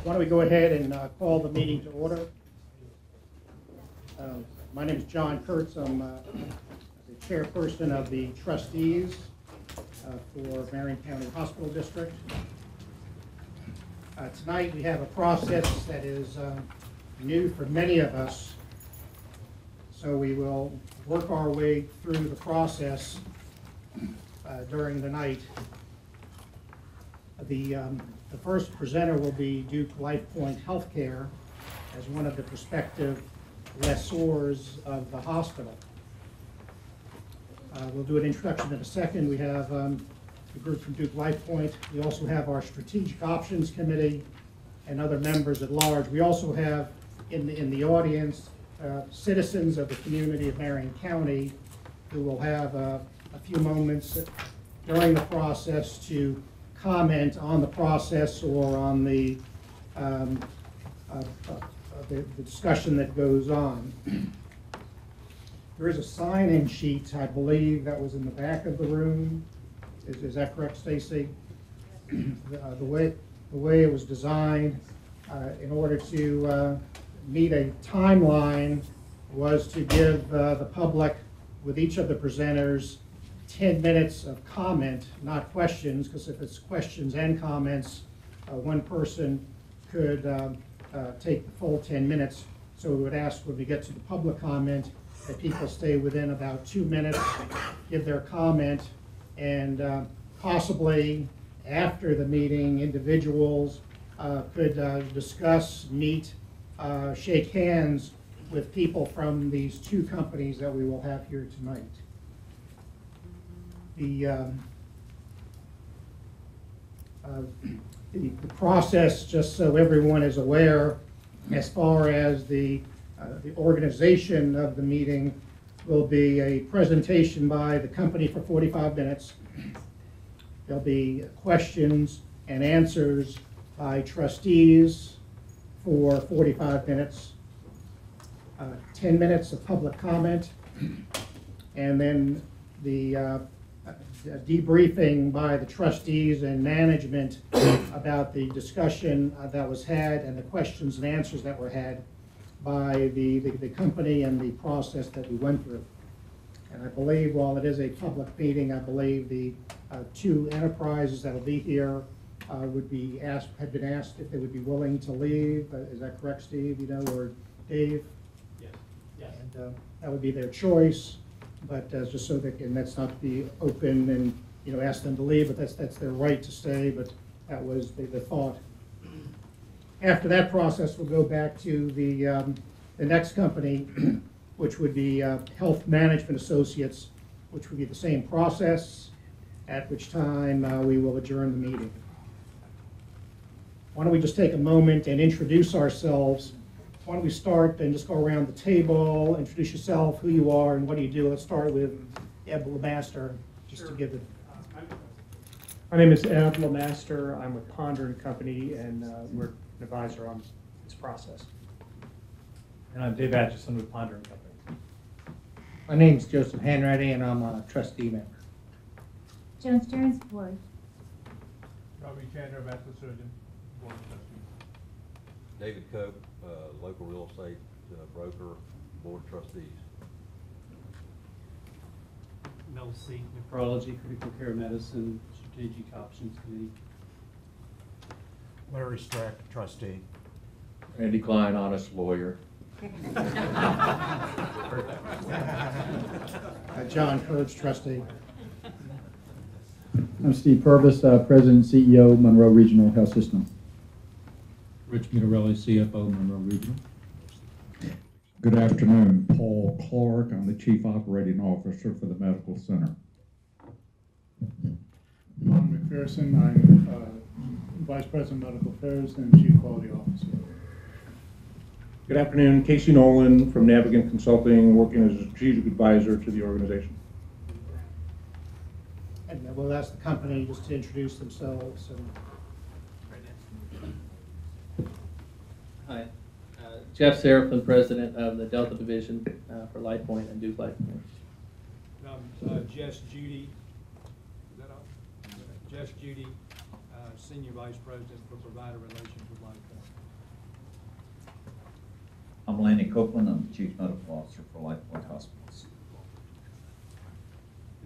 Why don't we go ahead and call the meeting to order. My name is John Kurtz. I'm the chairperson of the trustees for Marion County Hospital District. Tonight we have a process that is new for many of us, so we will work our way through the process during the night. The first presenter will be Duke LifePoint Healthcare as one of the prospective lessors of the hospital. We'll do an introduction in a second. We have the group from Duke LifePoint. We also have our Strategic Options Committee and other members at large. We also have in the audience citizens of the community of Marion County who will have a few moments during the process to comment on the process or on the discussion that goes on. There is a sign-in sheet, I believe, that was in the back of the room. Is that correct, Stacy? The way it was designed in order to meet a timeline was to give the public, with each of the presenters, 10 minutes of comment, not questions, because if it's questions and comments, one person could take the full 10 minutes. So we would ask when we get to the public comment that people stay within about 2 minutes, give their comment, and possibly after the meeting, individuals could discuss, meet, shake hands with people from these two companies that we will have here tonight. The process, just so everyone is aware, as far as the organization of the meeting, will be a presentation by the company for 45 minutes. There'll be questions and answers by trustees for 45 minutes, 10 minutes of public comment, and then the debriefing by the trustees and management about the discussion that was had and the questions and answers that were had by the company and the process that we went through. And I believe, while it is a public meeting, I believe the two enterprises that will be here had been asked if they would be willing to leave. Is that correct, Steve? You know, or Dave? Yes. Yes. And that would be their choice. But just so that, and that's not to be open and ask them to leave, but that's their right to stay. But that was the thought. After that process, we'll go back to the next company, which would be Health Management Associates, which would be the same process. At which time we will adjourn the meeting. Why don't we just take a moment and introduce ourselves? Why don't we start and just go around the table, introduce yourself, who you are, and what do you do? Let's start with Eb LeMaster, just to give it. My name is Eb LeMaster. I'm with Ponder & Company, and we're an advisor on this process. And I'm Dave Atchison with Ponder & Company. My name's Joseph Hanratty, and I'm a trustee member. Joan Stearns, board. Robbie Chandler, Vascular Surgeon, Board of Trustees. David Cope, local real estate broker, Board of Trustees. Mel C. Nephrology, Critical Care Medicine, Strategic Options Committee. Larry Strack, Trustee. Randy Klein, honest lawyer. John Kurtz, trustee. I'm Steve Purvis, President and CEO, Munroe Regional Health System. Rich Mitarelli, CFO, Munroe Regional. Good afternoon. Paul Clark. I'm the Chief Operating Officer for the Medical Center. Ron McPherson. I'm Vice President of Medical Affairs and Chief Quality Officer. Good afternoon. Casey Nolan from Navigant Consulting, working as a strategic advisor to the organization. And we'll ask the company just to introduce themselves. Hi, Jeff Serafin, President of the Delta Division for LifePoint and Duke LifePoint. Jess Judy, is that all? Jess Judy, Senior Vice President for Provider Relations with LifePoint. I'm Lanny Copeland. I'm the Chief Medical Officer for LifePoint Hospitals.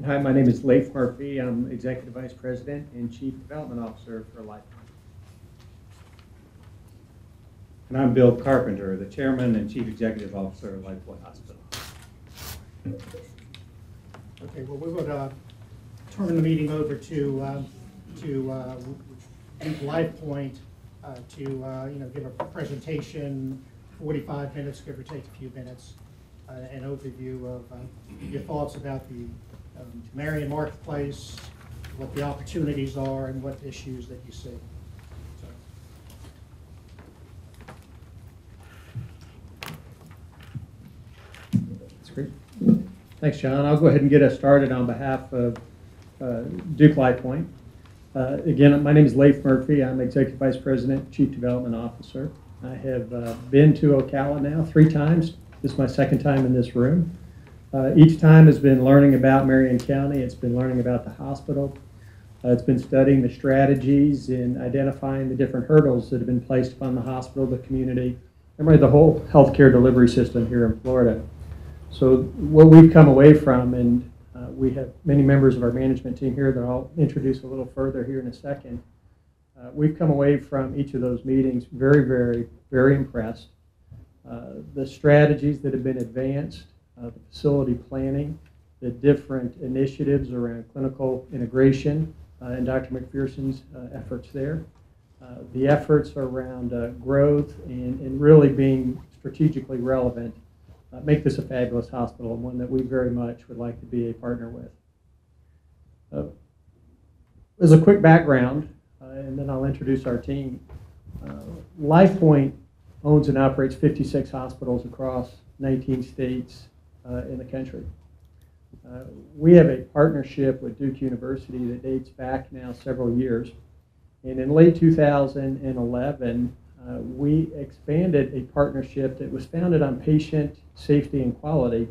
Hi, my name is Leif Murphy. I'm Executive Vice President and Chief Development Officer for LifePoint. And I'm Bill Carpenter, the Chairman and Chief Executive Officer of LifePoint Hospital. Okay, well, we would turn the meeting over to LifePoint to give a presentation, 45 minutes, give or take a few minutes, an overview of your thoughts about the Marion marketplace, what the opportunities are, and what issues that you see. That's great. Thanks, John. I'll go ahead and get us started on behalf of Duke LifePoint. Again, my name is Leif Murphy. I'm Executive Vice President, Chief Development Officer. I have been to Ocala now 3 times. This is my 2nd time in this room. Each time has been learning about Marion County. It's been learning about the hospital. It's been studying the strategies in identifying the different hurdles that have been placed upon the hospital, the community, and really the whole healthcare delivery system here in Florida. So what we've come away from, and we have many members of our management team here that I'll introduce a little further here in a second. We've come away from each of those meetings very, very, very impressed. The strategies that have been advanced, the facility planning, the different initiatives around clinical integration, and Dr. McPherson's efforts there. The efforts around growth and really being strategically relevant make this a fabulous hospital and one that we very much would like to be a partner with. As a quick background, and then I'll introduce our team. LifePoint owns and operates 56 hospitals across 19 states in the country. We have a partnership with Duke University that dates back now several years. And in late 2011, we expanded a partnership that was founded on patient safety and quality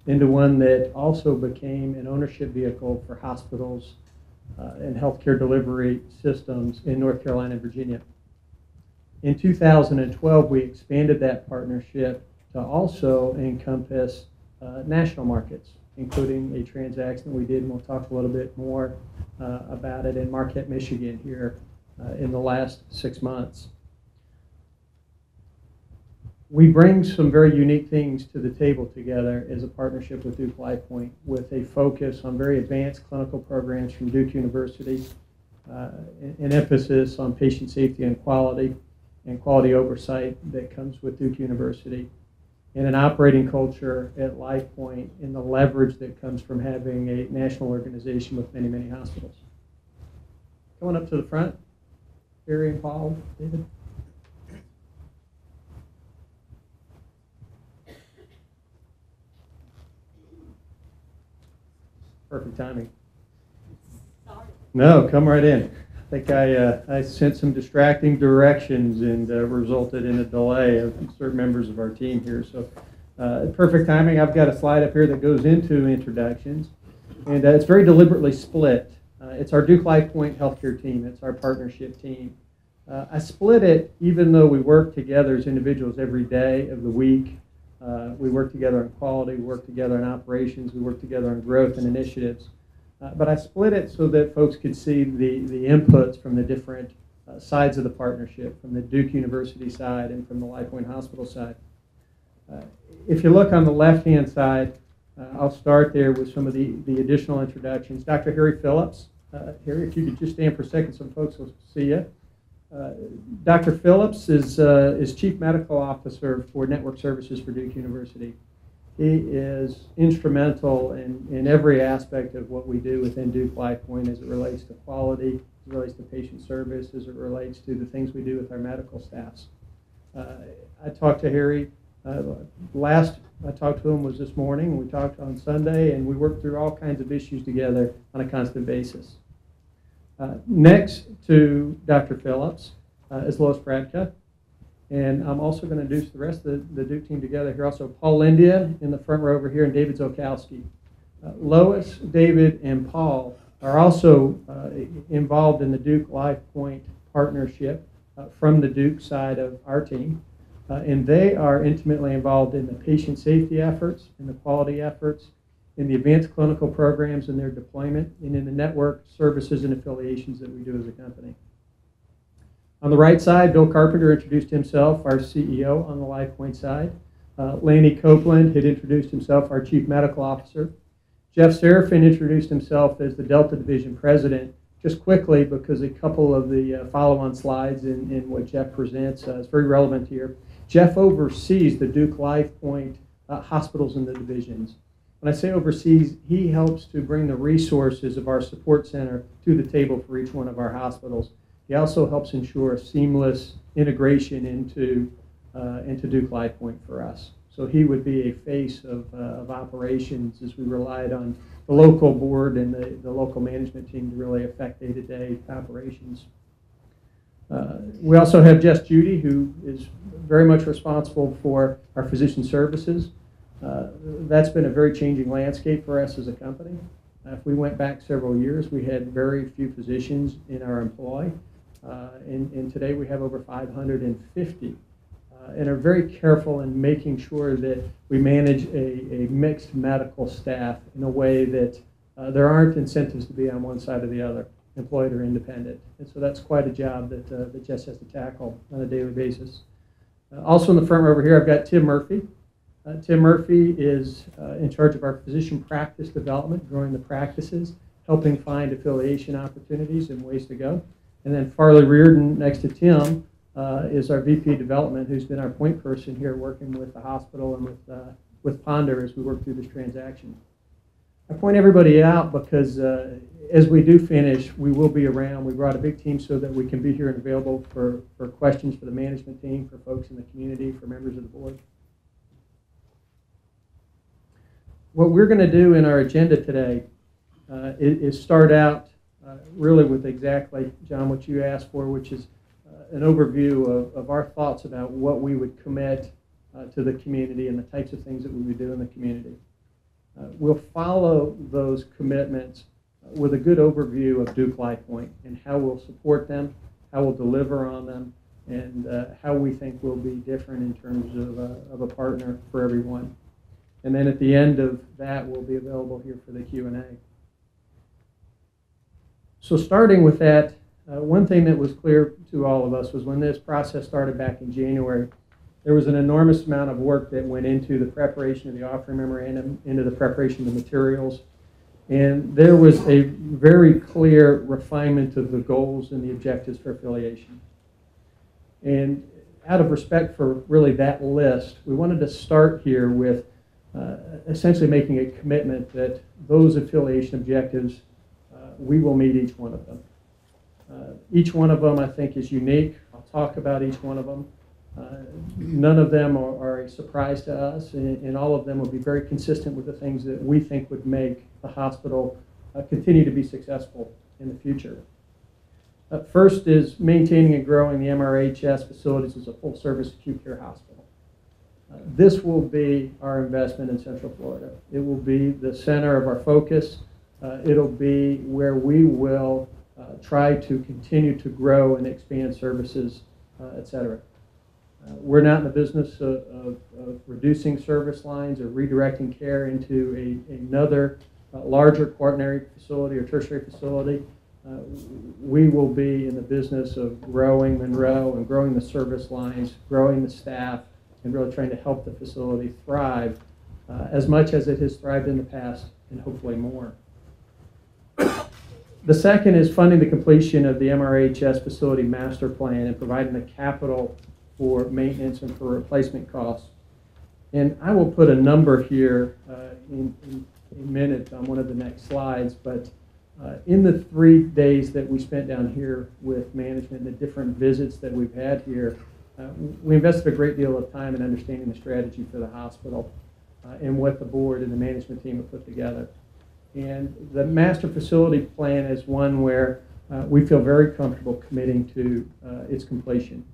into one that also became an ownership vehicle for hospitals and healthcare delivery systems in North Carolina and Virginia. In 2012, we expanded that partnership to also encompass national markets, including a transaction we did, and we'll talk a little bit more about it in Marquette, Michigan here in the last 6 months. We bring some very unique things to the table together as a partnership with Duke LifePoint, with a focus on very advanced clinical programs from Duke University, an emphasis on patient safety and quality oversight that comes with Duke University, and an operating culture at LifePoint and the leverage that comes from having a national organization with many, many hospitals. Coming up to the front, Barry and Paul, David. Perfect timing. Sorry. No, come right in. I think I sent some distracting directions and resulted in a delay of certain members of our team here. So perfect timing. I've got a slide up here that goes into introductions, and it's very deliberately split. It's our Duke LifePoint healthcare team. It's our partnership team. I split it even though we work together as individuals every day of the week. We work together on quality, we work together on operations, we work together on growth and initiatives. But I split it so that folks could see the inputs from the different sides of the partnership, from the Duke University side and from the LifePoint Hospital side. If you look on the left-hand side, I'll start there with some of the additional introductions. Dr. Harry Phillips. Harry, if you could just stand for a second, some folks will see you. Dr. Phillips is Chief Medical Officer for Network Services for Duke University. He is instrumental in every aspect of what we do within Duke LifePoint as it relates to quality, as it relates to patient service, as it relates to the things we do with our medical staffs. I talked to Harry, last I talked to him was this morning. We talked on Sunday, and we worked through all kinds of issues together on a constant basis. Next to Dr. Phillips is Lois Bradka, and I'm also going to introduce the rest of the Duke team together here. Also, Paul Lindia in the front row over here, and David Zokowski. Lois, David, and Paul are also involved in the Duke LifePoint partnership from the Duke side of our team. And they are intimately involved in the patient safety efforts, in the quality efforts, in the advanced clinical programs and their deployment, and in the network services and affiliations that we do as a company. On the right side, Bill Carpenter introduced himself, our CEO on the LifePoint side. Lanny Copeland had introduced himself, our Chief Medical Officer. Jeff Serafin introduced himself as the Delta Division President, just quickly because a couple of the follow-on slides in what Jeff presents is very relevant here. Jeff oversees the Duke LifePoint hospitals and the divisions. When I say overseas, he helps to bring the resources of our support center to the table for each one of our hospitals. He also helps ensure seamless integration into Duke LifePoint for us. So he would be a face of operations as we relied on the local board and the local management team to really affect day-to-day operations. We also have Jess Judy, who is very much responsible for our physician services. That's been a very changing landscape for us as a company. If we went back several years, we had very few physicians in our employ, and today we have over 550, and are very careful in making sure that we manage a mixed medical staff in a way that there aren't incentives to be on one side or the other, employed or independent. And so that's quite a job that Jess has to tackle on a daily basis. Also in the front row over here, I've got Tim Murphy. Tim Murphy is in charge of our physician practice development, growing the practices, helping find affiliation opportunities and ways to go. And then Farley Reardon, next to Tim, is our VP development, who's been our point person here working with the hospital and with Ponder as we work through this transaction. I point everybody out because as we do finish, we will be around. We brought a big team so that we can be here and available for questions for the management team, for folks in the community, for members of the board. What we're going to do in our agenda today is start out really with exactly, John, what you asked for, which is an overview of our thoughts about what we would commit to the community and the types of things that we would do in the community. We'll follow those commitments with a good overview of Duke LifePoint and how we'll support them, how we'll deliver on them, and how we think we'll be different in terms of a partner for everyone. And then at the end of that, we'll be available here for the Q&A. So starting with that, one thing that was clear to all of us was when this process started back in January, there was an enormous amount of work that went into the preparation of the offering memorandum, into the preparation of the materials. And there was a very clear refinement of the goals and the objectives for affiliation. And out of respect for really that list, we wanted to start here with essentially making a commitment that those affiliation objectives, we will meet each one of them. Each one of them, I think, is unique. I'll talk about each one of them. None of them are a surprise to us, and all of them will be very consistent with the things that we think would make the hospital continue to be successful in the future. First is maintaining and growing the MRHS facilities as a full-service acute care hospital. This will be our investment in Central Florida. It will be the center of our focus. It'll be where we will try to continue to grow and expand services, et cetera. We're not in the business of reducing service lines or redirecting care into another larger quaternary facility or tertiary facility. We will be in the business of growing Munroe and growing the service lines, growing the staff, and really trying to help the facility thrive as much as it has thrived in the past and hopefully more. The second is funding the completion of the MRHS facility master plan and providing the capital for maintenance and for replacement costs. And I will put a number here in a minute on one of the next slides, but in the 3 days that we spent down here with management and the different visits that we've had here, we invested a great deal of time in understanding the strategy for the hospital and what the board and the management team have put together. And the master facility plan is one where we feel very comfortable committing to its completion.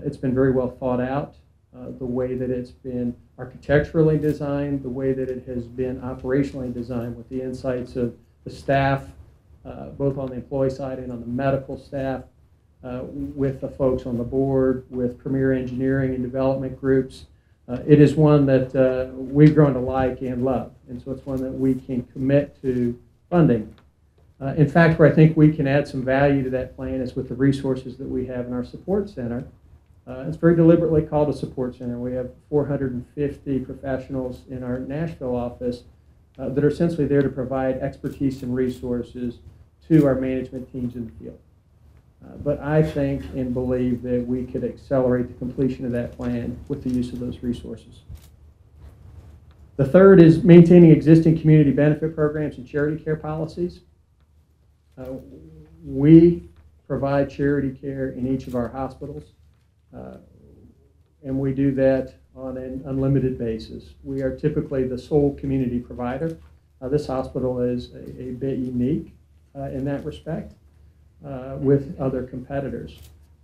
It's been very well thought out, the way that it's been architecturally designed, the way that it has been operationally designed with the insights of the staff, both on the employee side and on the medical staff, with the folks on the board, with premier engineering and development groups. It is one that we've grown to like and love, and so it's one that we can commit to funding. In fact, where I think we can add some value to that plan is with the resources that we have in our support center. It's very deliberately called a support center. We have 450 professionals in our Nashville office that are essentially there to provide expertise and resources to our management teams in the field. But I think and believe that we could accelerate the completion of that plan with the use of those resources. The third is maintaining existing community benefit programs and charity care policies. We provide charity care in each of our hospitals, and we do that on an unlimited basis. We are typically the sole community provider. This hospital is a bit unique in that respect with other competitors.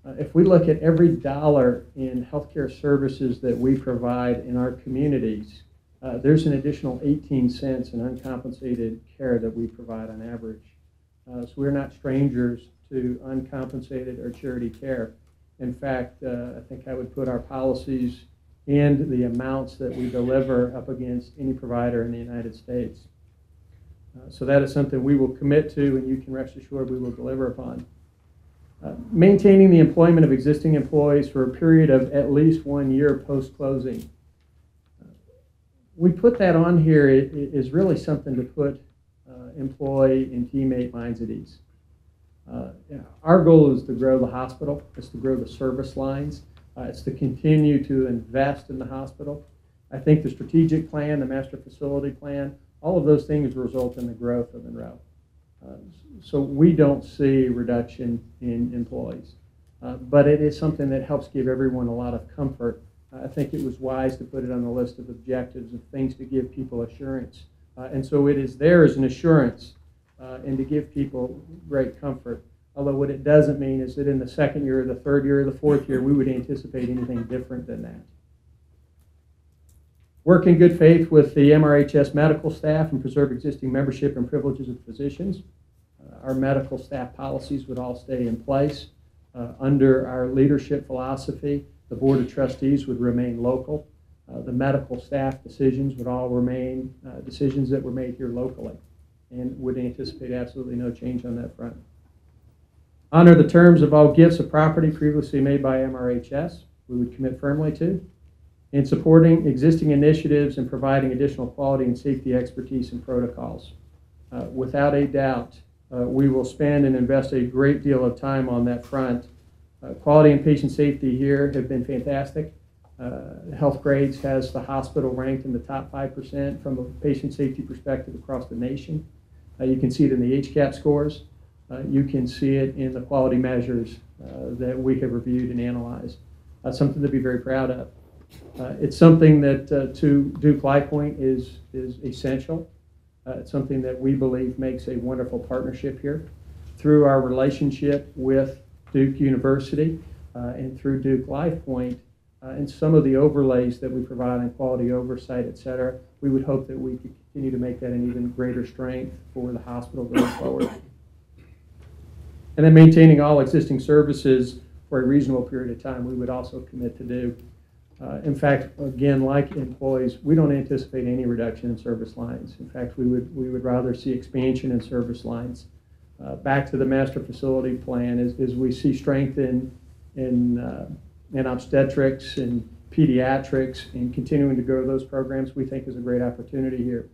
If we look at every dollar in healthcare services that we provide in our communities, there's an additional 18 cents in uncompensated care that we provide on average. So we're not strangers to uncompensated or charity care. In fact, I think I would put our policies and the amounts that we deliver up against any provider in the United States. So that is something we will commit to, and you can rest assured we will deliver upon. Maintaining the employment of existing employees for a period of at least 1 year post-closing. We put that on here is really something to put employee and teammate minds at ease. Our goal is to grow the hospital. It's to grow the service lines. It's to continue to invest in the hospital. I think the strategic plan, the master facility plan, all of those things result in the growth of Munroe. So we don't see reduction in employees. But it is something that helps give everyone a lot of comfort. I think it was wise to put it on the list of objectives of things to give people assurance. And so it is there as an assurance and to give people great comfort. Although what it doesn't mean is that in the second year, or the third year, or the fourth year, we would anticipate anything different than that. Work in good faith with the MRHS medical staff and preserve existing membership and privileges of physicians. Our medical staff policies would all stay in place. Under our leadership philosophy, the Board of Trustees would remain local. The medical staff decisions would all remain decisions that were made here locally, and would anticipate absolutely no change on that front. Honor the terms of all gifts of property previously made by MRHS. We would commit firmly to. In supporting existing initiatives and providing additional quality and safety expertise and protocols. Without a doubt, we will spend and invest a great deal of time on that front. Quality and patient safety here have been fantastic. Health Grades has the hospital ranked in the top 5% from a patient safety perspective across the nation. You can see it in the HCAP scores. You can see it in the quality measures that we have reviewed and analyzed. Something to be very proud of. It's something that to Duke LifePoint is essential. It's something that we believe makes a wonderful partnership here. Through our relationship with Duke University and through Duke LifePoint and some of the overlays that we provide in quality oversight, et cetera, we would hope that we could continue to make that an even greater strength for the hospital going forward. And then maintaining all existing services for a reasonable period of time, we would also commit to do. In fact, again, like employees, we don't anticipate any reduction in service lines. In fact, we would rather see expansion in service lines. Back to the master facility plan, as we see strength in obstetrics and pediatrics and continuing to grow those programs, we think is a great opportunity here.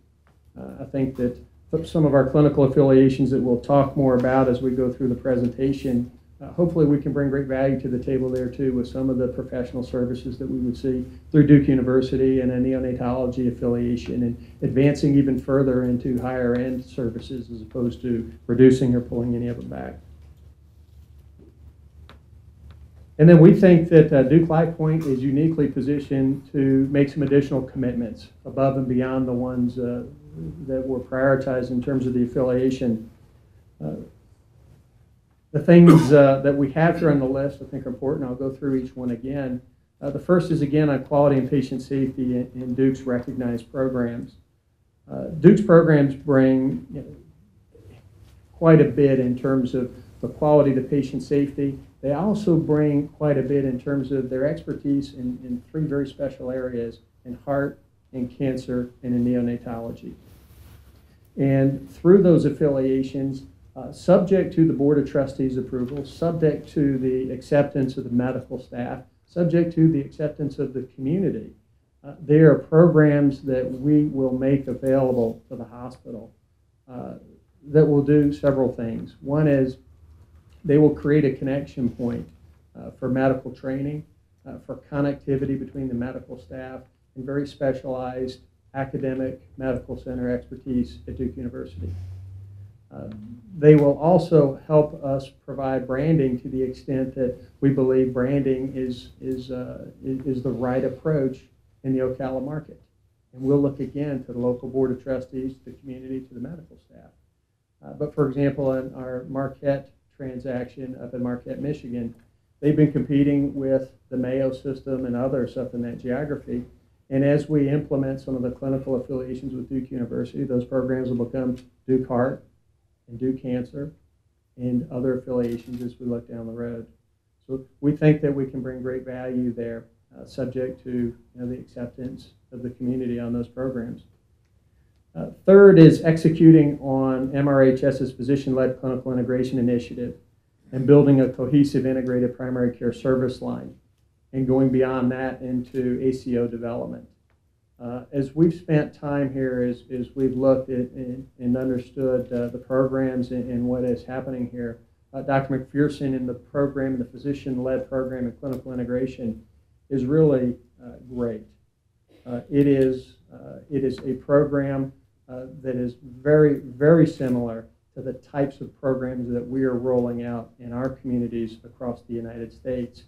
I think that some of our clinical affiliations that we'll talk more about as we go through the presentation, hopefully we can bring great value to the table there too with some of the professional services that we would see through Duke University and a neonatology affiliation, and advancing even further into higher end services as opposed to reducing or pulling any of them back. And then we think that Duke LifePoint is uniquely positioned to make some additional commitments above and beyond the ones that were prioritized in terms of the affiliation. The things that we have here on the list I think are important. I'll go through each one again. The first is again on quality and patient safety in Duke's recognized programs. Duke's programs bring quite a bit in terms of the quality to patient safety They also bring quite a bit in terms of their expertise in three very special areas: in heart, in cancer, and in neonatology. And through those affiliations, subject to the Board of Trustees approval, subject to the acceptance of the medical staff, subject to the acceptance of the community, there are programs that we will make available to the hospital that will do several things. One is they will create a connection point for medical training, for connectivity between the medical staff, and very specialized academic medical center expertise at Duke University. They will also help us provide branding to the extent that we believe branding is the right approach in the Ocala market. And we'll look again to the local Board of Trustees, to the community, to the medical staff. But for example, in our Marquette transaction up in Marquette, Michigan, they've been competing with the Mayo system and others up in that geography. And as we implement some of the clinical affiliations with Duke University, those programs will become Duke Heart and Duke Cancer and other affiliations as we look down the road. So we think that we can bring great value there, subject to the acceptance of the community on those programs. Third is executing on MRHS's physician-led clinical integration initiative and building a cohesive integrated primary care service line and going beyond that into ACO development. As we've spent time here, as we've looked at and understood the programs and what is happening here, Dr. McPherson in the program, the physician-led program in clinical integration is really great. It is a program that is very, very similar to the types of programs that we are rolling out in our communities across the United States.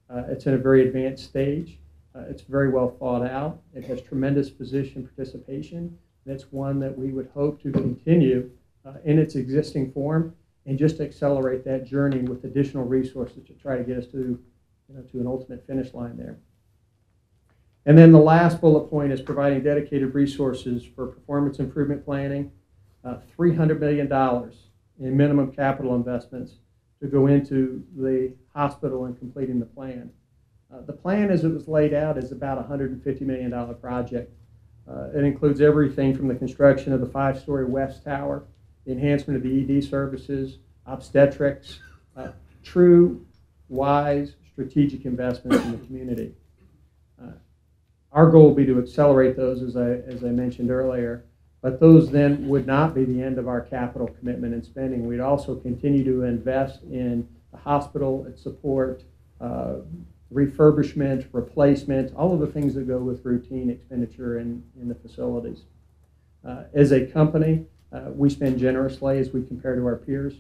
It's in a very advanced stage. It's very well thought out. It has tremendous physician participation. And it's one that we would hope to continue in its existing form and just accelerate that journey with additional resources to try to get us to an ultimate finish line there. And then the last bullet point is providing dedicated resources for performance improvement planning, $300 million in minimum capital investments to go into the hospital and completing the plan. The plan as it was laid out is about a $150 million project. It includes everything from the construction of the 5-story West Tower, the enhancement of the ED services, obstetrics, true, wise, strategic investments in the community. Our goal would be to accelerate those, as I mentioned earlier, but those then would not be the end of our capital commitment and spending. We'd also continue to invest in the hospital and support refurbishment, replacement, all of the things that go with routine expenditure in the facilities. As a company, we spend generously as we compare to our peers.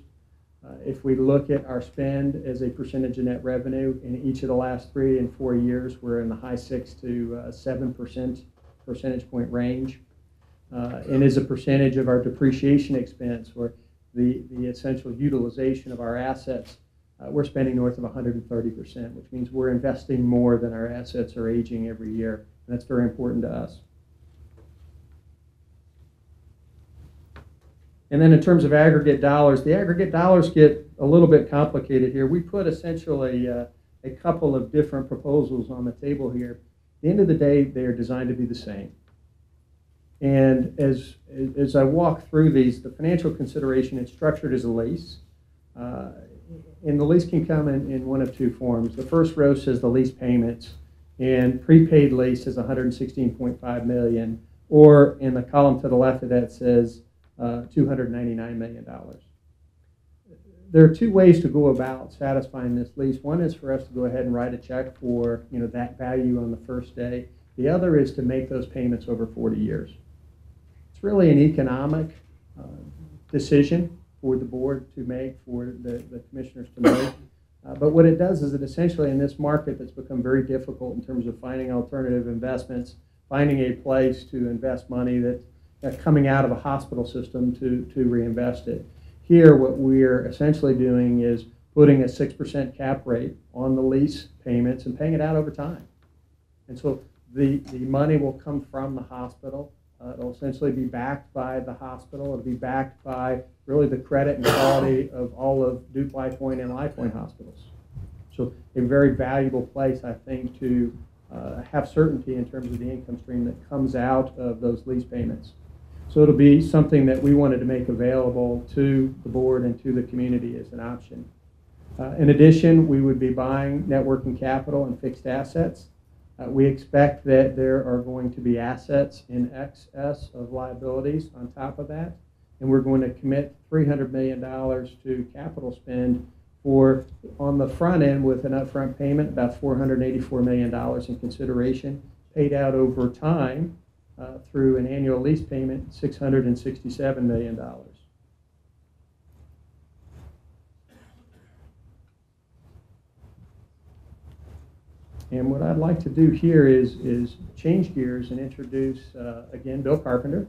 If we look at our spend as a percentage of net revenue in each of the last 3 and 4 years, we're in the high 6 to 7% percentage point range. And as a percentage of our depreciation expense, or the essential utilization of our assets, we're spending north of 130%, which means we're investing more than our assets are aging every year. And that's very important to us. And then in terms of aggregate dollars, the aggregate dollars get a little bit complicated here. We put essentially a couple of different proposals on the table here. At the end of the day, they are designed to be the same. And as I walk through these, the financial consideration is structured as a lease. And the lease can come in one of two forms. The first row says the lease payments, and prepaid lease is $116.5 million, or in the column to the left of that says $299 million. There are two ways to go about satisfying this lease. One is for us to go ahead and write a check for that value on the first day. The other is to make those payments over 40 years. It's really an economic decision for the board to make, for the commissioners to make. But what it does is it essentially, in this market that's become very difficult in terms of finding alternative investments, finding a place to invest money that's coming out of a hospital system to reinvest it. Here, what we're essentially doing is putting a 6% cap rate on the lease payments and paying it out over time. And so the money will come from the hospital. It'll essentially be backed by the hospital. It'll be backed by really the credit and quality of all of Duke, LifePoint, and LifePoint hospitals. So a very valuable place, I think, to have certainty in terms of the income stream that comes out of those lease payments. So it'll be something that we wanted to make available to the board and to the community as an option. In addition, we would be buying net working capital and fixed assets. We expect that there are going to be assets in excess of liabilities on top of that, and we're going to commit $300 million to capital spend for, on the front end with an upfront payment, about $484 million in consideration, paid out over time through an annual lease payment, $667 million. And what I'd like to do here is change gears and introduce, again, Bill Carpenter.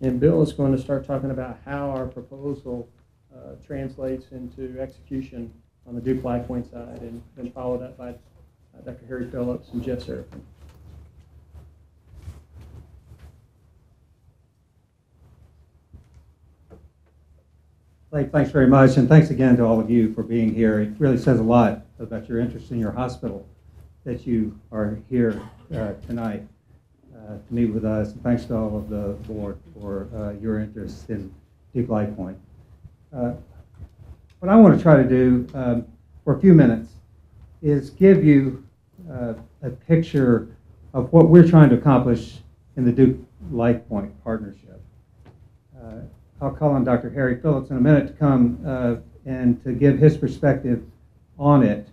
And Bill is going to start talking about how our proposal translates into execution on the Duke LifePoint side, and then followed up by Dr. Harry Phillips and Jeff Serafin. Thanks very much, and thanks again to all of you for being here. It really says a lot about your interest in your hospital that you are here tonight to meet with us. And thanks to all of the board for your interest in Duke LifePoint. What I want to try to do for a few minutes is give you a picture of what we're trying to accomplish in the Duke LifePoint partnership. I'll call on Dr. Harry Phillips in a minute to come and to give his perspective on it.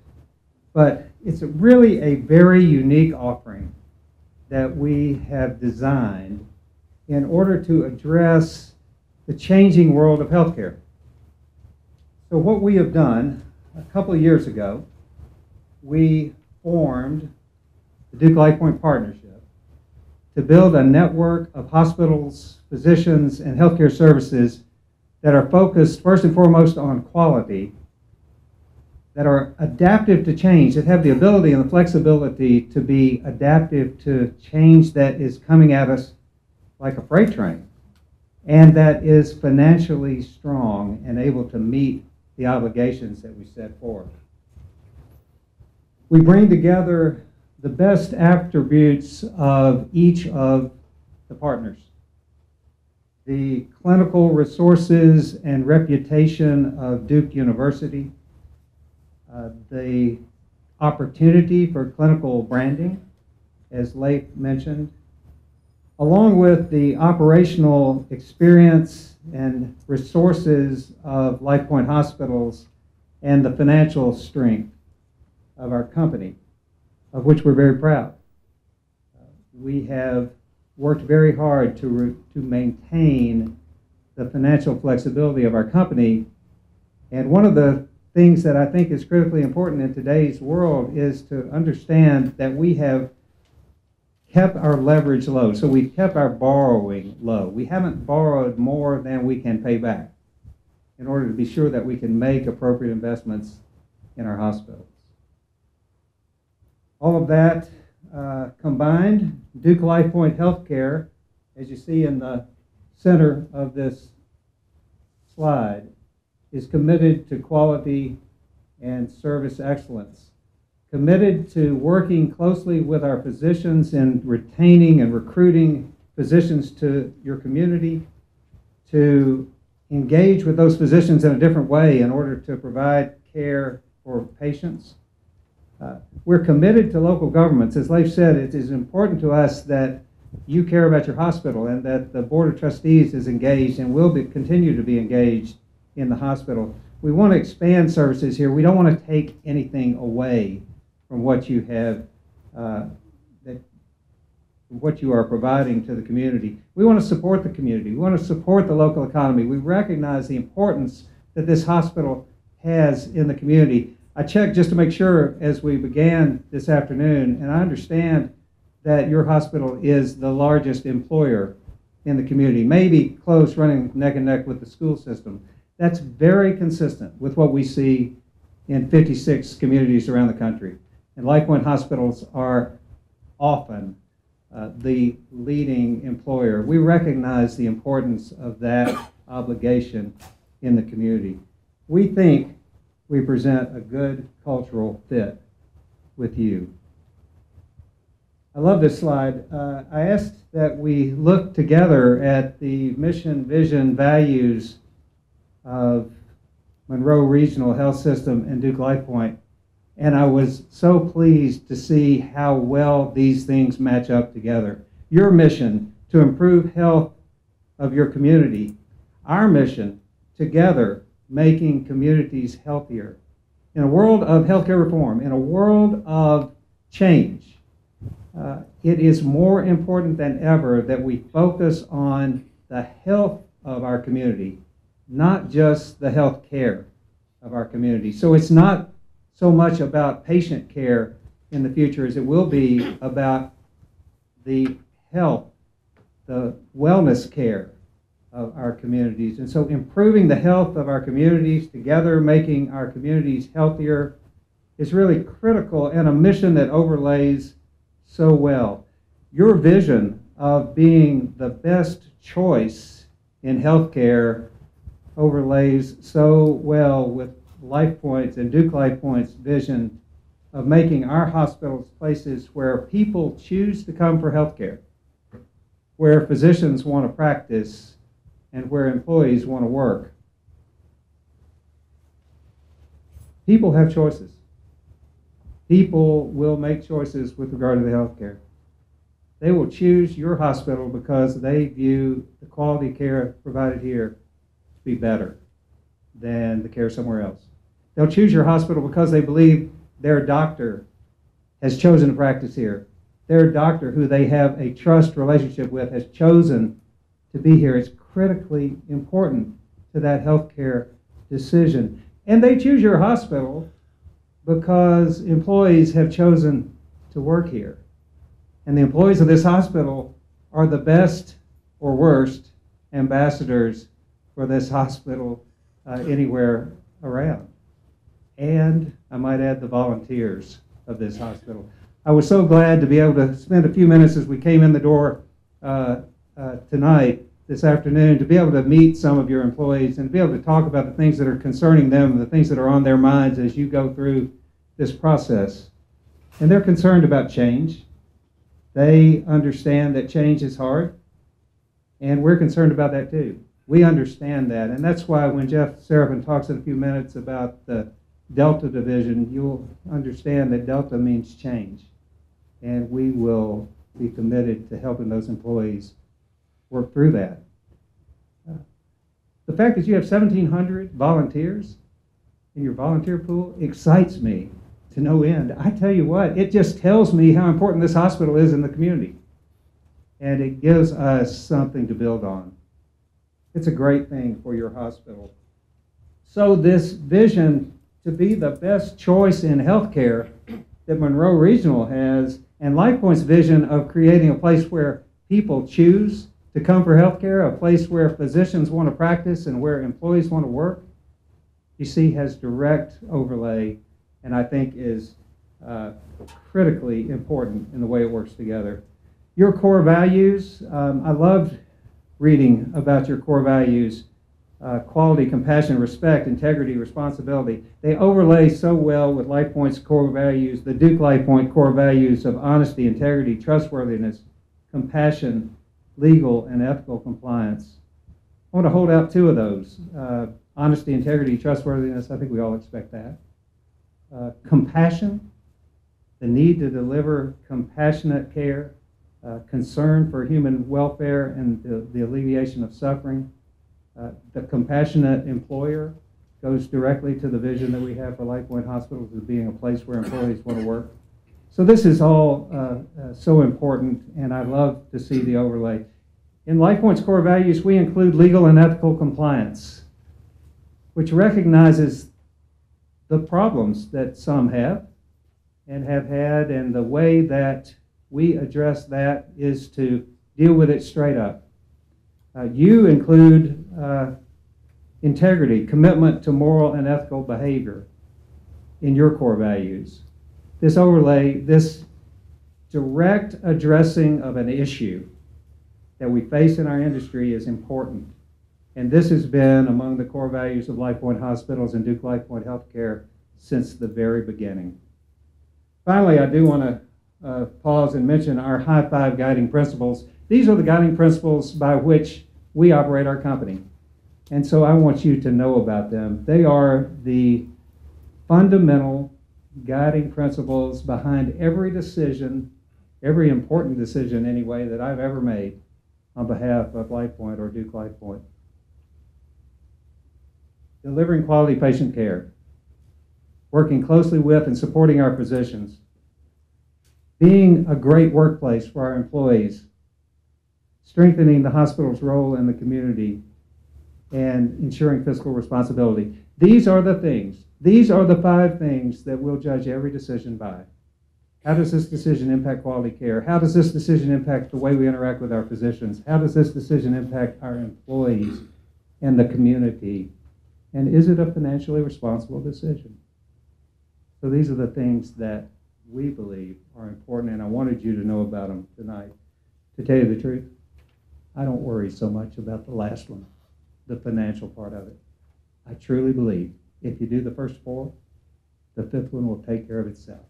But it's really a very unique offering that we have designed in order to address the changing world of healthcare. So what we have done, a couple of years ago, we formed the Duke LifePoint Partnership to build a network of hospitals, physicians, and healthcare services that are focused first and foremost on quality, that are adaptive to change, that have the ability and the flexibility to be adaptive to change that is coming at us like a freight train, and that is financially strong and able to meet the obligations that we set forth. We bring together the best attributes of each of the partners. The clinical resources and reputation of Duke University, the opportunity for clinical branding, as Leif mentioned, along with the operational experience and resources of LifePoint hospitals and the financial strength of our company, of which we're very proud. We have worked very hard to maintain the financial flexibility of our company, and one of the things that I think is critically important in today's world is to understand that we have kept our leverage low. So we've kept our borrowing low. We haven't borrowed more than we can pay back in order to be sure that we can make appropriate investments in our hospitals. All of that combined, Duke LifePoint Healthcare, as you see in the center of this slide, is committed to quality and service excellence, committed to working closely with our physicians in retaining and recruiting physicians to your community, to engage with those physicians in a different way in order to provide care for patients. We're committed to local governments. As Leif said, it is important to us that you care about your hospital and that the Board of Trustees is engaged and will continue to be engaged in the hospital. We want to expand services here. We don't want to take anything away from what you have, what you are providing to the community. We want to support the community. We want to support the local economy. We recognize the importance that this hospital has in the community. I checked just to make sure as we began this afternoon, and I understand that your hospital is the largest employer in the community, maybe close, running neck and neck with the school system. That's very consistent with what we see in 56 communities around the country. And LifePoint hospitals are often the leading employer. We recognize the importance of that obligation in the community. We think we present a good cultural fit with you. I love this slide. I asked that we look together at the mission, vision, values of Munroe Regional Health System and Duke LifePoint, and I was so pleased to see how well these things match up together. Your mission to improve health of your community, our mission together making communities healthier. In a world of healthcare reform, in a world of change, it is more important than ever that we focus on the health of our community, not just the health care of our community. So it's not so much about patient care in the future as it will be about the health, the wellness care of our communities. And so improving the health of our communities together, making our communities healthier, is really critical and a mission that overlays so well. Your vision of being the best choice in healthcare overlays so well with LifePoint's and Duke LifePoint's vision of making our hospitals places where people choose to come for healthcare, where physicians want to practice, and where employees want to work. People have choices. People will make choices with regard to the healthcare. They will choose your hospital because they view the quality care provided here to be better than the care somewhere else. They'll choose your hospital because they believe their doctor has chosen to practice here. Their doctor, who they have a trust relationship with, has chosen to be here. It's critically important to that healthcare decision. And they choose your hospital because employees have chosen to work here. And the employees of this hospital are the best or worst ambassadors for this hospital anywhere around. And I might add the volunteers of this hospital. I was so glad to be able to spend a few minutes as we came in the door tonight, this afternoon, to be able to meet some of your employees and be able to talk about the things that are concerning them and the things that are on their minds as you go through this process. And they're concerned about change. They understand that change is hard, and we're concerned about that too. We understand that, and that's why when Jeff Seraphin talks in a few minutes about the Delta division, you'll understand that Delta means change, and we will be committed to helping those employees work through that. The fact that you have 1,700 volunteers in your volunteer pool excites me to no end. I tell you what, it just tells me how important this hospital is in the community, and it gives us something to build on. It's a great thing for your hospital. So this vision to be the best choice in healthcare that Munroe Regional has, and LifePoint's vision of creating a place where people choose to come for healthcare, a place where physicians want to practice and where employees want to work, you see has direct overlay, and I think is critically important in the way it works together. Your core values, I loved reading about your core values, quality, compassion, respect, integrity, responsibility. They overlay so well with LifePoint's core values, the Duke LifePoint core values of honesty, integrity, trustworthiness, compassion, legal and ethical compliance. I want to hold out two of those. Honesty, integrity, trustworthiness, I think we all expect that. Compassion, the need to deliver compassionate care, concern for human welfare and the alleviation of suffering. The compassionate employer goes directly to the vision that we have for LifePoint Hospitals as being a place where employees want to work. So this is all so important, and I love to see the overlay. In LifePoint's core values, we include legal and ethical compliance, which recognizes the problems that some have and have had, and the way that we address that is to deal with it straight up. You include integrity, commitment to moral and ethical behavior in your core values. This overlay, this direct addressing of an issue that we face in our industry is important. And this has been among the core values of LifePoint Hospitals and Duke LifePoint Healthcare since the very beginning. Finally, I do want to pause and mention our high five guiding principles. These are the guiding principles by which we operate our company. And so I want you to know about them. They are the fundamental guiding principles behind every decision, every important decision anyway, that I've ever made on behalf of LifePoint or Duke LifePoint. Delivering quality patient care, working closely with and supporting our physicians, being a great workplace for our employees, strengthening the hospital's role in the community, and ensuring fiscal responsibility. These are the things. These are the 5 things that we'll judge every decision by. How does this decision impact quality care? How does this decision impact the way we interact with our physicians? How does this decision impact our employees and the community? And is it a financially responsible decision? So these are the things that we believe are important, and I wanted you to know about them tonight. To tell you the truth, I don't worry so much about the last one, the financial part of it. I truly believe if you do the first 4, the 5th one will take care of itself.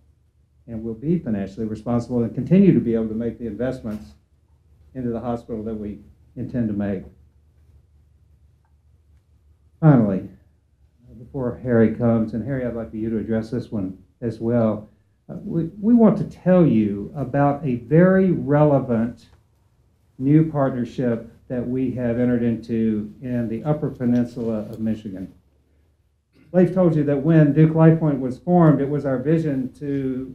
And we'll be financially responsible and continue to be able to make the investments into the hospital that we intend to make. Finally, before Harry comes, and Harry, I'd like for you to address this one as well. We want to tell you about a very relevant new partnership that we have entered into in the Upper Peninsula of Michigan. Leif told you that when Duke LifePoint was formed, it was our vision to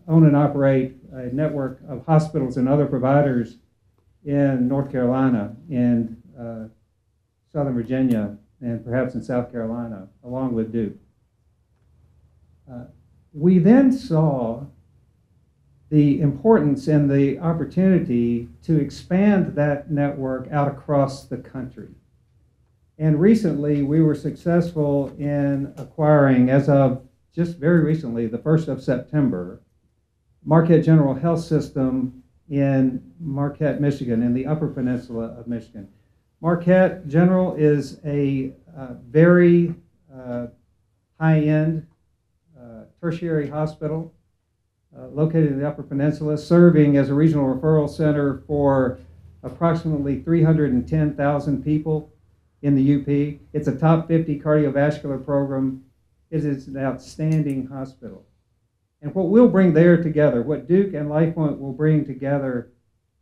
own and operate a network of hospitals and other providers in North Carolina, in Southern Virginia, and perhaps in South Carolina, along with Duke. We then saw the importance and the opportunity to expand that network out across the country. And recently, we were successful in acquiring, as of just very recently, the 1st of September, Marquette General Health System in Marquette, Michigan, in the Upper Peninsula of Michigan. Marquette General is a very high-end tertiary hospital located in the Upper Peninsula, serving as a regional referral center for approximately 310,000 people in the UP. It's a top 50 cardiovascular program. It is an outstanding hospital. And what we'll bring there together, what Duke and LifePoint will bring together,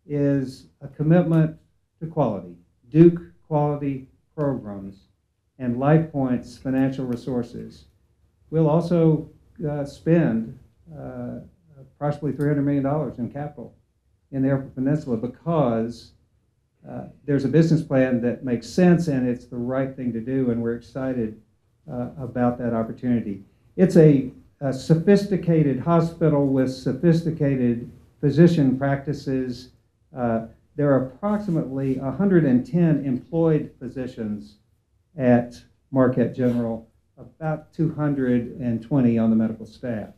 is a commitment to quality, Duke quality programs, and LifePoint's financial resources. We'll also spend approximately $300 million in capital in the Upper Peninsula because there's a business plan that makes sense and it's the right thing to do, and we're excited about that opportunity. It's a sophisticated hospital with sophisticated physician practices. There are approximately 110 employed physicians at Marquette General, about 220 on the medical staff.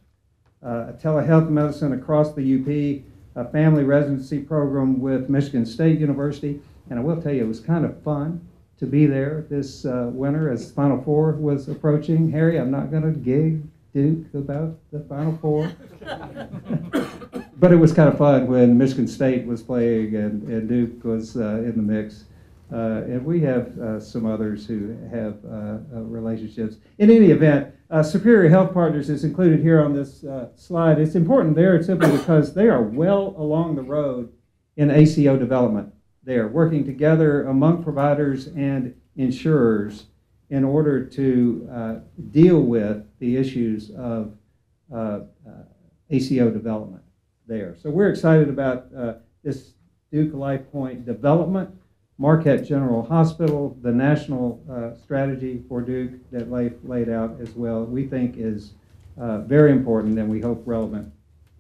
A telehealth medicine across the UP, a family residency program with Michigan State University, and I will tell you, it was kind of fun to be there this winter as Final Four was approaching. Harry, I'm not going to gig Duke about the Final Four, but it was kind of fun when Michigan State was playing and Duke was in the mix. And we have some others who have relationships. In any event, Superior Health Partners is included here on this slide. It's important there simply because they are well along the road in ACO development. They are working together among providers and insurers in order to deal with the issues of ACO development there. So we're excited about this Duke LifePoint development. Marquette General Hospital, the national strategy for Duke that Leif laid out as well, we think is very important and we hope relevant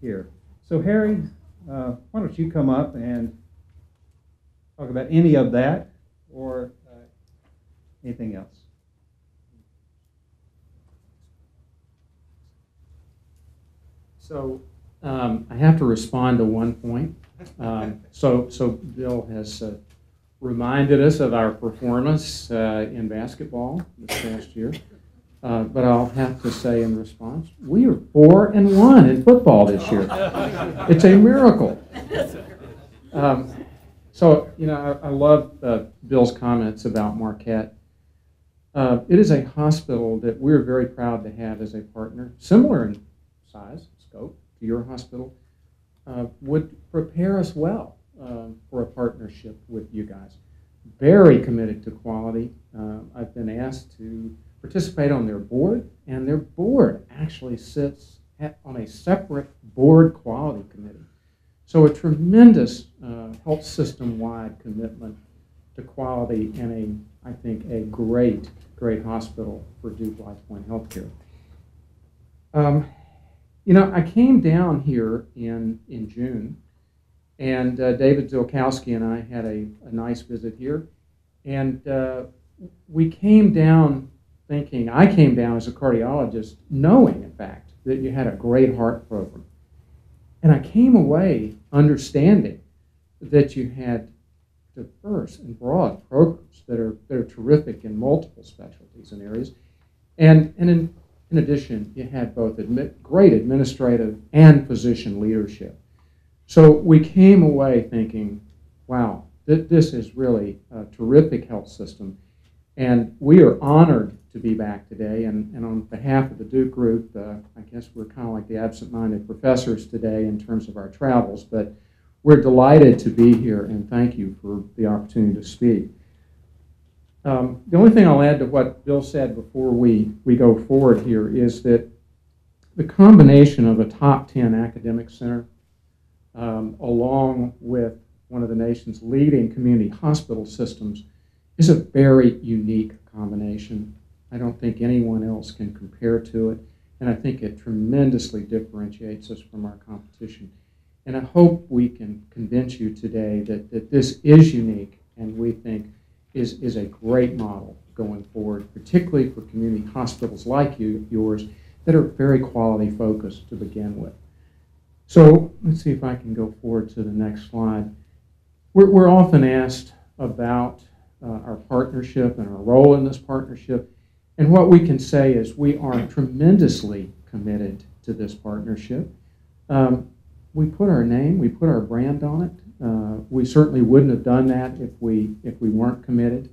here. So Harry, why don't you come up and talk about any of that or anything else? So I have to respond to one point. So Bill has reminded us of our performance in basketball this past year. But I'll have to say in response, we are 4-1 in football this year. It's a miracle. So, you know, I love Bill's comments about Marquette. It is a hospital that we're very proud to have as a partner, similar in size, scope to your hospital, would prepare us well for a partnership with you guys. Very committed to quality. I've been asked to participate on their board, and their board actually sits on a separate board quality committee. So a tremendous health system-wide commitment to quality and I think a great hospital for Duke LifePoint Healthcare. You know, I came down here in June, and David Zilkowski and I had a nice visit here, and we came down thinking, I came down as a cardiologist knowing, in fact, that you had a great heart program. And I came away understanding that you had diverse and broad programs that are terrific in multiple specialties and areas. And in addition, you had both great administrative and physician leadership. So we came away thinking, wow, this is really a terrific health system. And we are honored to be back today. And on behalf of the Duke Group, I guess we're kind of like the absent-minded professors today in terms of our travels, but we're delighted to be here, and thank you for the opportunity to speak. The only thing I'll add to what Bill said before we go forward here is that the combination of a top 10 academic center along with one of the nation's leading community hospital systems is a very unique combination. I don't think anyone else can compare to it, and I think it tremendously differentiates us from our competition. And I hope we can convince you today that this is unique and we think is a great model going forward, particularly for community hospitals like yours that are very quality focused to begin with. So let's see if I can go forward to the next slide. We're often asked about our partnership and our role in this partnership. And what we can say is we are tremendously committed to this partnership. We put our name, we put our brand on it. We certainly wouldn't have done that if we weren't committed.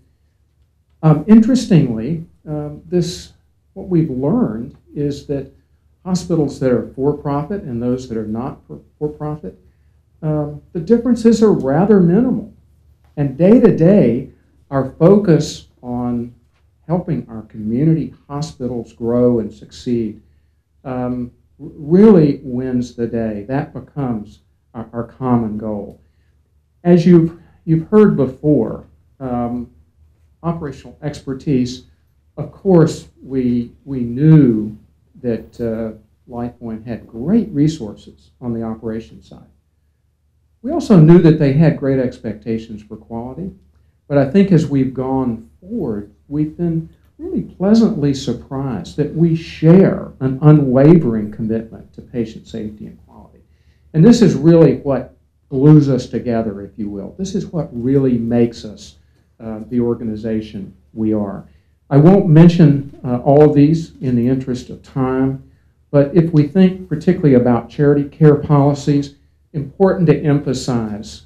Interestingly, what we've learned is that hospitals that are for-profit and those that are not for-profit, the differences are rather minimal. And day to day, our focus on helping our community hospitals grow and succeed really wins the day. That becomes our common goal. As you've heard before, operational expertise, of course, we knew that LifePoint had great resources on the operations side. We also knew that they had great expectations for quality, but I think as we've gone forward, we've been really pleasantly surprised that we share an unwavering commitment to patient safety and quality. And this is really what glues us together, if you will. This is what really makes us the organization we are. I won't mention all of these in the interest of time, but if we think particularly about charity care policies, important to emphasize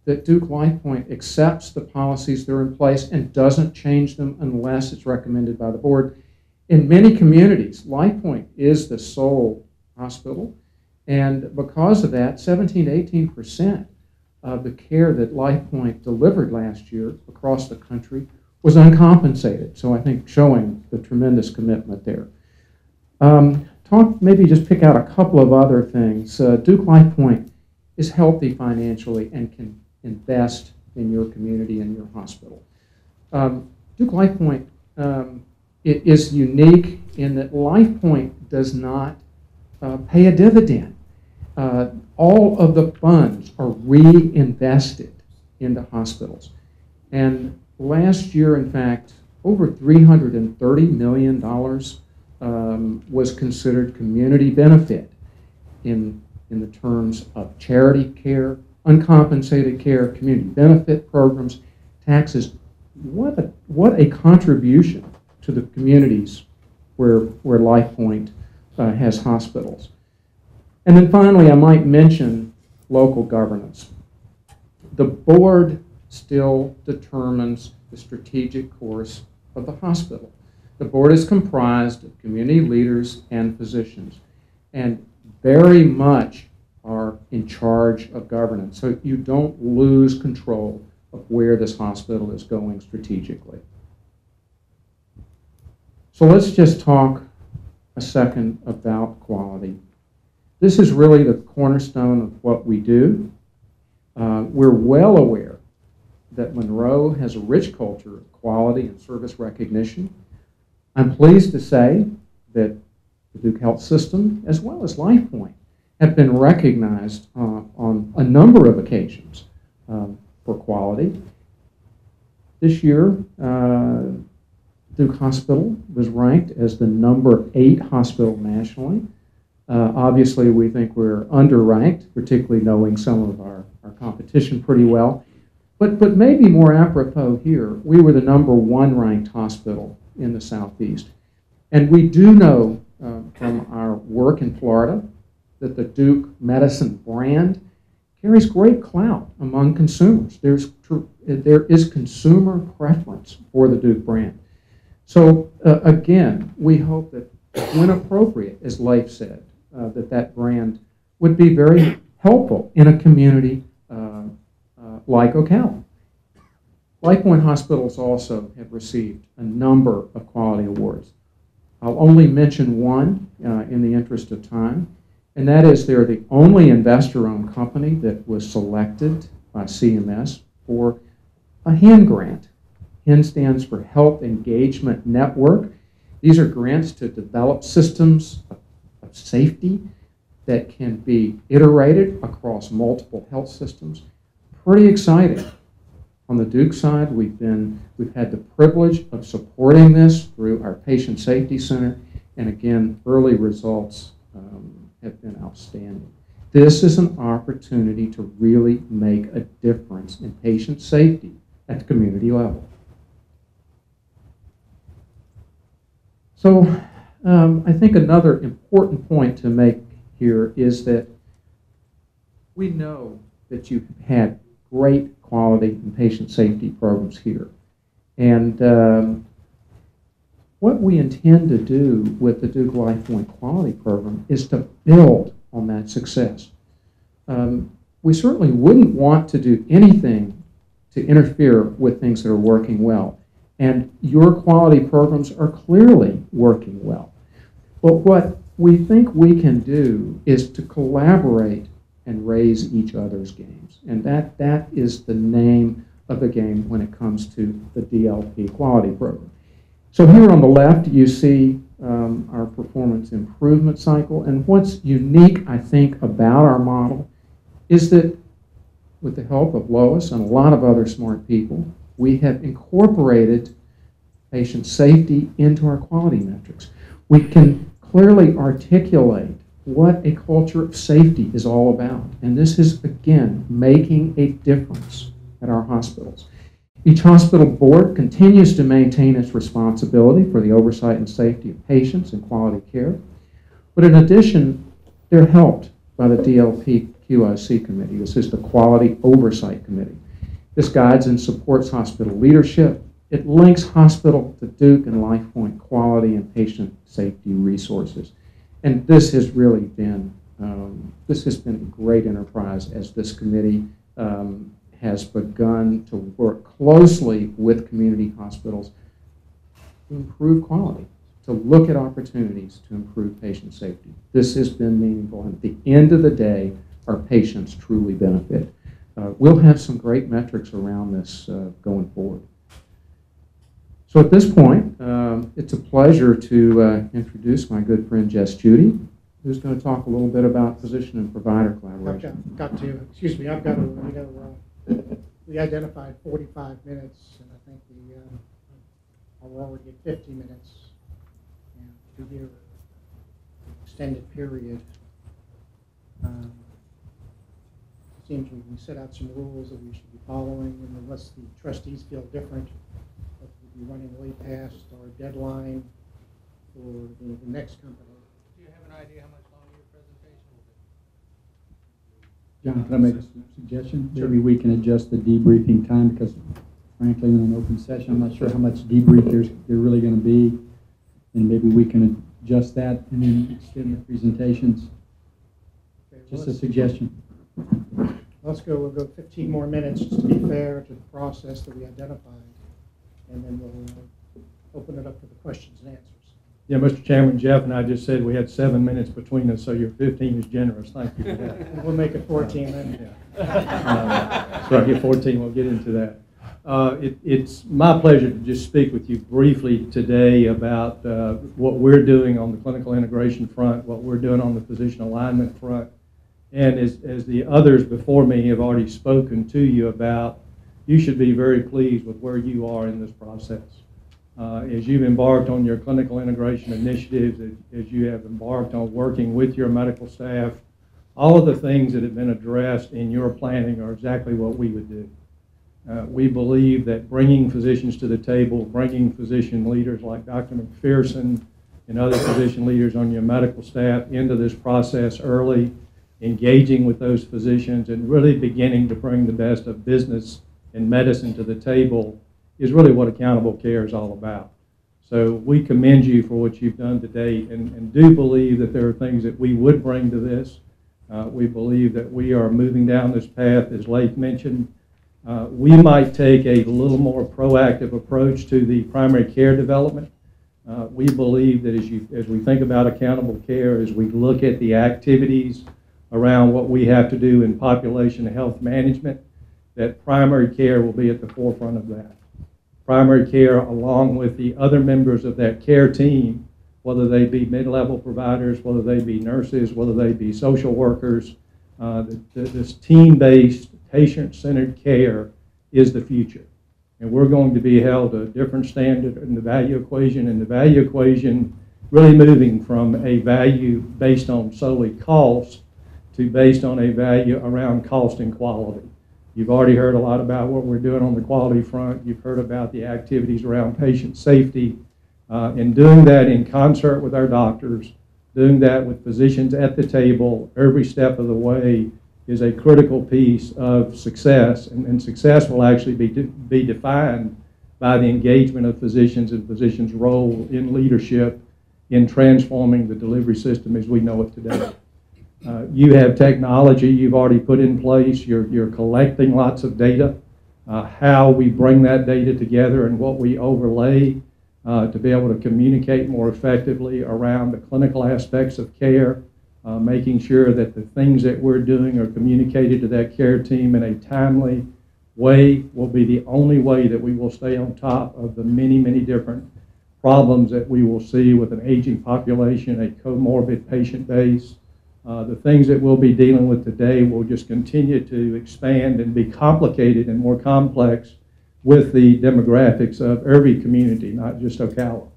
that Duke LifePoint accepts the policies that are in place and doesn't change them unless it's recommended by the board. In many communities, LifePoint is the sole hospital, and because of that, 17 to 18% of the care that LifePoint delivered last year across the country was uncompensated. So I think showing the tremendous commitment there. Maybe just pick out a couple of other things. Duke LifePoint is healthy financially and can invest in your community and your hospital. Duke LifePoint is unique in that LifePoint does not pay a dividend. All of the funds are reinvested into hospitals. And last year, in fact, over $330 million was considered community benefit in the terms of charity care, uncompensated care, community benefit programs, taxes, what a contribution to the communities where LifePoint has hospitals. And then finally, I might mention local governance. The board still determines the strategic course of the hospital. The board is comprised of community leaders and physicians, and very much are in charge of governance. So you don't lose control of where this hospital is going strategically. So let's just talk a second about quality. This is really the cornerstone of what we do. We're well aware that Munroe has a rich culture of quality and service recognition. I'm pleased to say that the Duke Health System, as well as LifePoint, have been recognized on a number of occasions for quality. This year, Duke Hospital was ranked as the #8 hospital nationally. Obviously, we think we're underranked, particularly knowing some of our competition pretty well. But maybe more apropos here, we were the #1 ranked hospital in the Southeast. And we do know from our work in Florida that the Duke Medicine brand carries great clout among consumers. There is consumer preference for the Duke brand. So again, we hope that when appropriate, as Leif said, that brand would be very helpful in a community like Ocala. LifePoint hospitals also have received a number of quality awards. I'll only mention one in the interest of time, and that is they're the only investor-owned company that was selected by CMS for a HEN grant. HEN stands for Health Engagement Network. These are grants to develop systems of safety that can be iterated across multiple health systems. Pretty exciting. On the Duke side, we've had the privilege of supporting this through our Patient Safety Center, and again, early results have been outstanding. This is an opportunity to really make a difference in patient safety at the community level. So I think another important point to make here is that we know that you've had great quality and patient safety programs here. And what we intend to do with the Duke LifePoint Quality Program is to build on that success. We certainly wouldn't want to do anything to interfere with things that are working well. And your quality programs are clearly working well. But what we think we can do is to collaborate and raise each other's games. And that is the name of the game when it comes to the DLP quality program. So here on the left, you see our performance improvement cycle. And what's unique, I think, about our model is that with the help of Lois and a lot of other smart people, we have incorporated patient safety into our quality metrics. We can clearly articulate what a culture of safety is all about. And this is, again, making a difference at our hospitals. Each hospital board continues to maintain its responsibility for the oversight and safety of patients and quality care. But in addition, they're helped by the DLP QIC committee. This is the Quality Oversight Committee. This guides and supports hospital leadership. It links hospital to Duke and LifePoint quality and patient safety resources. And this has really been, a great enterprise as this committee has begun to work closely with community hospitals to improve quality, to look at opportunities to improve patient safety. This has been meaningful, and at the end of the day, our patients truly benefit. We'll have some great metrics around this going forward. So at this point, it's a pleasure to introduce my good friend Jess Judy, who's going to talk a little bit about physician and provider collaboration. We identified 45 minutes, and I think we're already at 50 minutes. And to give extended period. seems we set out some rules that we should be following, and unless the trustees feel different, that we'll be running way past our deadline for the next company. Do you have an idea how much longer your presentation will be? John, can I make a suggestion? Maybe we can adjust the debriefing time because frankly, in an open session, I'm not sure how much debrief there really going to be. And maybe we can adjust that and then extend the presentations. Okay, Just a suggestion. We'll go 15 more minutes just to be fair to the process that we identified. And then we'll open it up for the questions and answers. Yeah, Mr. Chairman, Jeff and I just said we had 7 minutes between us, so your 15 is generous. Thank you for that. We'll make it 14 then. Sorry, 14, we'll get into that. It's my pleasure to just speak with you briefly today about what we're doing on the clinical integration front, what we're doing on the physician alignment front. And as the others before me have already spoken to you about, you should be very pleased with where you are in this process. As you've embarked on your clinical integration initiatives, as you have embarked on working with your medical staff, all of the things that have been addressed in your planning are exactly what we would do. We believe that bringing physicians to the table, bringing physician leaders like Dr. McPherson and other physician leaders on your medical staff into this process early, engaging with those physicians and really beginning to bring the best of business and medicine to the table is really what accountable care is all about. So we commend you for what you've done to date and do believe that there are things that we would bring to this. We believe that we are moving down this path, as Leif mentioned. We might take a little more proactive approach to the primary care development. We believe that as we think about accountable care, as we look at the activities around what we have to do in population health management, that primary care will be at the forefront of that. Primary care, along with the other members of that care team, whether they be mid-level providers, whether they be nurses, whether they be social workers, this team-based, patient-centered care is the future. And we're going to be held to a different standard in the value equation, and the value equation really moving from a value based on solely cost to based on a value around cost and quality. You've already heard a lot about what we're doing on the quality front. You've heard about the activities around patient safety, and doing that in concert with our doctors, doing that with physicians at the table every step of the way is a critical piece of success, and success will actually be defined by the engagement of physicians and physicians' role in leadership in transforming the delivery system as we know it today. You have technology you've already put in place. You're collecting lots of data. How we bring that data together and what we overlay to be able to communicate more effectively around the clinical aspects of care, making sure that the things that we're doing are communicated to that care team in a timely way will be the only way that we will stay on top of the many, many different problems that we will see with an aging population, a comorbid patient base. The things that we'll be dealing with today will just continue to expand and be complicated and more complex with the demographics of every community, not just Ocala.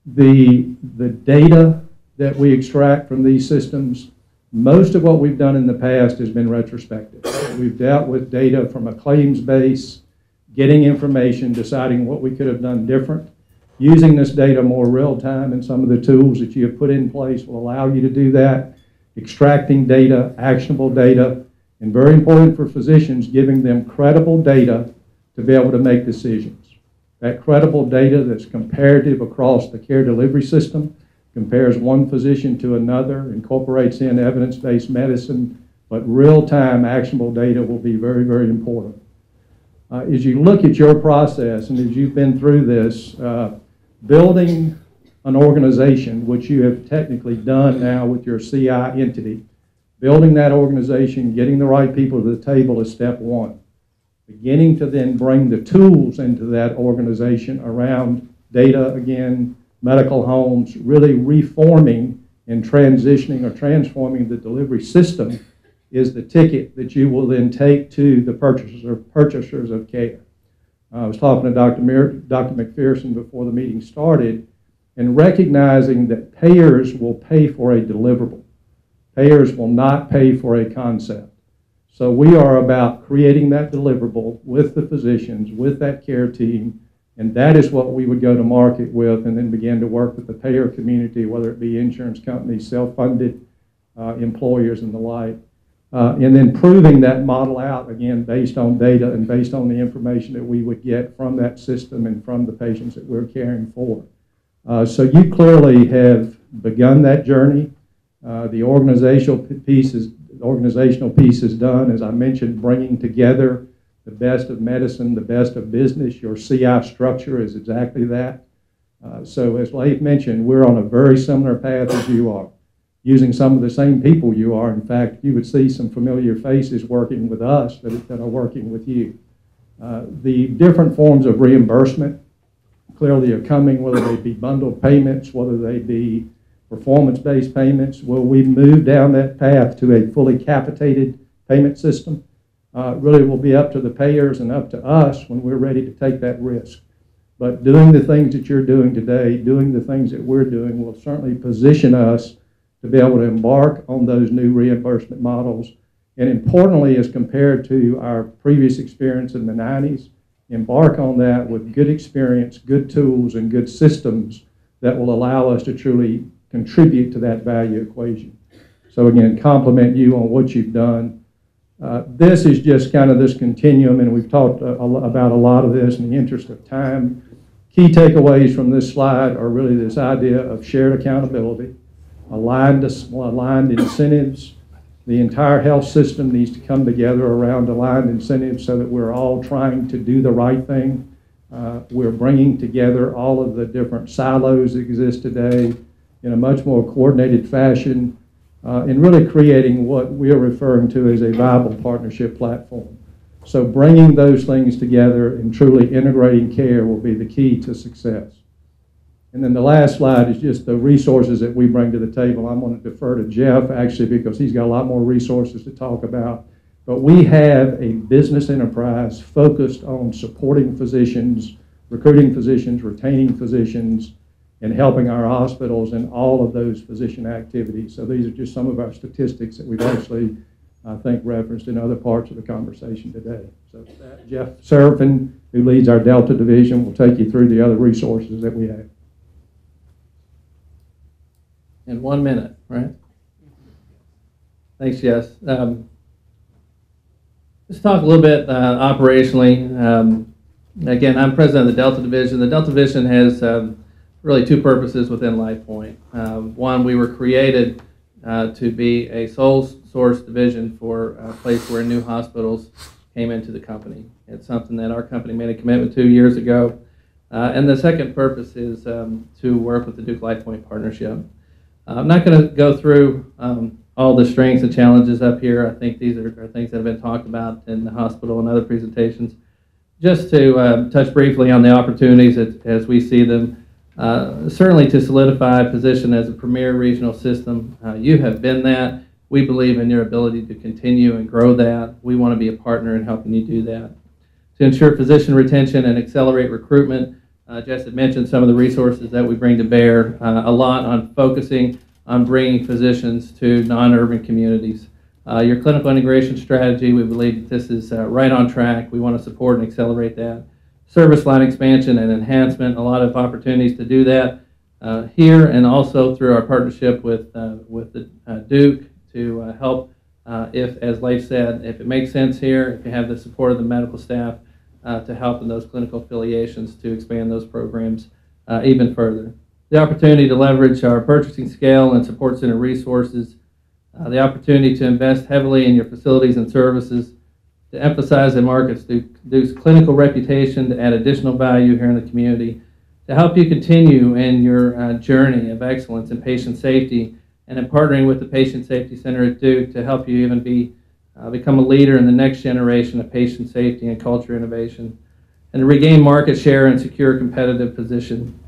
The data that we extract from these systems, most of what we've done in the past has been retrospective. We've dealt with data from a claims base, getting information, deciding what we could have done different. Using this data more real time, and some of the tools that you have put in place will allow you to do that. Extracting data, actionable data, and very important for physicians, giving them credible data to be able to make decisions. That credible data that's comparative across the care delivery system, compares one physician to another, incorporates in evidence-based medicine, but real-time actionable data will be very, very important. As you look at your process and as you've been through this, building an organization, which you have technically done now with your CI entity, building that organization, getting the right people to the table is step one. Beginning to then bring the tools into that organization around data, again, medical homes, really reforming and transitioning or transforming the delivery system is the ticket that you will then take to the purchasers of care. I was talking to Dr. McPherson before the meeting started, and recognizing that payers will pay for a deliverable. Payers will not pay for a concept. So we are about creating that deliverable with the physicians, with that care team, and that is what we would go to market with and then begin to work with the payer community, whether it be insurance companies, self-funded employers and the like. And then proving that model out, again, based on data and based on the information that we would get from that system and from the patients that we're caring for. So you clearly have begun that journey. The organizational piece is done, as I mentioned, bringing together the best of medicine, the best of business. Your CI structure is exactly that. So as Leif mentioned, we're on a very similar path as you are, using some of the same people you are. In fact, you would see some familiar faces working with us that are working with you. The different forms of reimbursement clearly are coming, whether they be bundled payments, whether they be performance-based payments. Will we move down that path to a fully capitated payment system? Really will be up to the payers and up to us when we're ready to take that risk. But doing the things that you're doing today, doing the things that we're doing, will certainly position us to be able to embark on those new reimbursement models. And importantly, as compared to our previous experience in the 90s, embark on that with good experience, good tools, and good systems that will allow us to truly contribute to that value equation. So again, compliment you on what you've done. This is just kind of this continuum, and we've talked about a lot of this in the interest of time. Key takeaways from this slide are really this idea of shared accountability, aligned incentives. The entire health system needs to come together around aligned incentives so that we're all trying to do the right thing. We're bringing together all of the different silos that exist today in a much more coordinated fashion, and really creating what we are referring to as a viable partnership platform. So bringing those things together and truly integrating care will be the key to success. And then the last slide is just the resources that we bring to the table. I'm going to defer to Jeff, actually, because he's got a lot more resources to talk about. But we have a business enterprise focused on supporting physicians, recruiting physicians, retaining physicians, and helping our hospitals in all of those physician activities. So these are just some of our statistics that we've actually, I think, referenced in other parts of the conversation today. So Jeff Serafin, who leads our Delta division, will take you through the other resources that we have. In 1 minute, right? Thanks, Jess. Let's talk a little bit operationally. Again, I'm president of the Delta Division. The Delta Division has really two purposes within LifePoint. One, we were created to be a sole source division for a place where new hospitals came into the company. It's something that our company made a commitment to years ago. And the second purpose is to work with the Duke LifePoint partnership. I'm not going to go through all the strengths and challenges up here. I think these are things that have been talked about in the hospital and other presentations. Just to touch briefly on the opportunities as we see them, certainly to solidify a position as a premier regional system. You have been that. We believe in your ability to continue and grow that. We want to be a partner in helping you do that. To ensure physician retention and accelerate recruitment, Jess had mentioned some of the resources that we bring to bear, a lot on focusing on bringing physicians to non-urban communities. Your clinical integration strategy, we believe that this is right on track. We want to support and accelerate that. Service line expansion and enhancement, a lot of opportunities to do that here, and also through our partnership with the Duke to help, if, as Leif said, if it makes sense here, if you have the support of the medical staff, to help in those clinical affiliations to expand those programs even further. The opportunity to leverage our purchasing scale and support center resources, the opportunity to invest heavily in your facilities and services, to emphasize and market Duke's clinical reputation, to add additional value here in the community, to help you continue in your journey of excellence in patient safety, and in partnering with the Patient Safety Center at Duke to help you even become a leader in the next generation of patient safety and culture innovation, and to regain market share and secure a competitive position.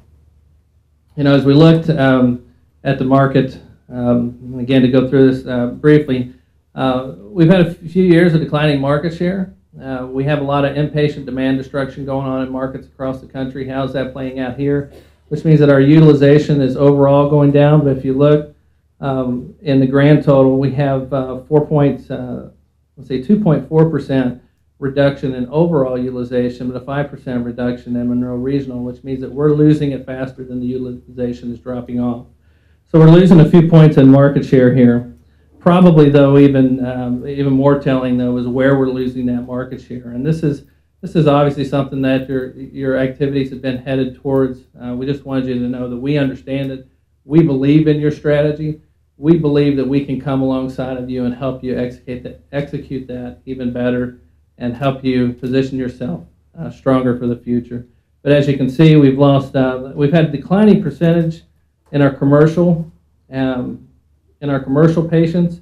You know, as we looked at the market, again, to go through this briefly, we've had a few years of declining market share. We have a lot of inpatient demand destruction going on in markets across the country. How's that playing out here? Which means that our utilization is overall going down, but if you look in the grand total, we have let's say 2.4% reduction in overall utilization, but a 5% reduction in Munroe Regional, which means that we're losing it faster than the utilization is dropping off. So we're losing a few points in market share here. Probably, though, even more telling, though, is where we're losing that market share. And this is obviously something that your activities have been headed towards. We just wanted you to know that we understand it. We believe in your strategy. We believe that we can come alongside of you and help you execute that even better and help you position yourself stronger for the future. But as you can see, we've had a declining percentage in our commercial patients.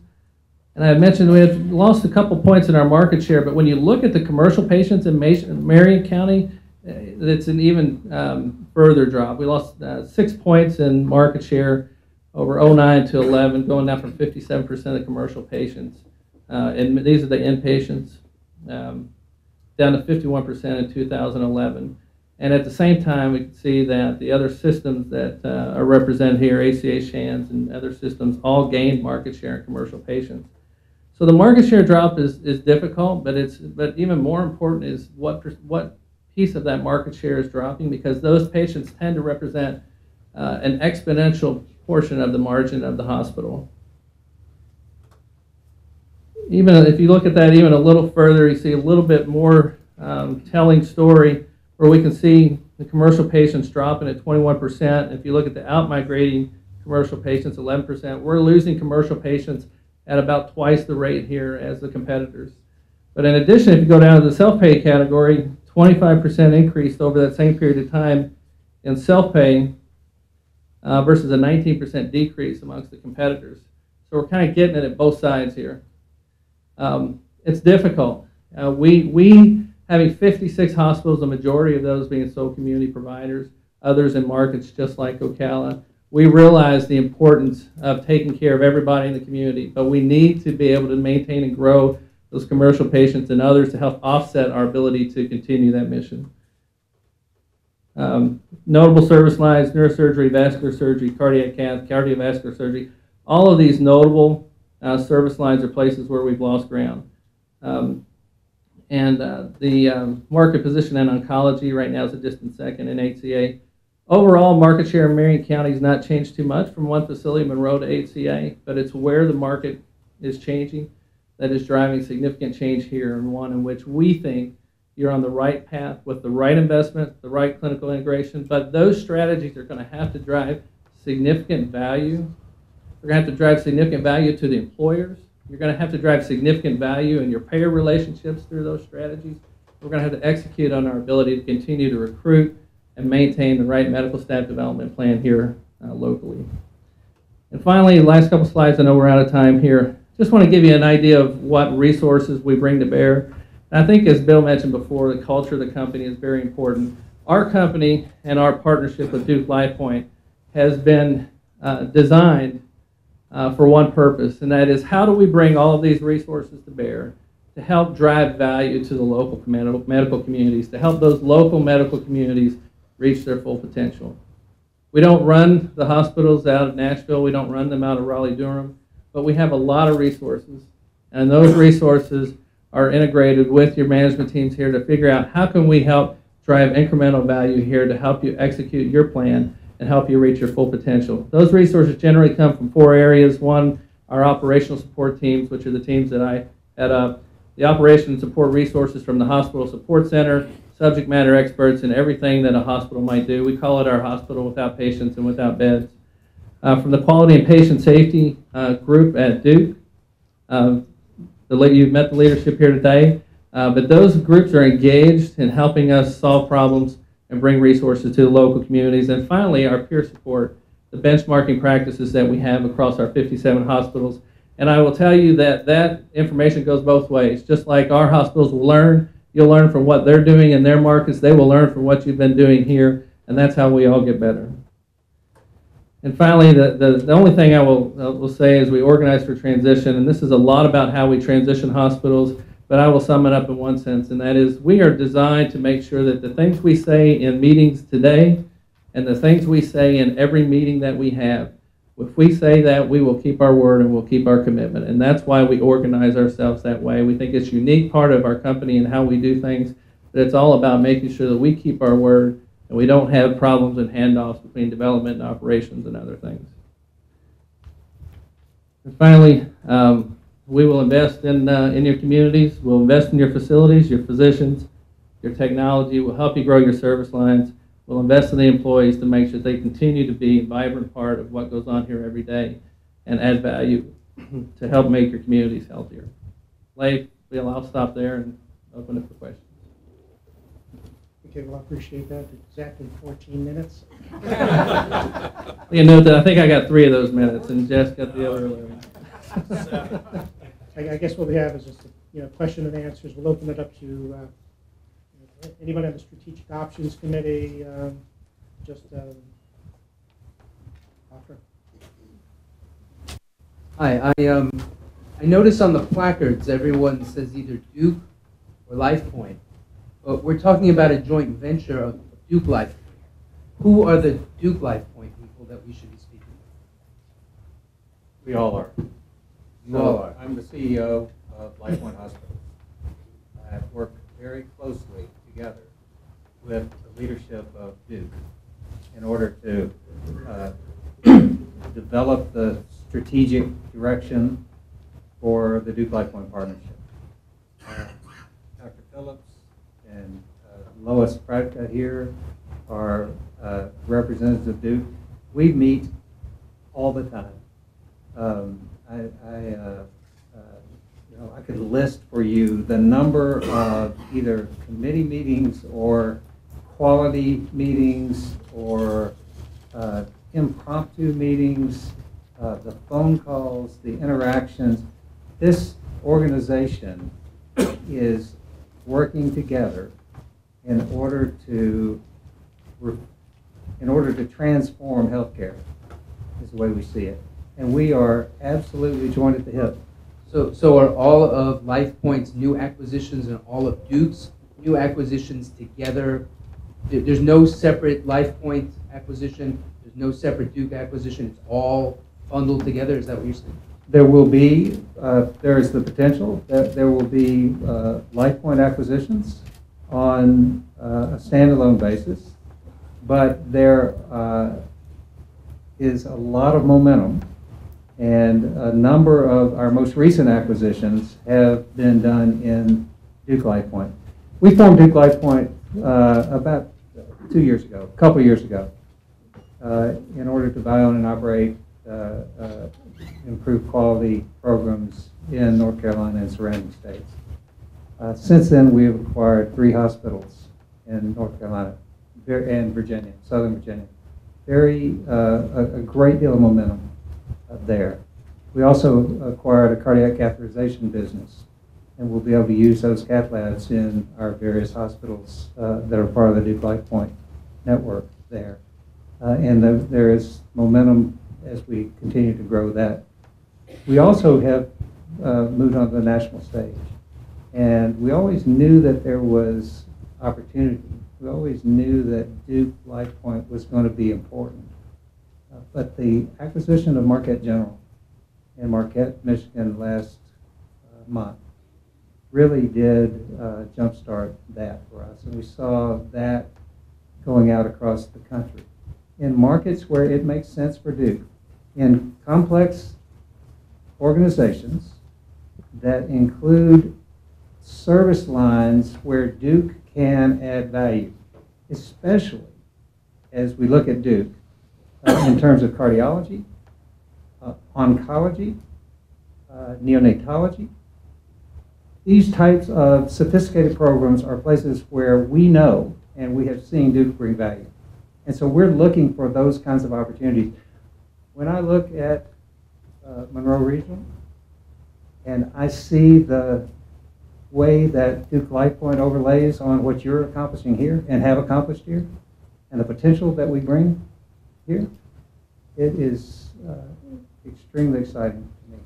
And I mentioned we had lost a couple points in our market share, but when you look at the commercial patients in Marion County, it's an even further drop. We lost 6 points in market share over 09 to 11, going down from 57% of commercial patients. And these are the inpatients, down to 51% in 2011. And at the same time, we can see that the other systems that are represented here, ACA, Shands, and other systems, all gained market share in commercial patients. So the market share drop is difficult, but even more important is what piece of that market share is dropping, because those patients tend to represent an exponential portion of the margin of the hospital. Even if you look at that even a little further, you see a little bit more telling story where we can see the commercial patients dropping at 21%. If you look at the out-migrating commercial patients, 11%. We're losing commercial patients at about twice the rate here as the competitors. But in addition, if you go down to the self-pay category, 25% increase over that same period of time in self-pay versus a 19% decrease amongst the competitors. So we're kind of getting it at both sides here. It's difficult. We having 56 hospitals, the majority of those being sole community providers, others in markets just like Ocala, we realize the importance of taking care of everybody in the community, but we need to be able to maintain and grow those commercial patients and others to help offset our ability to continue that mission. Notable service lines: neurosurgery, vascular surgery, cardiac cath, cardiovascular surgery. All of these notable service lines are places where we've lost ground. The market position in oncology right now is a distant second in HCA. Overall, market share in Marion County has not changed too much from one facility, Munroe, to HCA, but it's where the market is changing that is driving significant change here, and one in which we think you're on the right path with the right investment, the right clinical integration, but those strategies are going to have to drive significant value. They're going to have to drive significant value to the employers. You're going to have to drive significant value in your payer relationships through those strategies. We're going to have to execute on our ability to continue to recruit and maintain the right medical staff development plan here locally. And finally, the last couple slides, I know we're out of time here. Just want to give you an idea of what resources we bring to bear. And I think, as Bill mentioned before, the culture of the company is very important. Our company and our partnership with Duke LifePoint has been designed for one purpose, and that is, how do we bring all of these resources to bear to help drive value to the local medical communities, to help those local medical communities reach their full potential. We don't run the hospitals out of Nashville, we don't run them out of Raleigh-Durham, but we have a lot of resources, and those resources are integrated with your management teams here to figure out how can we help drive incremental value here to help you execute your plan and help you reach your full potential. Those resources generally come from 4 areas. One, our operational support teams, which are the teams that I head up. The operation and support resources from the hospital support center, subject matter experts in everything that a hospital might do. We call it our hospital without patients and without beds. From the quality and patient safety group at Duke, you've met the leadership here today, but those groups are engaged in helping us solve problems and bring resources to the local communities. And finally, our peer support, the benchmarking practices that we have across our 57 hospitals. And I will tell you that that information goes both ways. Just like our hospitals will learn, you'll learn from what they're doing in their markets, they will learn from what you've been doing here, and that's how we all get better. And finally, the only thing I will say is we organize for transition, and this is a lot about how we transition hospitals, but I will sum it up in one sense, and that is we are designed to make sure that the things we say in meetings today and the things we say in every meeting that we have If we say that, we will keep our word and we'll keep our commitment. And that's why we organize ourselves that way. We think it's a unique part of our company and how we do things, that it's all about making sure that we keep our word and we don't have problems and handoffs between development and operations and other things. And finally, we will invest in your communities. We'll invest in your facilities, your physicians, your technology. We'll help you grow your service lines. We'll invest in the employees to make sure they continue to be a vibrant part of what goes on here every day and add value to help make your communities healthier. Leif, I'll stop there and open it for questions. Okay, well, I appreciate that. Exactly 14 minutes. You note that I think I got 3 of those minutes and Jess got the other 11. I guess what we have is just question and answers. We'll open it up to anybody on the Strategic Options Committee. Offer. Hi, I notice on the placards everyone says either Duke or LifePoint. But we're talking about a joint venture of Duke LifePoint. Who are the Duke LifePoint people that we should be speaking with? We all are. You all are. I'm the CEO of LifePoint Hospital. I have worked very closely together with the leadership of Duke in order to develop the strategic direction for the Duke LifePoint partnership. Dr. Phillips and Lois Pradka here are representatives of Duke. We meet all the time. I could list for you the number of either committee meetings or quality meetings or impromptu meetings, the phone calls, the interactions. This organization is working together in order to transform healthcare, is the way we see it. And we are absolutely joined at the hip. So are all of LifePoint's new acquisitions and all of Duke's new acquisitions together? There's no separate LifePoint acquisition. There's no separate Duke acquisition. It's all bundled together. Is that what you're saying? There will be, there is the potential that there will be LifePoint acquisitions on a standalone basis, but there is a lot of momentum, and a number of our most recent acquisitions have been done in Duke LifePoint. We formed Duke LifePoint about 2 years ago, a couple years ago, in order to buy, own, and operate improved quality programs in North Carolina and surrounding states. Since then, we have acquired 3 hospitals in North Carolina and Virginia, Southern Virginia. A great deal of momentum there. We also acquired a cardiac catheterization business, and we'll be able to use those cath labs in our various hospitals that are part of the Duke LifePoint network there. And there is momentum as we continue to grow that. We also have moved on to the national stage. And we always knew that there was opportunity. We always knew that Duke LifePoint was going to be important. But the acquisition of Marquette General in Marquette, Michigan last month really did jumpstart that for us. And we saw that going out across the country in markets where it makes sense for Duke, in complex organizations that include service lines where Duke can add value, especially as we look at Duke in terms of cardiology, oncology, neonatology. These types of sophisticated programs are places where we know and we have seen Duke bring value. And so we're looking for those kinds of opportunities. When I look at Munroe Regional and I see the way that Duke LifePoint overlays on what you're accomplishing here and have accomplished here, and the potential that we bring here, it is extremely exciting to me.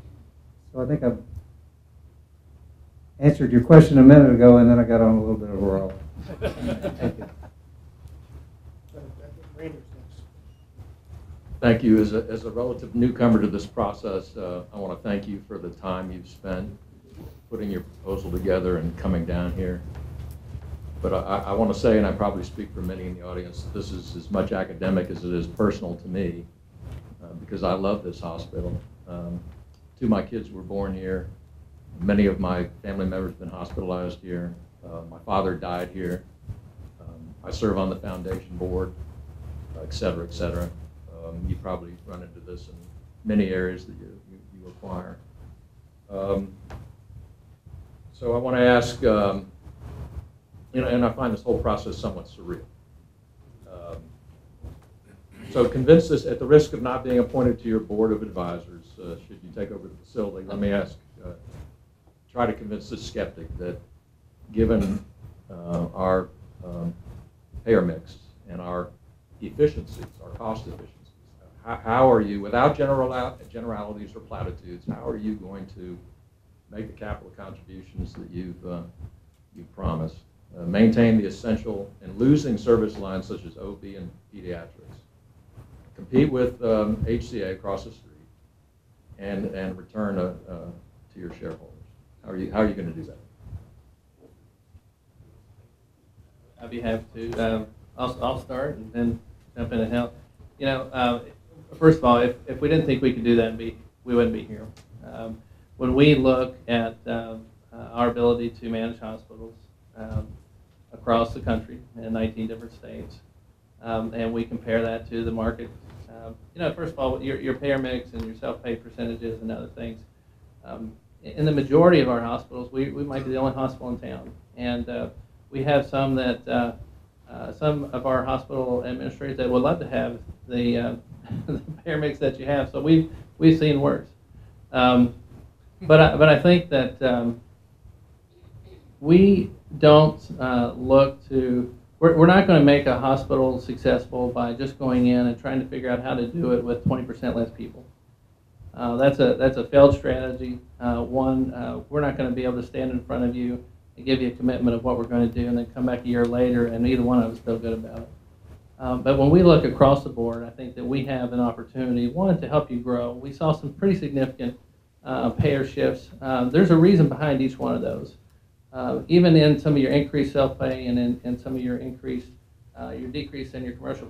So I think I've answered your question a minute ago, and then I got on a little bit of a roll. Thank you. Thank you. As a relative newcomer to this process, I want to thank you for the time you've spent putting your proposal together and coming down here. But I want to say, and I probably speak for many in the audience, this is as much academic as it is personal to me, because I love this hospital. Two of my kids were born here. Many of my family members have been hospitalized here. My father died here. I serve on the foundation board, et cetera, et cetera. You probably run into this in many areas that you acquire. So I want to ask, and I find this whole process somewhat surreal. So convince us, at the risk of not being appointed to your board of advisors, should you take over the facility, let me ask, try to convince this skeptic that given our payer mix and our efficiencies, our cost efficiencies, how are you, without generalities or platitudes, how are you going to make the capital contributions that you've promised, maintain the essential and losing service lines such as OB and pediatrics, compete with HCA across the street, and return to your shareholders? How are you going to do that? I'd be happy to. I'll start and then jump in and help. You know, first of all, if we didn't think we could do that, we wouldn't be here. When we look at our ability to manage hospitals across the country in 19 different states, and we compare that to the market, you know, first of all, your payer mix and your self-pay percentages and other things. In the majority of our hospitals, we might be the only hospital in town, and we have some that some of our hospital administrators that would love to have the payer mix that you have. So we've seen worse. But I think that we don't look to. We're not going to make a hospital successful by just going in and trying to figure out how to do it with 20% less people. That's a failed strategy. We're not going to be able to stand in front of you and give you a commitment of what we're going to do and then come back a year later and neither one of us feel good about it. But when we look across the board, I think that we have an opportunity, one, to help you grow. We saw some pretty significant payer shifts. There's a reason behind each one of those. Even in some of your increased self-pay and in some of your your decrease in your commercial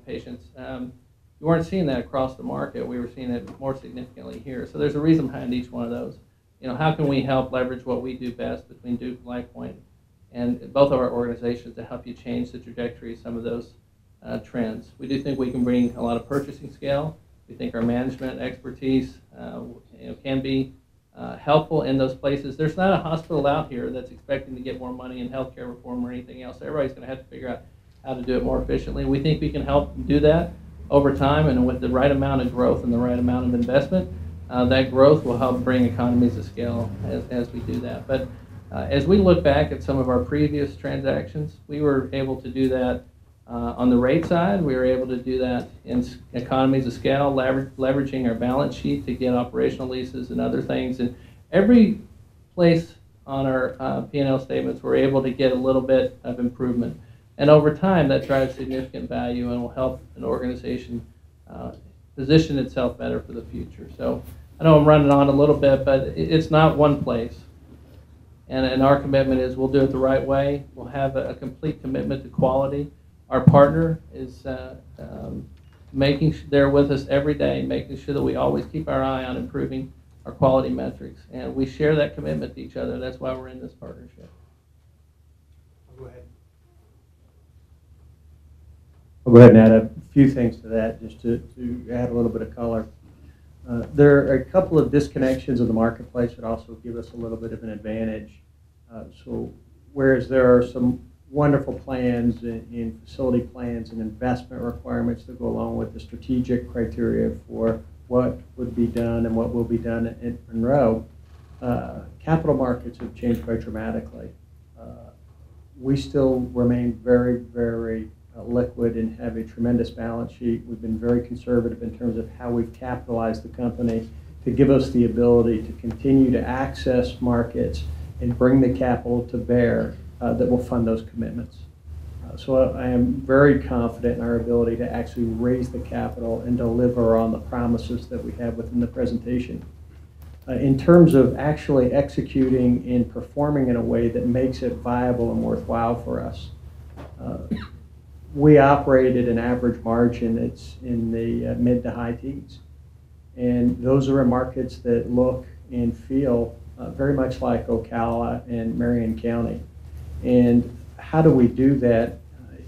patients, you weren't seeing that across the market. We were seeing it more significantly here. So there's a reason behind each one of those. You know, how can we help leverage what we do best between Duke and LifePoint and both of our organizations to help you change the trajectory of some of those trends? We do think we can bring a lot of purchasing scale. We think our management expertise can be helpful in those places. There's not a hospital out here that's expecting to get more money in healthcare reform or anything else. Everybody's going to have to figure out how to do it more efficiently. We think we can help do that over time, and with the right amount of growth and the right amount of investment, that growth will help bring economies of scale as we do that. But as we look back at some of our previous transactions, we were able to do that on the rate side. We were able to do that in economies of scale, leveraging our balance sheet to get operational leases and other things. And every place on our P&L statements, we're able to get a little bit of improvement. And over time, that drives significant value and will help an organization position itself better for the future. So I know I'm running on a little bit, but it's not one place. And our commitment is we'll do it the right way. We'll have a complete commitment to quality. Our partner is they're with us every day, making sure that we always keep our eye on improving our quality metrics. And we share that commitment to each other. That's why we're in this partnership. Go ahead. I'll go ahead and add a few things to that, just to add a little bit of color. There are a couple of disconnections in the marketplace that also give us a little bit of an advantage. So whereas there are some wonderful plans in facility plans and investment requirements that go along with the strategic criteria for what would be done and what will be done in Munroe, capital markets have changed quite dramatically. We still remain very, very liquid and have a tremendous balance sheet. We've been very conservative in terms of how we've capitalized the company to give us the ability to continue to access markets and bring the capital to bear that will fund those commitments. So I am very confident in our ability to actually raise the capital and deliver on the promises that we have within the presentation. In terms of actually executing and performing in a way that makes it viable and worthwhile for us, we operate at an average margin that's in the mid to high teens. And those are markets that look and feel very much like Ocala and Marion County. And how do we do that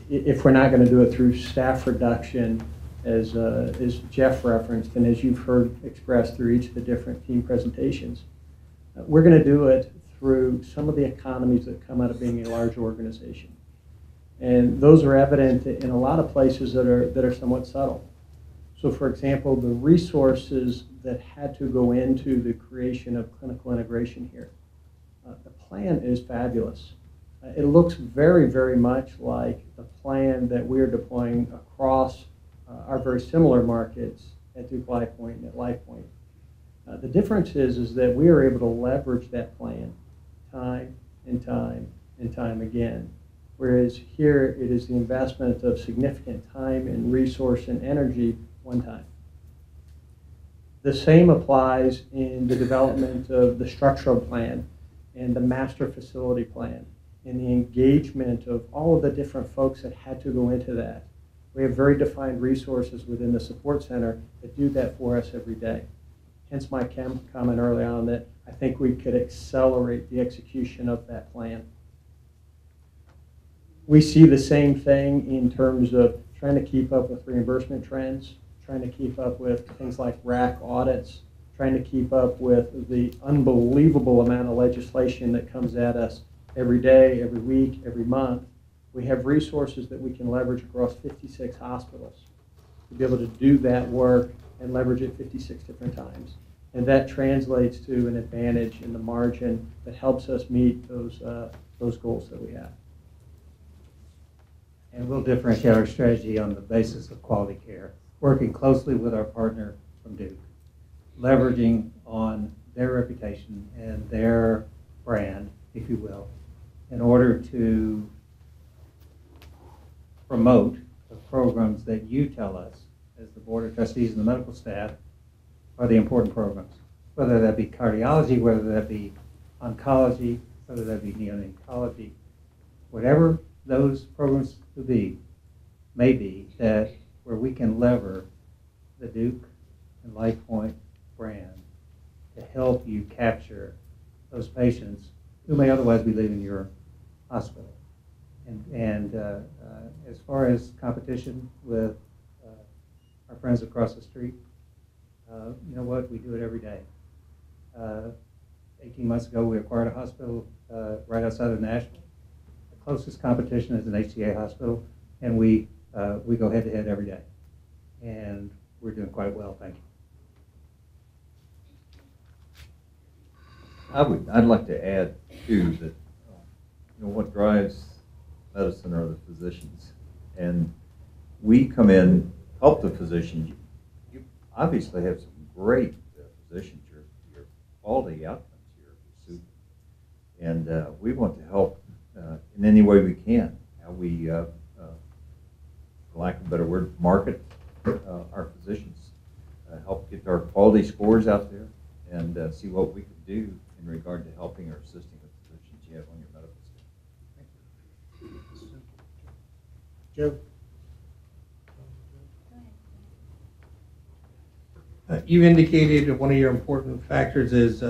if we're not going to do it through staff reduction, as Jeff referenced and as you've heard expressed through each of the different team presentations? We're going to do it through some of the economies that come out of being a large organization. And those are evident in a lot of places that are somewhat subtle. So for example, the resources that had to go into the creation of clinical integration here, the plan is fabulous. It looks very, very much like the plan that we're deploying across our very similar markets at Duke LifePoint and at LifePoint. The difference is that we are able to leverage that plan time and time and time again. Whereas here it is the investment of significant time and resource and energy one time. The same applies in the development of the structural plan and the master facility plan and the engagement of all of the different folks that had to go into that. We have very defined resources within the support center that do that for us every day. Hence my comment early on that I think we could accelerate the execution of that plan. We see the same thing in terms of trying to keep up with reimbursement trends, trying to keep up with things like RAC audits, trying to keep up with the unbelievable amount of legislation that comes at us every day, every week, every month. We have resources that we can leverage across 56 hospitals to be able to do that work and leverage it 56 different times. And that translates to an advantage in the margin that helps us meet those goals that we have. And we'll differentiate our strategy on the basis of quality care, working closely with our partner from Duke, leveraging on their reputation and their brand, if you will, in order to promote the programs that you tell us as the Board of Trustees and the medical staff are the important programs, whether that be cardiology, whether that be oncology, whether that be neonatology, whatever those programs may be, that where we can lever the Duke and LifePoint brand to help you capture those patients who may otherwise be leaving your hospital. And as far as competition with our friends across the street, you know what, we do it every day. 18 months ago, we acquired a hospital right outside of Nashville. The closest competition is an HCA hospital, and we go head to head every day. And we're doing quite well, thank you. I'd like to add too that what drives medicine are the physicians, and we come in, help the physicians. You obviously have some great physicians. Your quality outcomes here are super, and we want to help in any way we can. How we, for lack of a better word, market our physicians, help get our quality scores out there, and see what we can do in regard to helping or assisting the physicians you have on your medical staff. Joe? You indicated one of your important factors is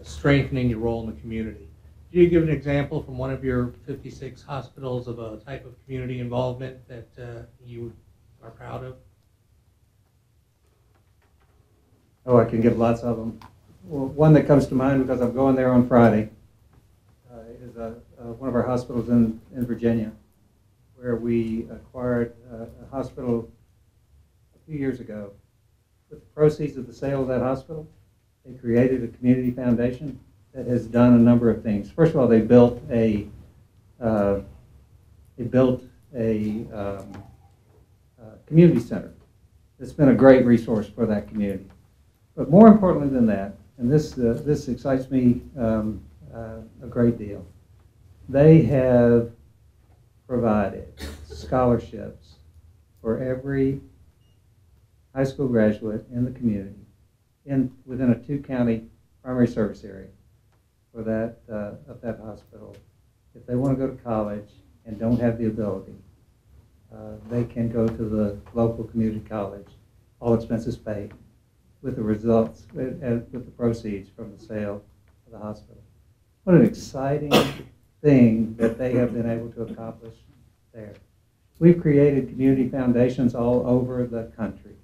strengthening your role in the community. Can you give an example from one of your 56 hospitals of a type of community involvement that you are proud of? Oh, I can give lots of them. Well, one that comes to mind because I'm going there on Friday is one of our hospitals in Virginia, where we acquired a hospital a few years ago. With the proceeds of the sale of that hospital, they created a community foundation that has done a number of things. First of all, they built a community center. It's been a great resource for that community. But more importantly than that, and this excites me a great deal, they have provided scholarships for every high school graduate in the community within a 2-county primary service area for that of that hospital. If they want to go to college and don't have the ability, they can go to the local community college, all expenses paid, with the results, with the proceeds from the sale of the hospital. What an exciting thing that they have been able to accomplish there. We've created community foundations all over the country,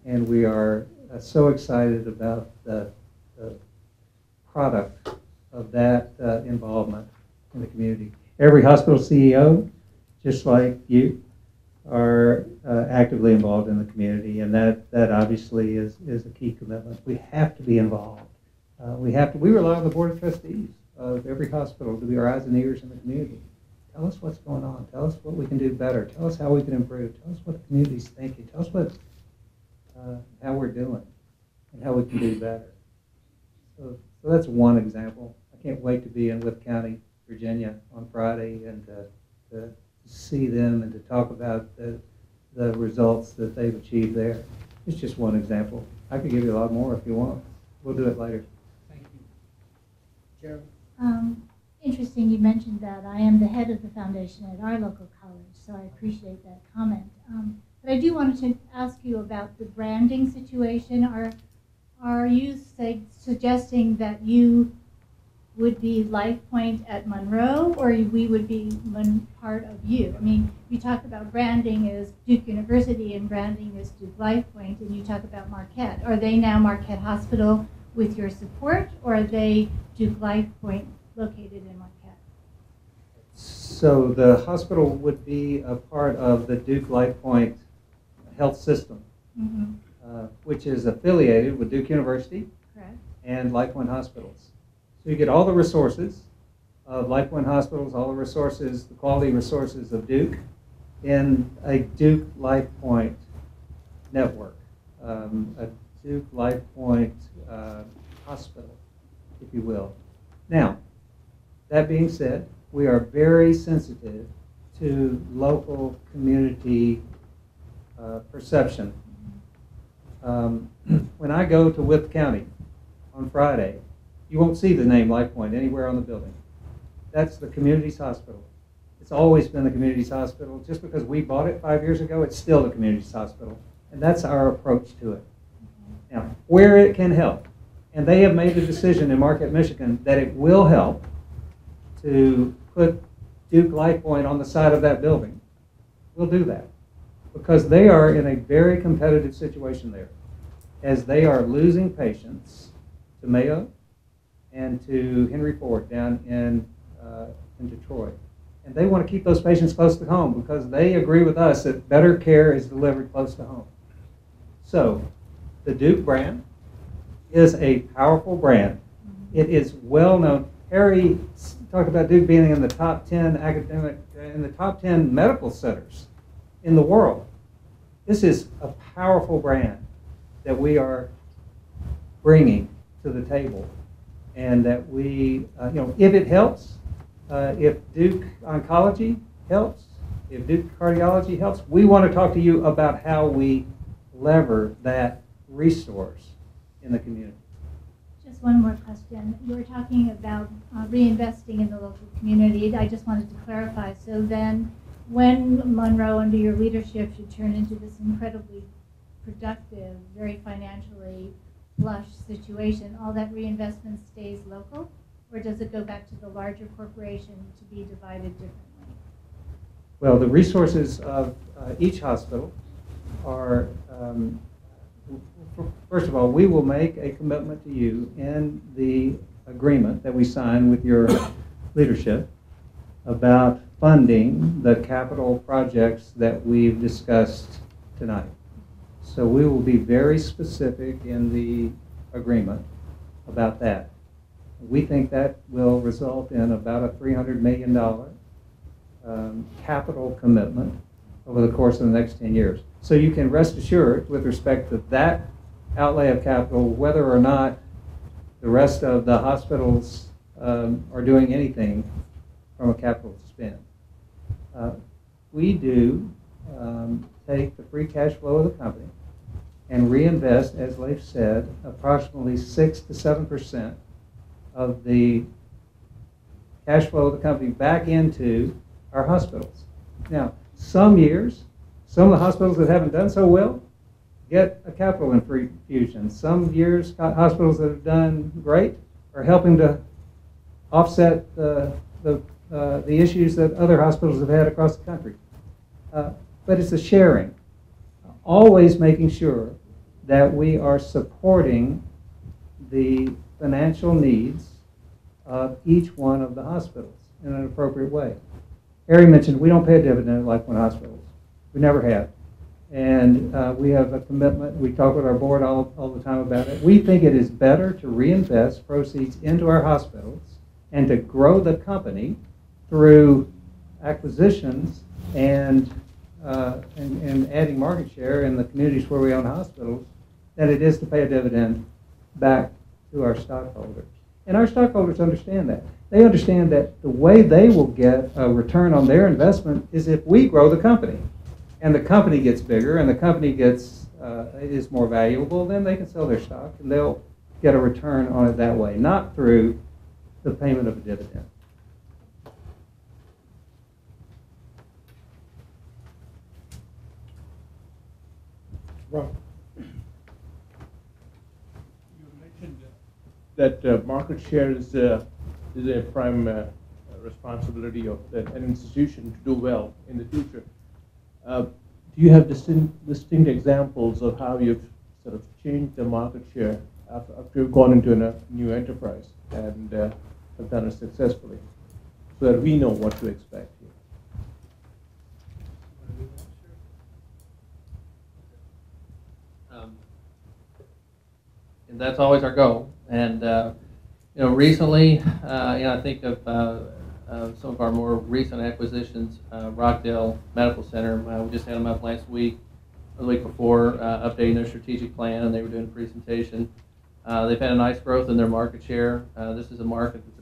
and we are so excited about the product of that involvement in the community. Every hospital CEO, just like you, are actively involved in the community, and that obviously is a key commitment. We have to be involved. We rely on the Board of Trustees of every hospital to be our eyes and ears in the community. Tell us what's going on. Tell us what we can do better. Tell us how we can improve. Tell us what the community's thinking. Tell us how we're doing and how we can do better. So that's one example. I can't wait to be in Wythe County, Virginia on Friday and to see them and to talk about the results that they've achieved there. It's just one example. I could give you a lot more if you want. We'll do it later. Thank you. Jeremy? Interesting you mentioned that. I am the head of the foundation at our local college, so I appreciate that comment. But I do want to ask you about the branding situation. Are you suggesting that you would be LifePoint at Munroe, or we would be part of you? I mean, you talk about branding as Duke University and branding as Duke LifePoint, and you talk about Marquette. Are they now Marquette Hospital with your support, or are they Duke LifePoint located in Marquette? So the hospital would be a part of the Duke LifePoint health system, which is affiliated with Duke University. Correct. And LifePoint hospitals. So you get all the resources of LifePoint hospitals, all the resources, the quality resources of Duke in a Duke LifePoint network, a Duke LifePoint hospital, if you will. Now, that being said, we are very sensitive to local community perception. When I go to Wythe County on Friday, you won't see the name LifePoint anywhere on the building. That's the community's hospital. It's always been the community's hospital. Just because we bought it 5 years ago, it's still the community's hospital. And that's our approach to it. Now, where it can help, and they have made the decision in Marquette, Michigan, that it will help to put Duke LifePoint on the side of that building, we'll do that. Because they are in a very competitive situation there, as they are losing patients to Mayo and to Henry Ford down in Detroit. And they want to keep those patients close to home because they agree with us that better care is delivered close to home. So the Duke brand is a powerful brand. It is well known. Harry talked about Duke being in the top 10 medical centers in the world. This is a powerful brand that we are bringing to the table, and that we, if it helps, if Duke Oncology helps, if Duke Cardiology helps, we want to talk to you about how we lever that resource in the community. Just one more question. You were talking about reinvesting in the local community. I just wanted to clarify. So then, when Munroe, under your leadership, should turn into this incredibly productive, very financially flush situation, all that reinvestment stays local, or does it go back to the larger corporation to be divided differently? Well, the resources of each hospital are, first of all, we will make a commitment to you in the agreement that we sign with your leadership about funding the capital projects that we've discussed tonight. So we will be very specific in the agreement about that. We think that will result in about a $300 million capital commitment over the course of the next 10 years. So you can rest assured with respect to that outlay of capital, whether or not the rest of the hospitals are doing anything from a capital spend. We do take the free cash flow of the company and reinvest, as Leif said, approximately 6 to 7% of the cash flow of the company back into our hospitals. Now, some years, some of the hospitals that haven't done so well get a capital infusion. Some years, hospitals that have done great are helping to offset the issues that other hospitals have had across the country. But it's a sharing, always making sure that we are supporting the financial needs of each one of the hospitals in an appropriate way. Harry mentioned we don't pay a dividend at LifePoint hospitals. We never have. And we have a commitment. We talk with our board all the time about it. We think it is better to reinvest proceeds into our hospitals and to grow the company through acquisitions and adding market share in the communities where we own hospitals than it is to pay a dividend back to our stockholders. And our stockholders understand that. They understand that the way they will get a return on their investment is if we grow the company. And the company gets bigger and the company gets is more valuable, then they can sell their stock and they'll get a return on it that way, not through the payment of a dividend. Rob. You mentioned that market share is a prime responsibility of an institution to do well in the future. Do you have distinct examples of how you've sort of changed the market share after you've gone into a new enterprise and have done it successfully, so that we know what to expect here? And that's always our goal. And recently, I think of some of our more recent acquisitions. Rockdale Medical Center, we just had them up last week, or the week before, updating their strategic plan, and they were doing a presentation. They've had a nice growth in their market share. This is a market that's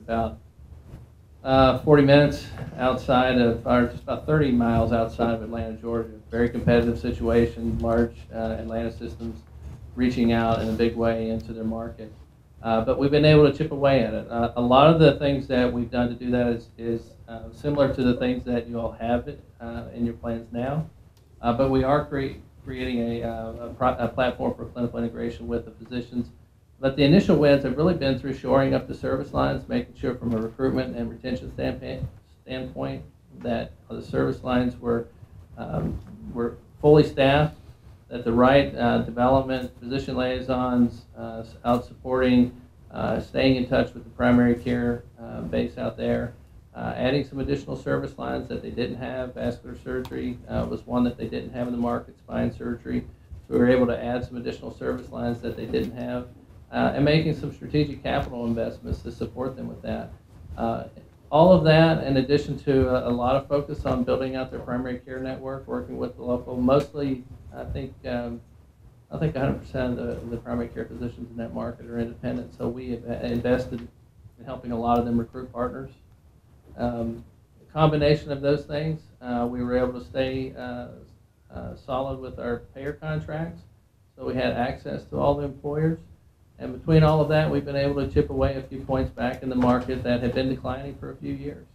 about 40 minutes outside of, or just about 30 miles outside of Atlanta, Georgia. Very competitive situation, large Atlanta systems reaching out in a big way into their market. But we've been able to chip away at it. A lot of the things that we've done to do that is similar to the things that you all have in your plans now. But we are creating a platform for clinical integration with the physicians. But the initial wins have really been through shoring up the service lines, making sure from a recruitment and retention standpoint that the service lines were fully staffed, that the right development, physician liaisons out supporting, staying in touch with the primary care base out there, adding some additional service lines that they didn't have. Vascular surgery was one that they didn't have in the market, spine surgery. So we were able to add some additional service lines that they didn't have, and making some strategic capital investments to support them with that. All of that, in addition to a lot of focus on building out their primary care network, working with the local, mostly, I think 100% of the primary care physicians in that market are independent. So we have invested in helping a lot of them recruit partners. A combination of those things, we were able to stay solid with our payer contracts. So we had access to all the employers. And between all of that, we've been able to chip away a few points back in the market that had been declining for a few years.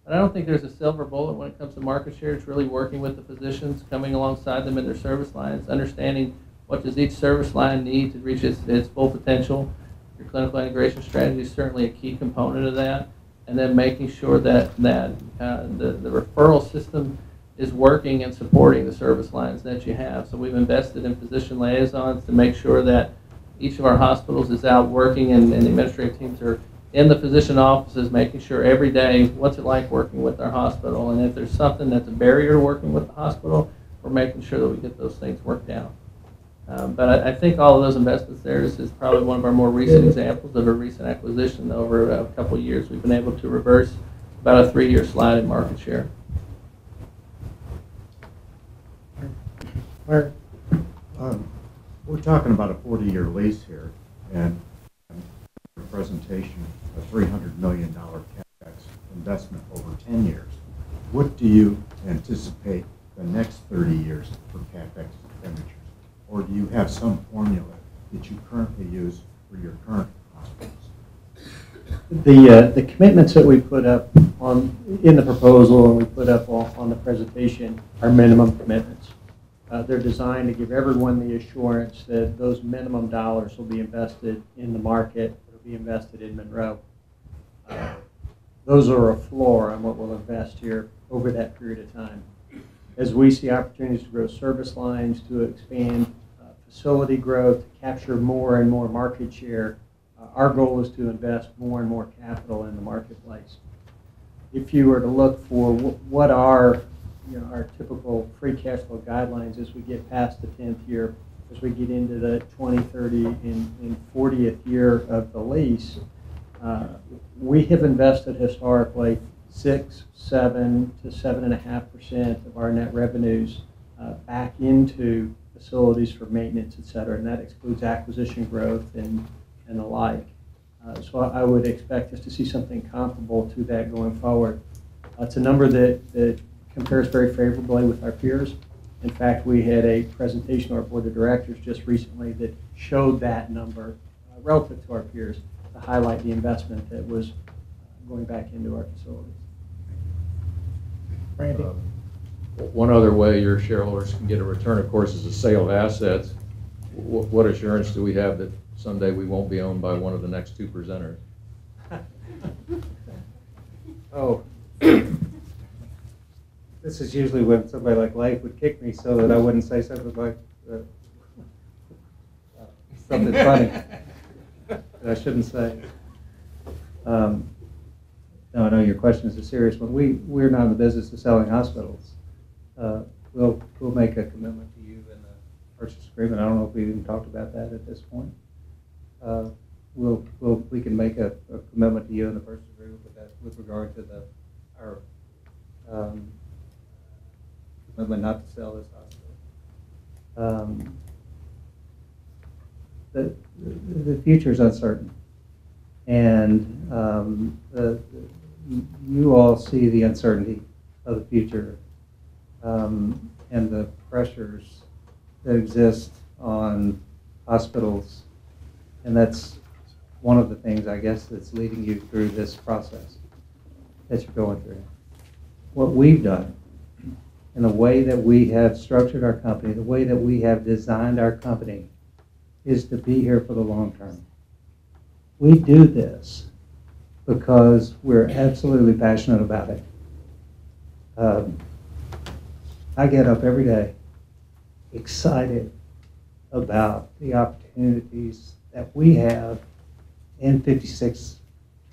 But I don't think there's a silver bullet when it comes to market share. It's really working with the physicians, coming alongside them in their service lines, understanding what does each service line need to reach its full potential. Your clinical integration strategy is certainly a key component of that. And then making sure that the referral system is working and supporting the service lines that you have. So we've invested in physician liaisons to make sure that each of our hospitals is out working, and the administrative teams are in the physician offices making sure every day what's it like working with our hospital. And if there's something that's a barrier to working with the hospital, we're making sure that we get those things worked out. But I think all of those investments there is probably one of our more recent examples of a recent acquisition. Over a couple of years, we've been able to reverse about a 3-year slide in market share. Larry, we're talking about a 40-year lease here, and a presentation, a $300 million CapEx investment over 10 years. what do you anticipate the next 30 years for CapEx expenditures? Or do you have some formula that you currently use for your current hospitals? The commitments that we put up in the proposal and we put up on the presentation are minimum commitments. They're designed to give everyone the assurance that those minimum dollars will be invested in the market, will be invested in Munroe. Those are a floor on what we'll invest here over that period of time. As we see opportunities to grow service lines, to expand facility growth, to capture more and more market share, our goal is to invest more and more capital in the marketplace. If you were to look for what are our typical free cash flow guidelines as we get past the 10th year, as we get into the 20, 30, and 40th year of the lease, we have invested historically 6, 7 to 7.5% of our net revenues back into facilities for maintenance, et cetera, and that excludes acquisition growth and the like. So I would expect us to see something comparable to that going forward. It's a number that compares very favorably with our peers. In fact, we had a presentation to our board of directors just recently that showed that number relative to our peers to highlight the investment that was going back into our facilities. Randy? One other way your shareholders can get a return, of course, is the sale of assets. What assurance do we have that someday we won't be owned by one of the next two presenters? Oh. This is usually when somebody like Life would kick me so that I wouldn't say something like something funny that I shouldn't say. No, I know your question is a serious one. We're not in the business of selling hospitals. We'll make a commitment to you in the purchase agreement. I don't know if we even talked about that at this point. We can make a commitment to you in the purchase agreement with regard to our commitment not to sell this hospital. The future is uncertain, and you all see the uncertainty of the future and the pressures that exist on hospitals, and that's one of the things, I guess, that's leading you through this process that you're going through. What we've done and the way that we have structured our company, the way that we have designed our company, is to be here for the long term. We do this because we're absolutely passionate about it. I get up every day excited about the opportunities that we have in 56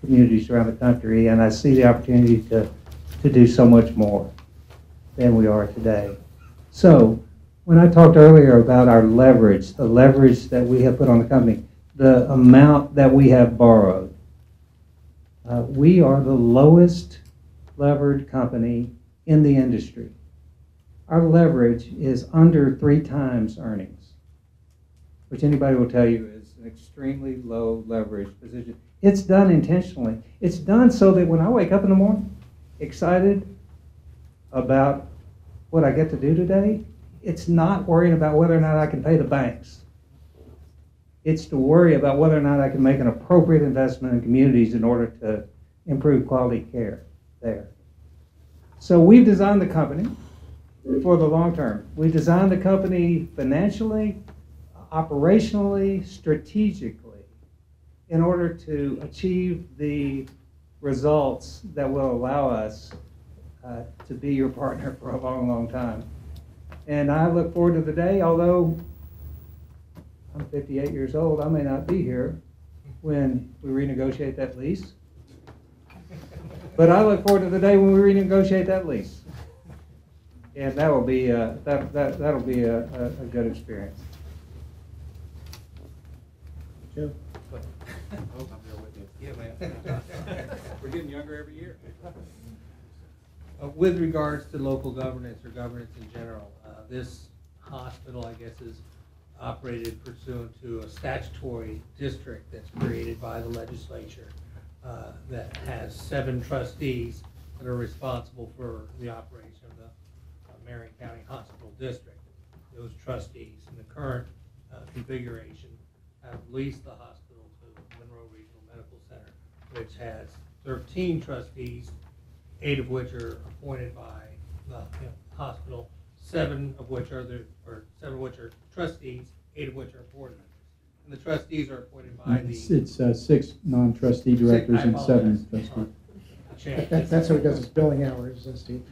communities around the country, and I see the opportunity to do so much more than we are today. So when I talked earlier about our leverage, the leverage that we have put on the company, the amount that we have borrowed, we are the lowest levered company in the industry. Our leverage is under 3 times earnings, which anybody will tell you is an extremely low leverage position. It's done intentionally. It's done so that when I wake up in the morning excited about what I get to do today, it's not worrying about whether or not I can pay the banks. It's to worry about whether or not I can make an appropriate investment in communities in order to improve quality care there. So we've designed the company for the long term. We designed the company financially, operationally, strategically, in order to achieve the results that will allow us to be your partner for a long, long time. And I look forward to the day, although I'm 58 years old, I may not be here when we renegotiate that lease. But I look forward to the day when we renegotiate that lease. And that will be that'll be a good experience. Joe? I hope I'm there with you. Yeah, man. We're getting younger every year. With regards to local governance or governance in general, this hospital, I guess, is operated pursuant to a statutory district that's created by the legislature that has 7 trustees that are responsible for the operation of the Marion County Hospital District. Those trustees in the current configuration have leased the hospital to Munroe Regional Medical Center, which has 13 trustees, 8 of which are appointed by the hospital, 7 of which are trustees, 8 of which are board members. And the trustees are appointed by It's 6 non-trustee directors and 7 trustees. That's what he does his billing hours, Steve.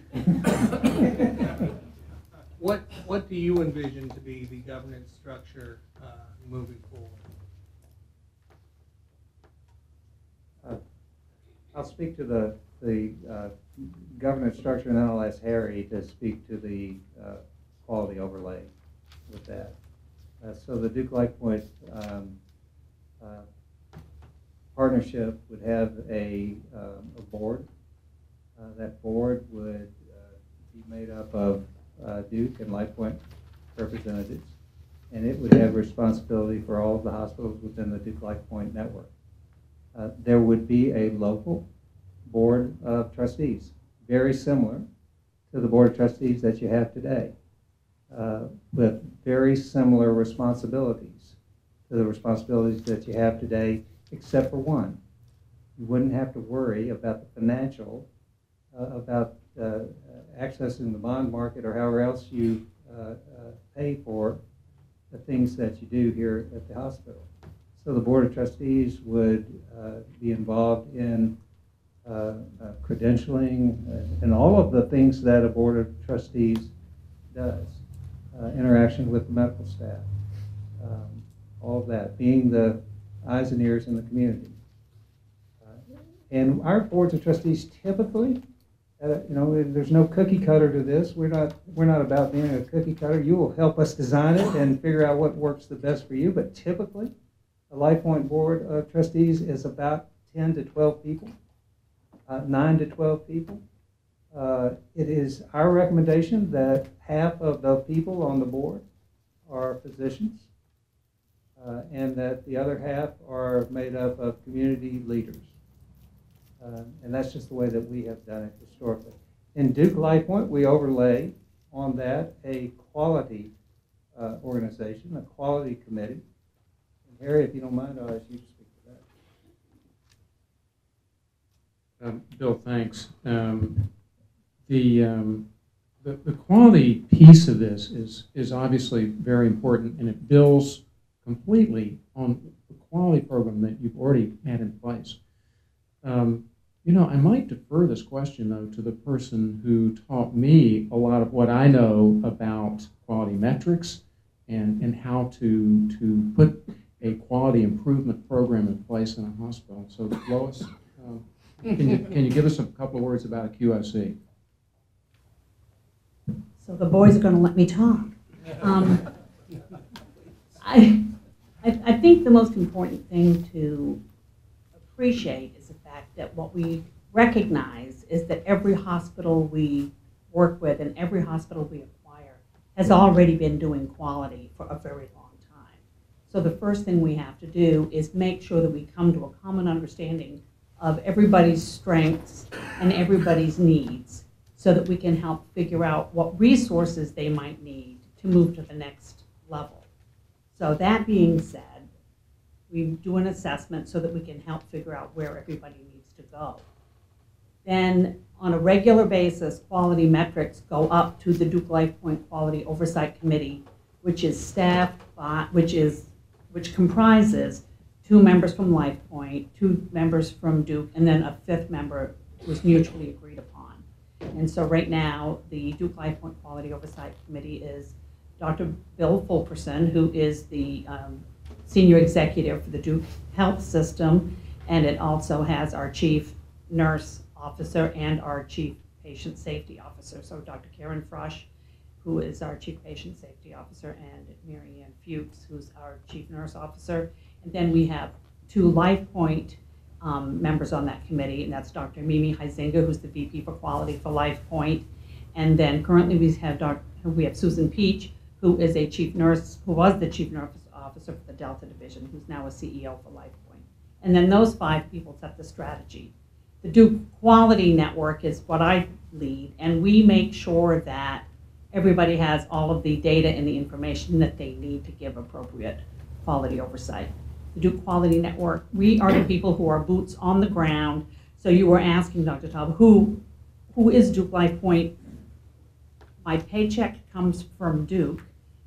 What do you envision to be the governance structure moving forward? I'll speak to the governance structure, and then I'll ask Harry to speak to the quality overlay with that. So the Duke LifePoint partnership would have a board. That board would be made up of Duke and LifePoint representatives, and it would have responsibility for all of the hospitals within the Duke LifePoint network. There would be a local board of trustees, very similar to the board of trustees that you have today, with very similar responsibilities to the responsibilities that you have today, except for one. You wouldn't have to worry about the financial, about accessing the bond market or however else you pay for the things that you do here at the hospital. So the Board of Trustees would be involved in credentialing and all of the things that a Board of Trustees does, interaction with the medical staff, all of that, being the eyes and ears in the community. And our boards of trustees typically, there's no cookie cutter to this. We're not about being a cookie cutter. You will help us design it and figure out what works the best for you. But typically, a LifePoint board of trustees is about 10 to 12 people, 9 to 12 people. It is our recommendation that half of the people on the board are physicians, and that the other half are made up of community leaders. And that's just the way that we have done it historically. In Duke LifePoint, we overlay on that a quality organization, a quality committee. And Harry, if you don't mind, I'll ask you to speak to that. Bill, thanks. The quality piece of this is obviously very important, and it builds completely on the quality program that you've already had in place. I might defer this question, though, to the person who taught me a lot of what I know about quality metrics and how to put a quality improvement program in place in a hospital. So, Lois, can you give us a couple of words about a QOC? So the boys are going to let me talk. I think the most important thing to appreciate is the fact that what we recognize is that every hospital we work with and every hospital we acquire has already been doing quality for a very long time. So the first thing we have to do is make sure that we come to a common understanding of everybody's strengths and everybody's needs so that we can help figure out what resources they might need to move to the next level. So that being said, we do an assessment so that we can help figure out where everybody needs to go. Then on a regular basis, quality metrics go up to the Duke LifePoint Quality Oversight Committee, which is staffed by, which comprises 2 members from LifePoint, 2 members from Duke, and then a 5th member who is mutually agreed upon. And so right now, the Duke LifePoint Quality Oversight Committee is Dr. Bill Fulkerson, who is the senior executive for the Duke Health System, and it also has our chief nurse officer and our chief patient safety officer. So Dr. Karen Frush, who is our chief patient safety officer, and Mary Ann Fuchs, who's our chief nurse officer. And then we have 2 LifePoint members on that committee, and that's Dr. Mimi Huizinga, who's the VP for Quality for LifePoint. And then currently we have Susan Peach, who is a chief nurse, who was the chief nurse officer for the Delta Division, who's now a CEO for LifePoint. And then those 5 people set the strategy. The Duke Quality Network is what I lead, and we make sure that everybody has all of the data and the information that they need to give appropriate quality oversight. The Duke Quality Network, we are the people who are boots on the ground. So you were asking, Dr. Taub, who is Duke LifePoint? My paycheck comes from Duke,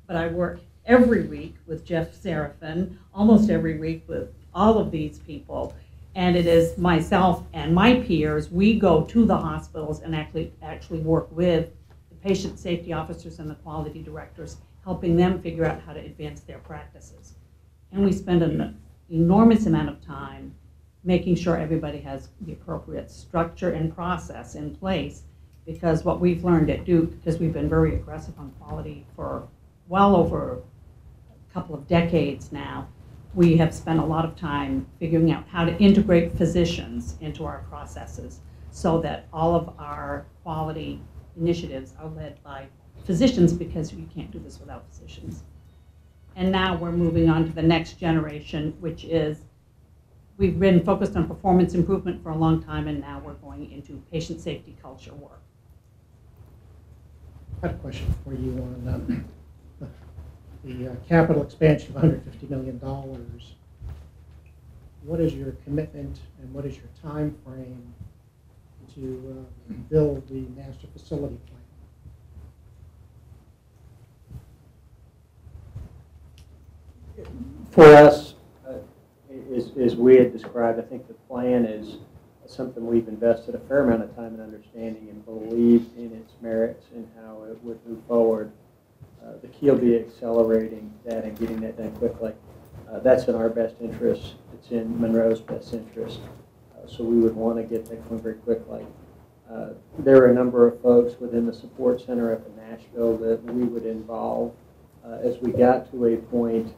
but I work every week with Jeff Seraphin, almost every week with all of these people. And it is myself and my peers, we go to the hospitals and actually work with the patient safety officers and the quality directors, helping them figure out how to advance their practices. And we spend an enormous amount of time making sure everybody has the appropriate structure and process in place, because what we've learned at Duke, because we've been very aggressive on quality for well over a couple of decades now, we have spent a lot of time figuring out how to integrate physicians into our processes so that all of our quality initiatives are led by physicians, because you can't do this without physicians. And now we're moving on to the next generation, which is, we've been focused on performance improvement for a long time, and now we're going into patient safety culture work. I have a question for you on the capital expansion of $150 million. What is your commitment and what is your time frame to build the master facility plan? For us, as we had described, I think the plan is something we've invested a fair amount of time and understanding and believe in its merits and how it would move forward. The key will be accelerating that and getting that done quickly. That's in our best interest. It's in Munroe's best interest. So we would want to get that going very quickly. There are a number of folks within the support center up in Nashville that we would involve as we got to a point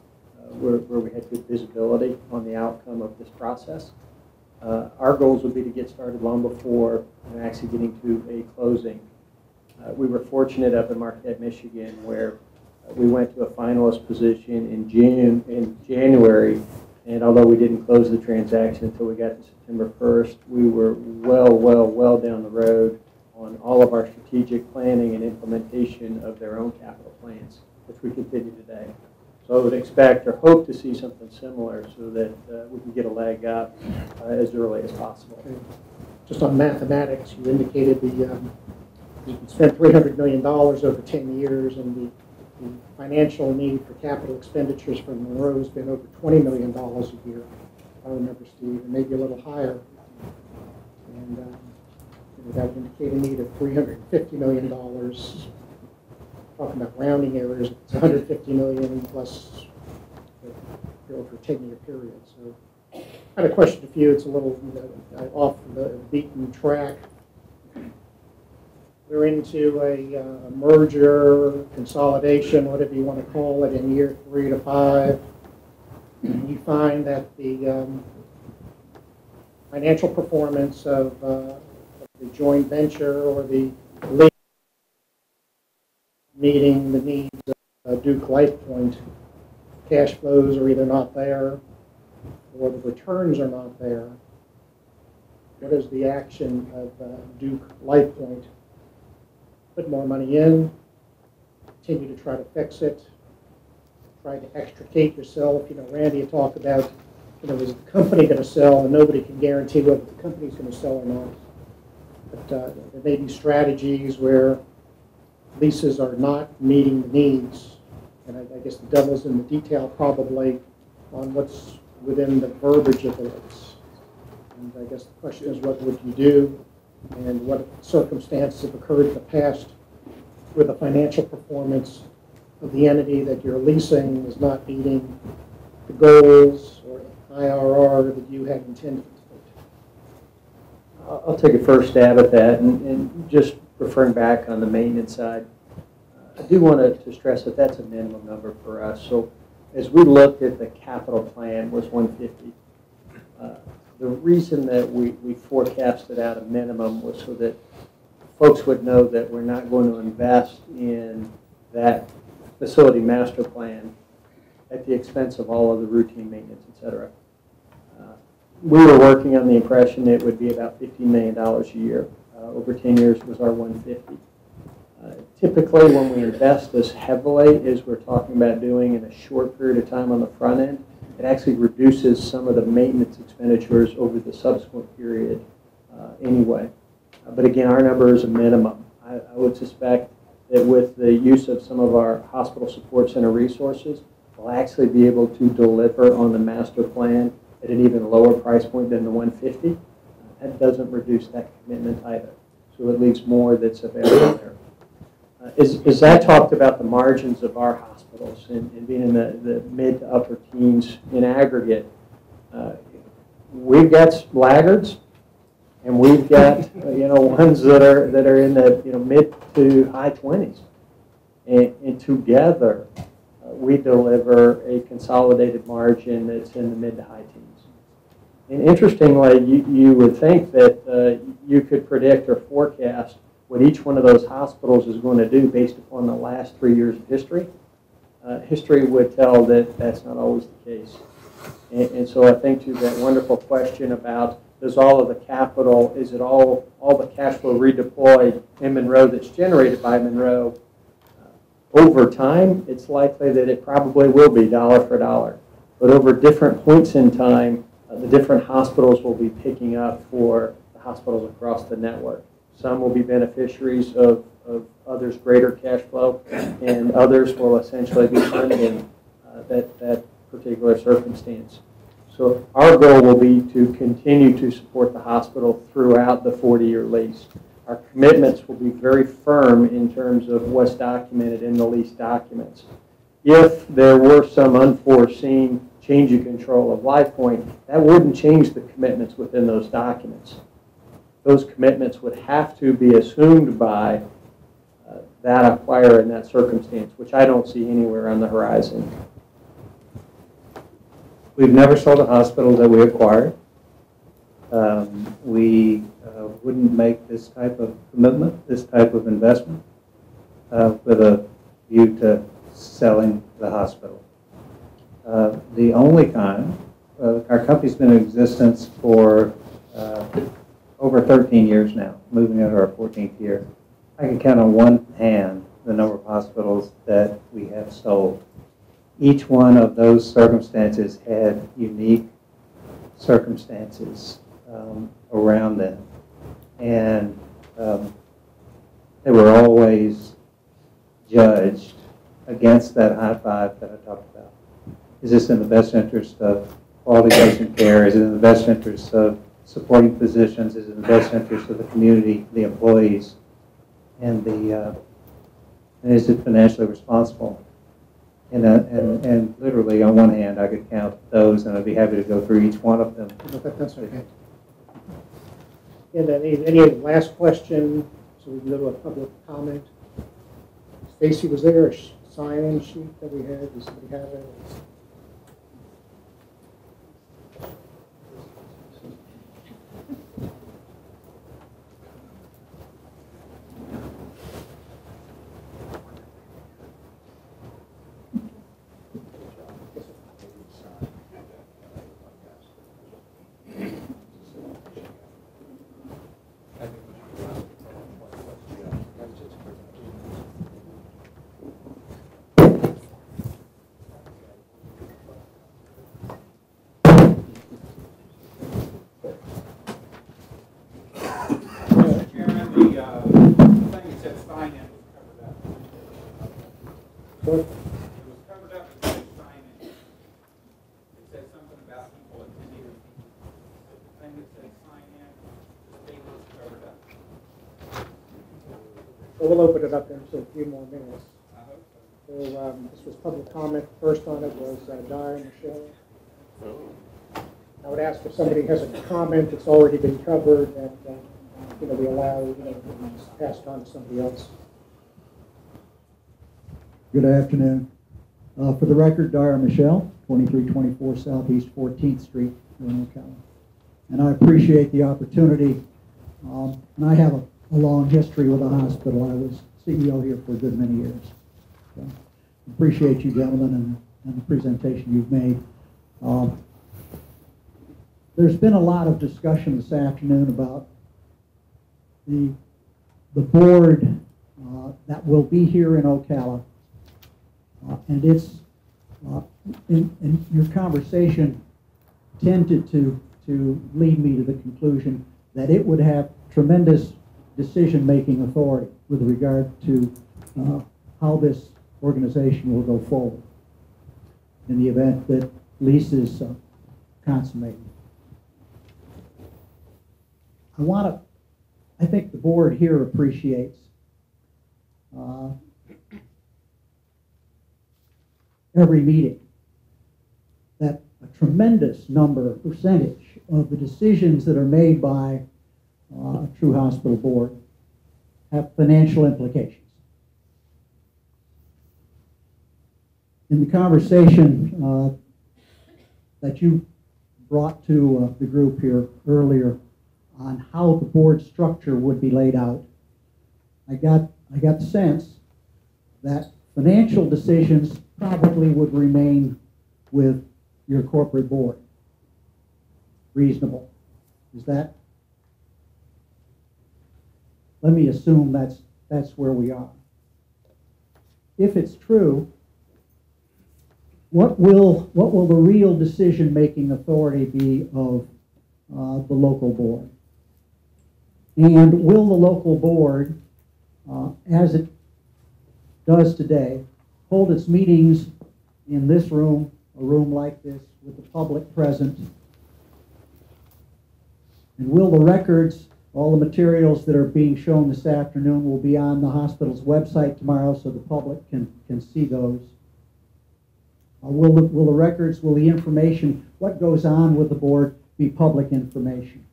where we had good visibility on the outcome of this process. Our goals would be to get started long before actually getting to a closing. We were fortunate up in Marquette, Michigan, where we went to a finalist position in January, and although we didn't close the transaction until we got to September 1st, we were well down the road on all of our strategic planning and implementation of their own capital plans, which we continue today. So I would expect or hope to see something similar so that we can get a leg up as early as possible. Okay. Just on mathematics, you indicated you spent $300 million over 10 years, and the financial need for capital expenditures for Munroe has been over $20 million a year, if I remember, Steve, and maybe a little higher. And that would indicate a need of $350 million. Talking about rounding errors, it's $150 million plus over a 10-year period. So I had a question for you. It's a little off the beaten track. We're into a merger, consolidation, whatever you want to call it, in year 3 to 5. You find that the financial performance of the joint venture or the league meeting the needs of Duke LifePoint, cash flows are either not there or the returns are not there. What is the action of Duke LifePoint? Put more money in, continue to try to fix it, try to extricate yourself. You know, Randy had talked about, is the company going to sell, and nobody can guarantee whether the company's going to sell or not. But there may be strategies where leases are not meeting the needs, and I guess the devil's in the detail probably on what's within the verbiage of the lease. And I guess the question is, what would you do, and what circumstances have occurred in the past where the financial performance of the entity that you're leasing is not meeting the goals or IRR that you had intended. I'll take a first stab at that, and just referring back on the maintenance side, I do want to stress that that's a minimum number for us. So as we looked at the capital plan was 150. The reason that we forecasted out a minimum was so that folks would know that we're not going to invest in that facility master plan at the expense of all of the routine maintenance, et cetera. we were working on the impression it would be about $15 million a year. Over 10 years was our 150. Typically, when we invest this heavily, as we're talking about doing in a short period of time on the front end, it actually reduces some of the maintenance expenditures over the subsequent period anyway. But again, our number is a minimum. I would suspect that with the use of some of our hospital support center resources, we'll actually be able to deliver on the master plan at an even lower price point than the 150. That doesn't reduce that commitment either. So it leaves more that's available there. As I talked about the margins of our hospitals and being in the mid to upper teens in aggregate, we've got laggards and we've got ones that are in the mid to high 20s, and together we deliver a consolidated margin that's in the mid to high teens. And interestingly, you would think that you could predict or forecast what each one of those hospitals is going to do based upon the last 3 years of history. History would tell that that's not always the case. And so I think to that wonderful question about does all of the capital, is it all the cash flow redeployed in Munroe that's generated by Munroe? Over time, it's likely that it probably will be dollar for dollar. But over different points in time, the different hospitals will be picking up for the hospitals across the network. Some will be beneficiaries of others' greater cash flow, and others will essentially be funding that particular circumstance. So our goal will be to continue to support the hospital throughout the 40-year lease. Our commitments will be very firm in terms of what's documented in the lease documents. If there were some unforeseen change of control of LifePoint, that wouldn't change the commitments within those documents. Those commitments would have to be assumed by that acquirer in that circumstance, which I don't see anywhere on the horizon. We've never sold a hospital that we acquired. We wouldn't make this type of commitment, this type of investment, with a view to selling the hospital. The only time, our company's been in existence for over 13 years now, moving into our 14th year. I can count on one hand the number of hospitals that we have sold. Each one of those circumstances had unique circumstances around them. And they were always judged against that high five that I talked about. Is this in the best interest of quality patient care? Is it in the best interest of supporting physicians? Is it in the best interest of the community, the employees, and is it financially responsible? And literally on one hand, I could count those, and I'd be happy to go through each one of them. That's okay. And any last question, so we can go to a public comment? Stacy, was there a sign-in sheet that we had? Does somebody have it? It was covered up and said sign-in. It said something about people attending. The thing that said sign-in, the thing was covered up. So we'll open it up there in a few more minutes. I hope so. So this was public comment. First on it was Dara and Michelle. I would ask if somebody has a comment that's already been covered that we allow passed on to somebody else. Good afternoon. For the record, Dara Michelle, 2324 Southeast 14th Street, Roanoke County. And I appreciate the opportunity. And I have a long history with the hospital. I was CEO here for a good many years. So appreciate you gentlemen and the presentation you've made. there's been a lot of discussion this afternoon about the board that will be here in Ocala, and it's in your conversation tended to lead me to the conclusion that it would have tremendous decision-making authority with regard to how this organization will go forward in the event that lease is consummated. I think the board here appreciates every meeting that a tremendous percentage of the decisions that are made by a true hospital board have financial implications. In the conversation that you brought to the group here earlier on how the board structure would be laid out, I got the sense that financial decisions probably would remain with your corporate board. Reasonable. Is that? Let me assume that's where we are. If it's true, what will the real decision-making authority be of the local board? And will the local board, as it does today, hold its meetings in this room, a room like this, with the public present? And will the records, all the materials that are being shown this afternoon will be on the hospital's website tomorrow so the public can see those? Will the records, will the information, what goes on with the board be public information?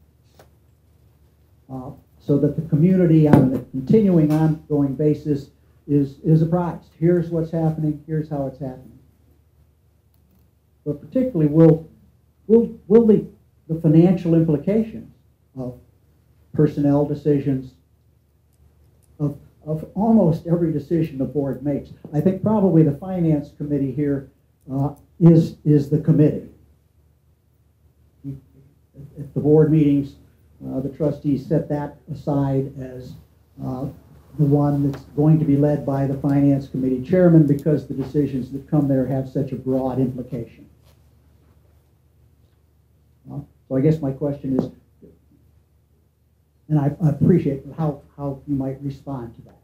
So that the community on a continuing ongoing basis is apprised. Here's what's happening, here's how it's happening. But particularly will the financial implications of personnel decisions, of almost every decision the board makes. I think probably the finance committee here is the committee. At the board meetings, the trustees set that aside as the one that's going to be led by the finance committee chairman because the decisions that come there have such a broad implication. So I guess my question is, and I appreciate how you might respond to that.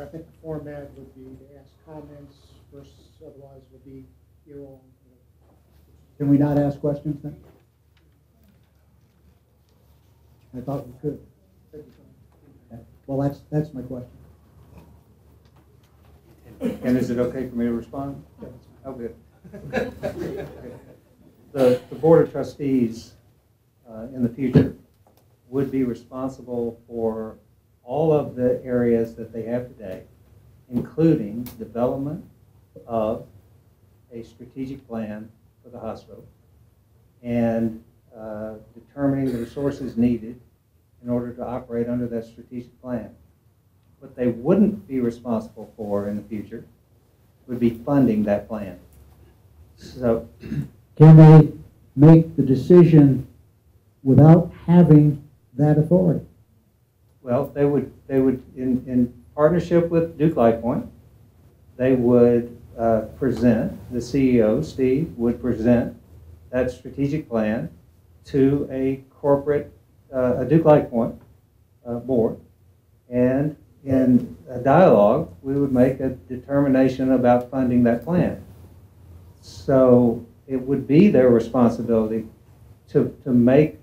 I think the format would be to ask comments versus otherwise would be your own. Can we not ask questions then? I thought we could. Okay. Well, that's my question. And is it okay for me to respond? Oh, good. The Board of Trustees in the future would be responsible for all of the areas that they have today, including development of a strategic plan for the hospital and determining the resources needed in order to operate under that strategic plan. What they wouldn't be responsible for in the future would be funding that plan. So, can they make the decision without having that authority? well, they would in partnership with Duke LifePoint, they would present, the CEO, Steve, would present that strategic plan to a corporate, a Duke LifePoint board, and in a dialogue, we would make a determination about funding that plan. So it would be their responsibility to make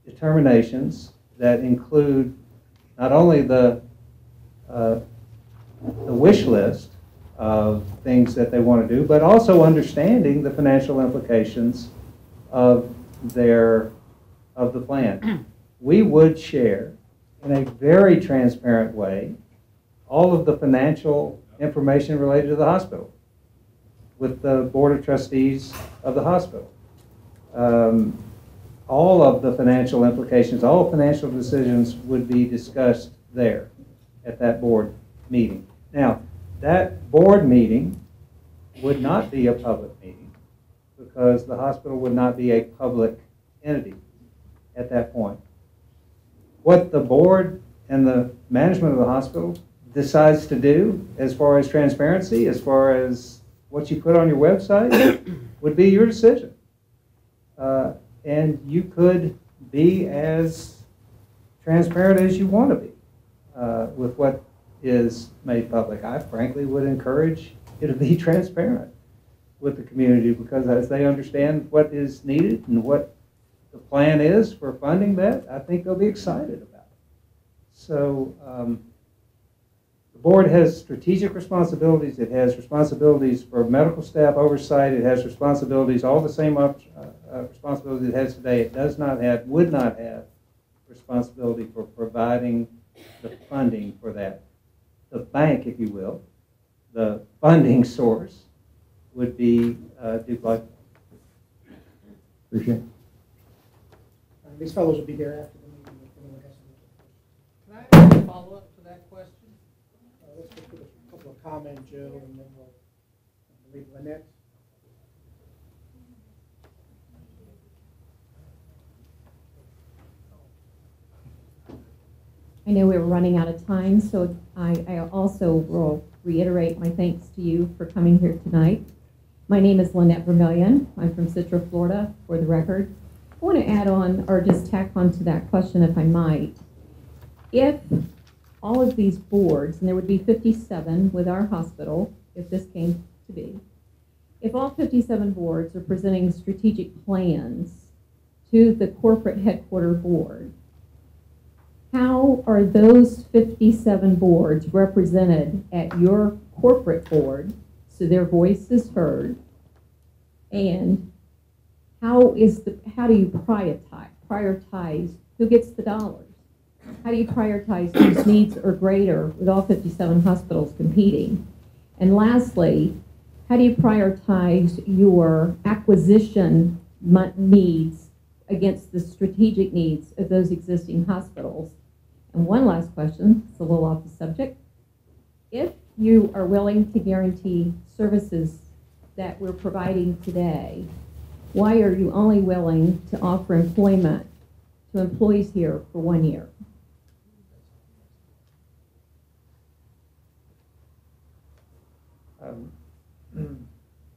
determinations that include not only the wish list of things that they want to do, but also understanding the financial implications of the plan. We would share in a very transparent way all of the financial information related to the hospital with the Board of Trustees of the hospital. All of the financial implications, all financial decisions would be discussed there at that board meeting. Now, that board meeting would not be a public meeting because the hospital would not be a public entity at that point. What the board and the management of the hospital decides to do as far as transparency, as far as what you put on your website, would be your decision. And you could be as transparent as you want to be with what is made public. I frankly would encourage you to be transparent with the community, because as they understand what is needed and what the plan is for funding that, I think they'll be excited about it. So the board has strategic responsibilities. It has responsibilities for medical staff oversight. It has responsibilities, all the same responsibilities it has today. It does not have, would not have responsibility for providing the funding for that. The bank, if you will, the funding source would be Duke LifePoint. Appreciate it. These fellows will be there after the meeting if anyone has any questions. Can I ask a follow-up to that question? Let's just give a couple of comments, Joe, and then we'll leave Lynette. I know we're running out of time, so I also will reiterate my thanks to you for coming here tonight. My name is Lynette Vermillion. I'm from Citra, Florida, for the record. I want to add on, or just tack on to that question, if I might. If all of these boards, and there would be 57 with our hospital, if this came to be, if all 57 boards are presenting strategic plans to the corporate headquarter board, how are those 57 boards represented at your corporate board so their voice is heard? And how do you prioritize who gets the dollars? How do you prioritize whose needs are greater with all 57 hospitals competing? And lastly, how do you prioritize your acquisition needs against the strategic needs of those existing hospitals? And one last question, it's a little off the subject. If you are willing to guarantee services that we're providing today, why are you only willing to offer employment to employees here for 1 year?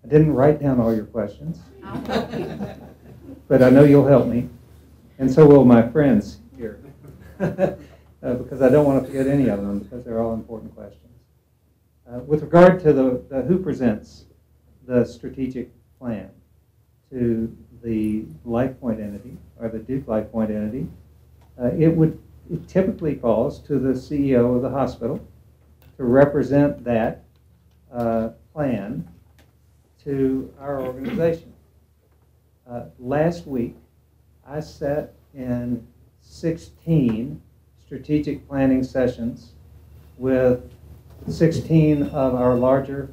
I didn't write down all your questions, but I know you'll help me, and so will my friends here, because I don't want to forget any of them, because they're all important questions. With regard to the who presents the strategic plan to the LifePoint entity, or the Duke LifePoint entity, it typically falls to the CEO of the hospital to represent that plan to our organization. Last week, I sat in 16 strategic planning sessions with 16 of our larger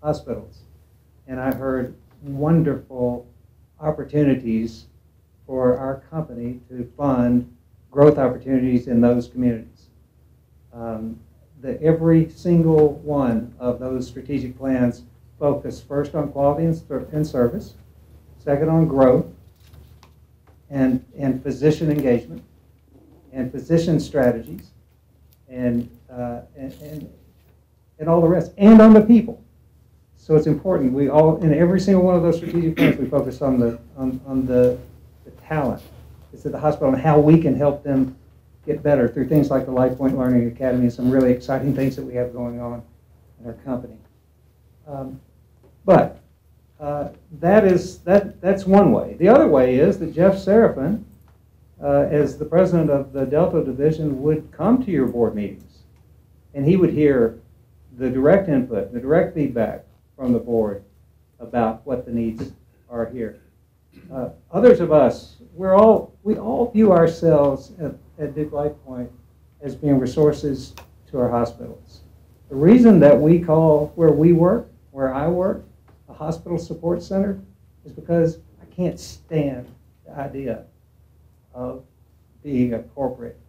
hospitals, and I heard wonderful opportunities for our company to fund growth opportunities in those communities. Every single one of those strategic plans focus first on quality and service, second on growth, and physician engagement, and physician strategies, and all the rest, and on the people. So it's important. We all, in every single one of those strategic plans, we focus on the talent. It's at the hospital and how we can help them get better through things like the LifePoint Learning Academy and some really exciting things that we have going on in our company. That's one way. The other way is that Jeff Seraphin, as the president of the Delta Division, would come to your board meetings, and he would hear the direct input, the direct feedback from the board about what the needs are here. Others of us, we all view ourselves at Duke LifePoint as being resources to our hospitals. The reason that we call where we work, where I work, a hospital support center, is because I can't stand the idea of being a corporate,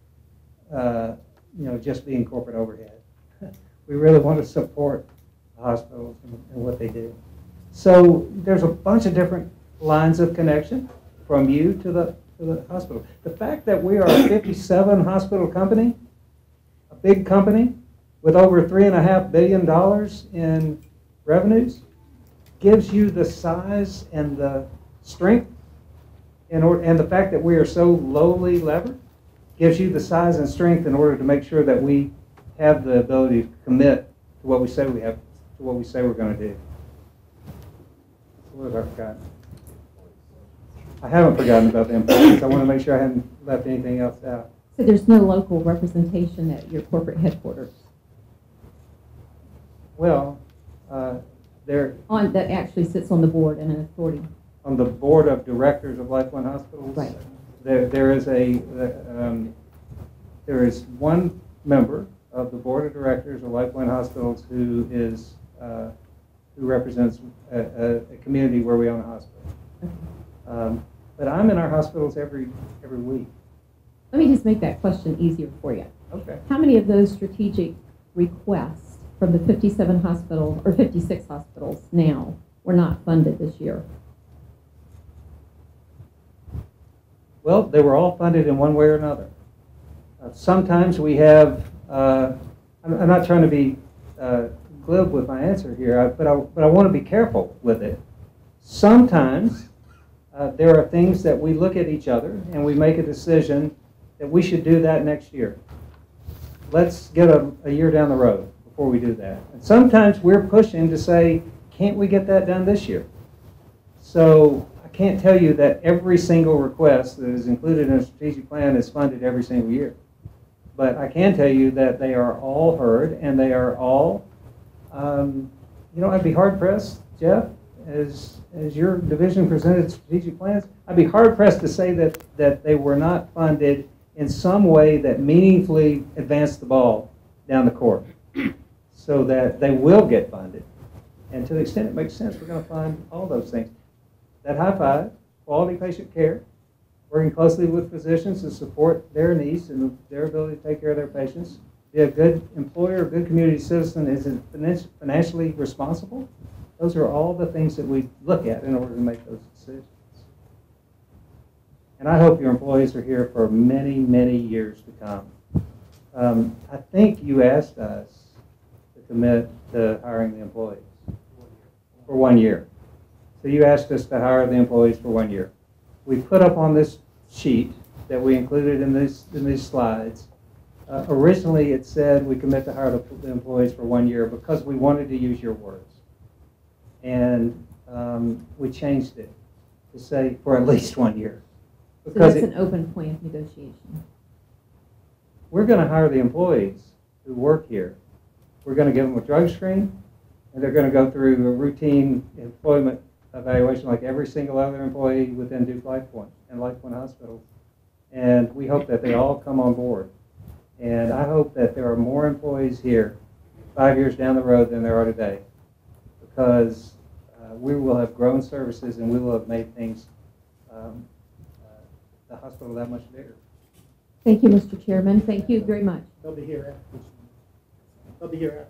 just being corporate overhead. We really want to support the hospitals and what they do. So there's a bunch of different lines of connection from you to the hospital. The fact that we are a 57 hospital company, a big company with over $3.5 billion in revenues, gives you the size and the strength, and the fact that we are so lowly levered gives you the size and strength in order to make sure that we have the ability to commit to what we say we have, to what we say we're going to do. What have I forgotten? I haven't forgotten about the employees. I want to make sure I haven't left anything else out. So there's no local representation at your corporate headquarters? Well, there That actually sits on the board and an authority? On the board of directors of LifePoint Hospitals, right. There is one member of the board of directors of LifePoint Hospitals who represents a community where we own a hospital. But I'm in our hospitals every week. Let me just make that question easier for you. Okay. How many of those strategic requests from the 57 hospitals, or 56 hospitals now, were not funded this year? Well, they were all funded in one way or another. Sometimes we have, I'm not trying to be glib with my answer here, but I want to be careful with it. Sometimes there are things that we look at each other and we make a decision that we should do that next year. Let's get a year down the road before we do that. And sometimes we're pushing to say, can't we get that done this year? So I can't tell you that every single request that is included in a strategic plan is funded every single year. But I can tell you that they are all heard and they are all, I'd be hard pressed, Jeff, as your division presented strategic plans, I'd be hard pressed to say that they were not funded in some way that meaningfully advanced the ball down the court so that they will get funded. And to the extent it makes sense, we're going to fund all those things. That high five, quality patient care, working closely with physicians to support their needs and their ability to take care of their patients, be a good employer, a good community citizen, is financially responsible. Those are all the things that we look at in order to make those decisions. And I hope your employees are here for many, many years to come. I think you asked us to commit to hiring the employees for 1 year. So you asked us to hire the employees for 1 year. We put up on this sheet that we included in these slides. Originally it said we commit to hire the employees for 1 year because we wanted to use your words. And we changed it to say for at least 1 year. So that's an open point of negotiation. We're going to hire the employees who work here. We're going to give them a drug screen, and they're going to go through a routine employment evaluation like every single other employee within Duke LifePoint and LifePoint Hospitals. And we hope that they all come on board. And I hope that there are more employees here 5 years down the road than there are today, because we will have grown services and we will have made things, the hospital, that much bigger. Thank you, Mr. Chairman. Thank you very much. They'll be here afterwards. They'll be here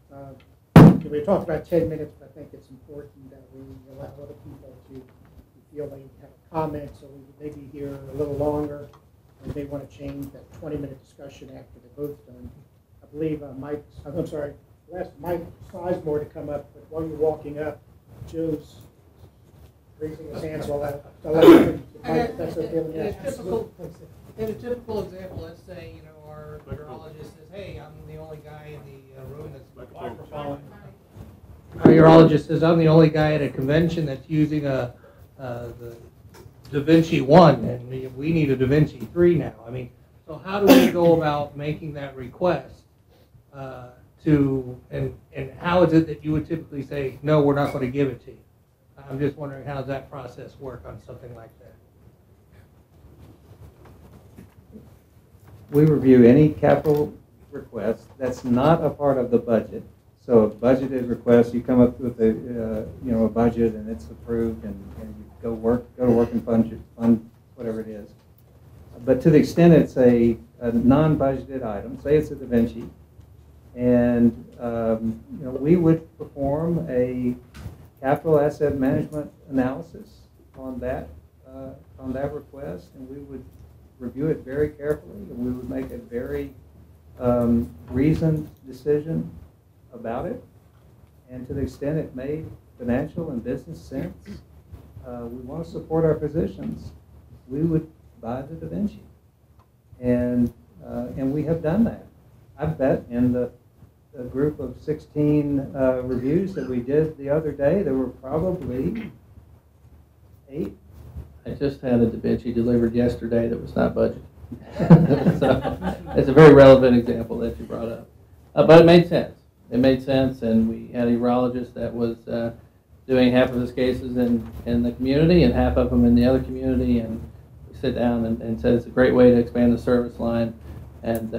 afterwards. We talked about 10 minutes, but I think it's important that we allow other people to feel they have a comment, so we may be here a little longer. And they want to change that 20-minute discussion after the vote's done. I believe Mike Sizemore to come up, but while you're walking up, Joe's raising his hand, so I'll let him, if that's okay with you. In a typical example, let's say, our urologist says, hey, I'm the only guy in the room that's microphone. Our urologist says, I'm the only guy at a convention that's using the Da Vinci 1, and we need a Da Vinci 3 now. I mean, so how do we go about making that request and how is it that you would typically say, no, we're not going to give it to you? I'm just wondering, how does that process work on something like that? We review any capital request that's not a part of the budget. So a budgeted request, you come up with a budget and it's approved, and you go to work and fund whatever it is. But to the extent it's a non-budgeted item, say it's a Da Vinci, and we would perform a capital asset management analysis on that request, and we would review it very carefully, and we would make a very reasoned decision about it. And to the extent it made financial and business sense, we want to support our physicians, we would buy the Da Vinci. And we have done that. I bet in the group of 16 reviews that we did the other day, there were probably 8. I just had a Da Vinci delivered yesterday that was not budgeted. So it's a very relevant example that you brought up. But it made sense. It made sense, and we had a urologist that was doing half of his cases in the community and half of them in the other community, and we sit down and said it's a great way to expand the service line, and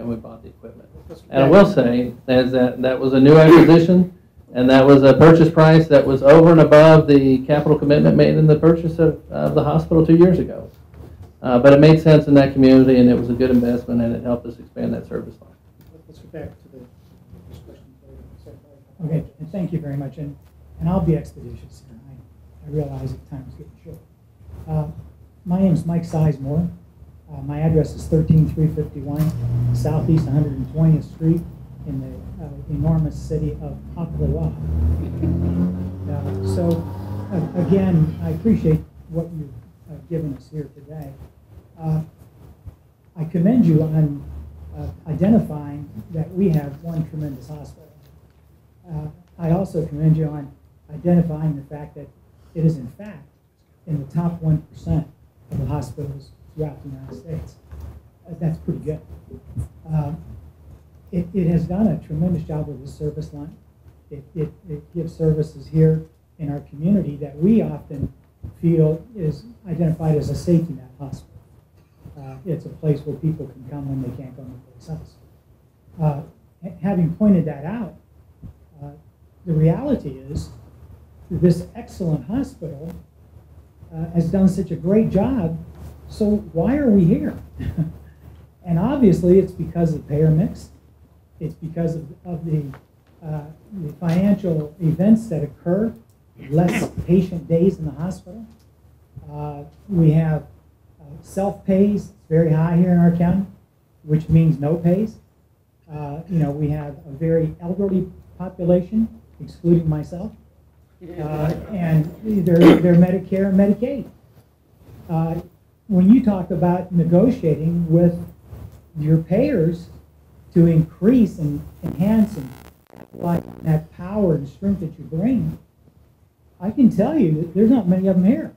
we bought the equipment. And I will say is that was a new acquisition, and that was a purchase price that was over and above the capital commitment made in the purchase of the hospital 2 years ago. But it made sense in that community, and it was a good investment, and it helped us expand that service line. Let's get back to the discussion. Okay, and thank you very much. And I'll be expeditious here. I realize that time's getting short. My name is Mike Sizemore. My address is 13351 Southeast 120th Street in the enormous city of Oklawa. So, again, I appreciate what you've given us here today. I commend you on identifying that we have one tremendous hospital. I also commend you on identifying the fact that it is, in fact, in the top 1% of the hospitals throughout the United States. That's pretty good. It has done a tremendous job with the service line. It gives services here in our community that we often feel is identified as a safety net hospital. It's a place where people can come when they can't go anyplace else. Having pointed that out, the reality is this excellent hospital has done such a great job, so why are we here? And obviously it's because of the payer mix. It's because of the financial events that occur, less patient days in the hospital. We have self-pays, very high here in our county, which means no pays. We have a very elderly population, excluding myself, and they're Medicare and Medicaid. When you talk about negotiating with your payers to increase and enhance and like that power and strength that you bring, I can tell you that there's not many of them here.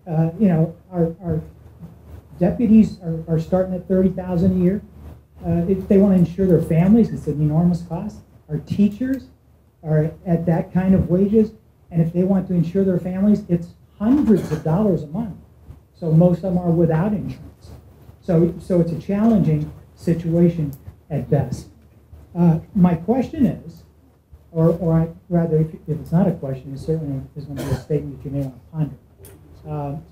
Our deputies are starting at $30,000 a year. If they want to insure their families, it's an enormous cost. Our teachers are at that kind of wages, and if they want to insure their families, it's hundreds of dollars a month. So most of them are without insurance. So it's a challenging situation at best. My question is, or rather, if it's not a question, it certainly is going to be a statement that you may want to ponder.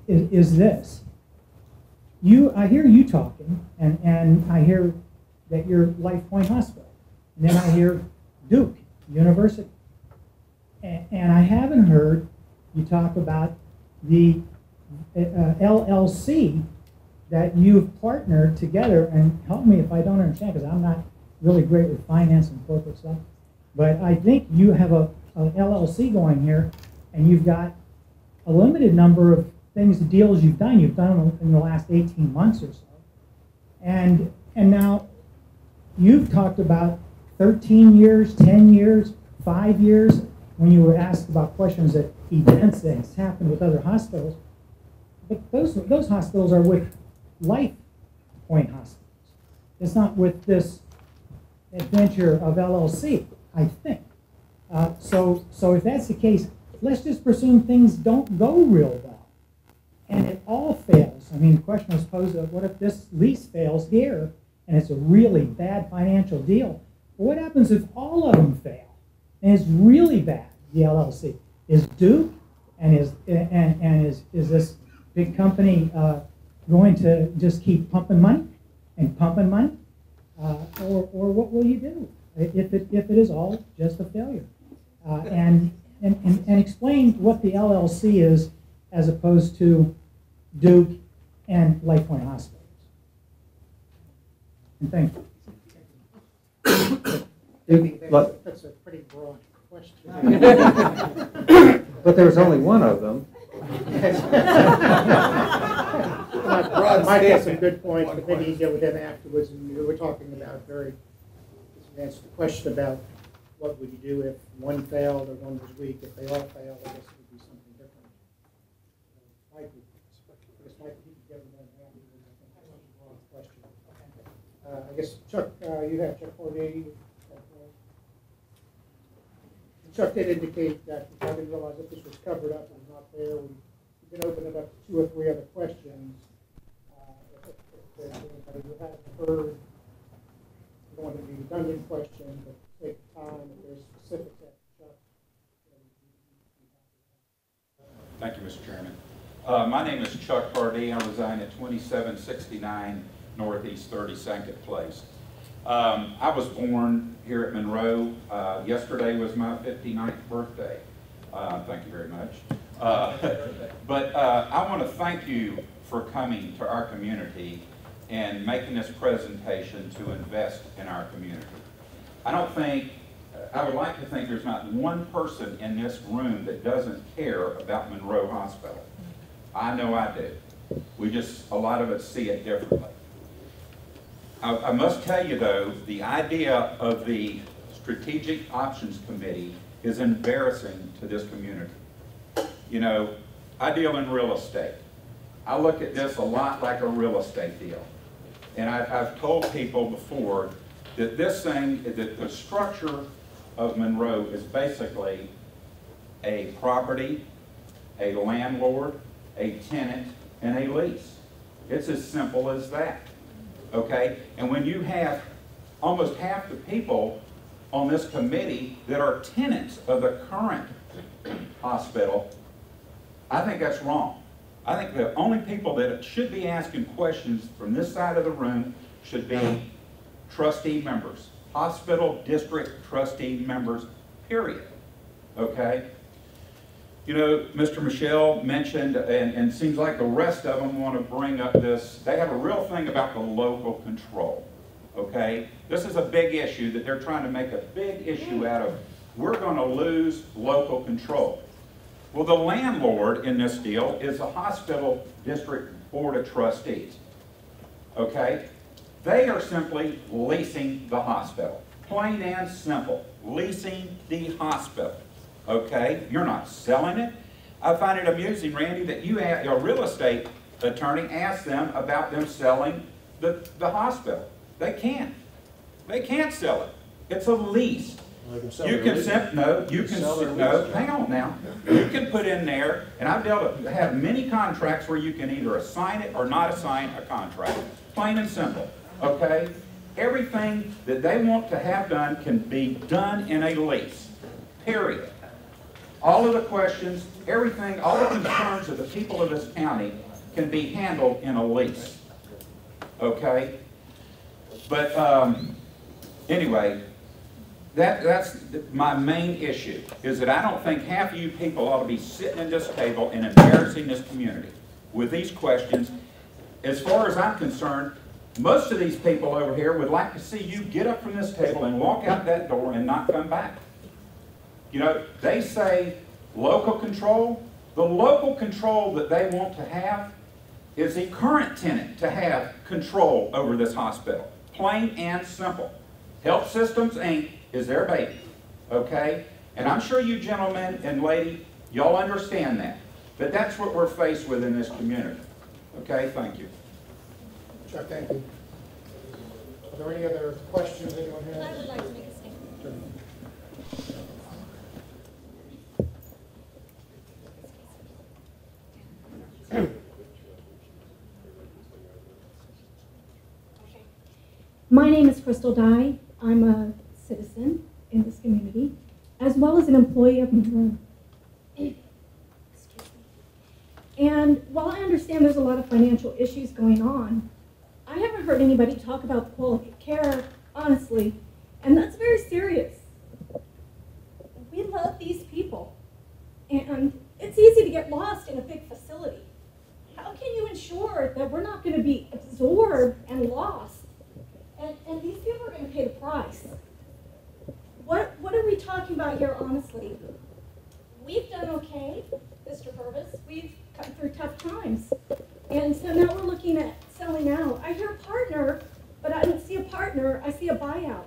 Is this? I hear you talking, and I hear that you're LifePoint Hospital, and then I hear Duke University, and I haven't heard you talk about the LLC that you've partnered together. And help me if I don't understand, because I'm not really great with finance and corporate stuff. But I think you have a LLC going here, and you've got a limited number of things, deals you've done. You've done them in the last 18 months or so. And now you've talked about 13 years, 10 years, 5 years, when you were asked about questions at events that has happened with other hospitals. But those hospitals are with LifePoint hospitals. It's not with this adventure of LLC, I think. So if that's the case, let's just presume things don't go real well, and it all fails. I mean, the question was posed of what if this lease fails here, and it's a really bad financial deal? But what happens if all of them fail, and it's really bad? The LLC is Duke, and is this big company going to just keep pumping money and pumping money, or what will you do if it is all just a failure? and explain what the LLC is as opposed to Duke and LifePoint Hospitals. And thank you. That's a pretty broad question. But there's only one of them. Mike has some good points, but maybe you can get with him afterwards. And we were talking about answer the question about what would you do if one failed or one was weak. If they all failed, I guess it would be something different. Mike, I guess Mike, you could get with him afterwards. I think that's a broad question. I guess Chuck, you have Chuck Corday. Chuck did indicate that I didn't realize that this was covered up and not there. We can open it up to 2 or 3 other questions. If there's anybody who hasn't heard, I don't want to be redundant questions, but take time if there's specifics that Chuck. Thank you, Mr. Chairman. My name is Chuck Pardee. I reside at 2769 Northeast 32nd Place. I was born here at Munroe. Yesterday was my 59th birthday. Thank you very much. But I want to thank you for coming to our community and making this presentation to invest in our community. I would like to think there's not one person in this room that doesn't care about Munroe Hospital. I know I do. A lot of us see it differently. I must tell you, though, the idea of the Strategic Options Committee is embarrassing to this community. You know, I deal in real estate. I look at this a lot like a real estate deal. And I've told people before that that the structure of Munroe is basically a property, a landlord, a tenant, and a lease. It's as simple as that. Okay, and when you have almost half the people on this committee that are tenants of the current hospital, I think that's wrong. I think the only people that should be asking questions from this side of the room should be trustee members, hospital district trustee members, period. Okay? You know, Mr. Michelle mentioned, and it seems like the rest of them want to bring up this, they have a real thing about the local control, okay? This is a big issue that they're trying to make a big issue out of. We're going to lose local control. Well, the landlord in this deal is the hospital district board of trustees, okay? They are simply leasing the hospital, plain and simple, leasing the hospital. Okay, you're not selling it. I find it amusing, Randy, that a real estate attorney asked them about them selling the hospital. They can't. They can't sell it. It's a lease. Hang on now. You can put in there, and I've dealt to have many contracts where you can either assign it or not assign a contract. Plain and simple. Okay? Everything that they want to have done can be done in a lease. Period. All of the questions, everything, all the concerns of the people of this county can be handled in a lease. Okay? But anyway, that's my main issue, is that I don't think half of you people ought to be sitting at this table and embarrassing this community with these questions. As far as I'm concerned, most of these people over here would like to see you get up from this table and walk out that door and not come back. You know, they say local control. The local control that they want to have is the current tenant to have control over this hospital. Plain and simple. Health Systems, Inc. is their baby. Okay? And I'm sure you gentlemen and lady, y'all understand that. But that's what we're faced with in this community. Okay? Thank you. Chuck, thank you. Are there any other questions anyone has? I would like to make a statement. My name is Crystal Dye. I'm a citizen in this community, as well as an employee of Munroe. And while I understand there's a lot of financial issues going on, I haven't heard anybody talk about the quality of care, honestly, and that's very serious. we love these people. And it's easy to get lost in a big facility. How can you ensure that we're not going to be absorbed and lost? And these people are going to pay the price. What are we talking about here, honestly? We've done okay, Mr. Purvis. We've come through tough times. And so now we're looking at selling out. I hear partner, but I don't see a partner. I see a buyout.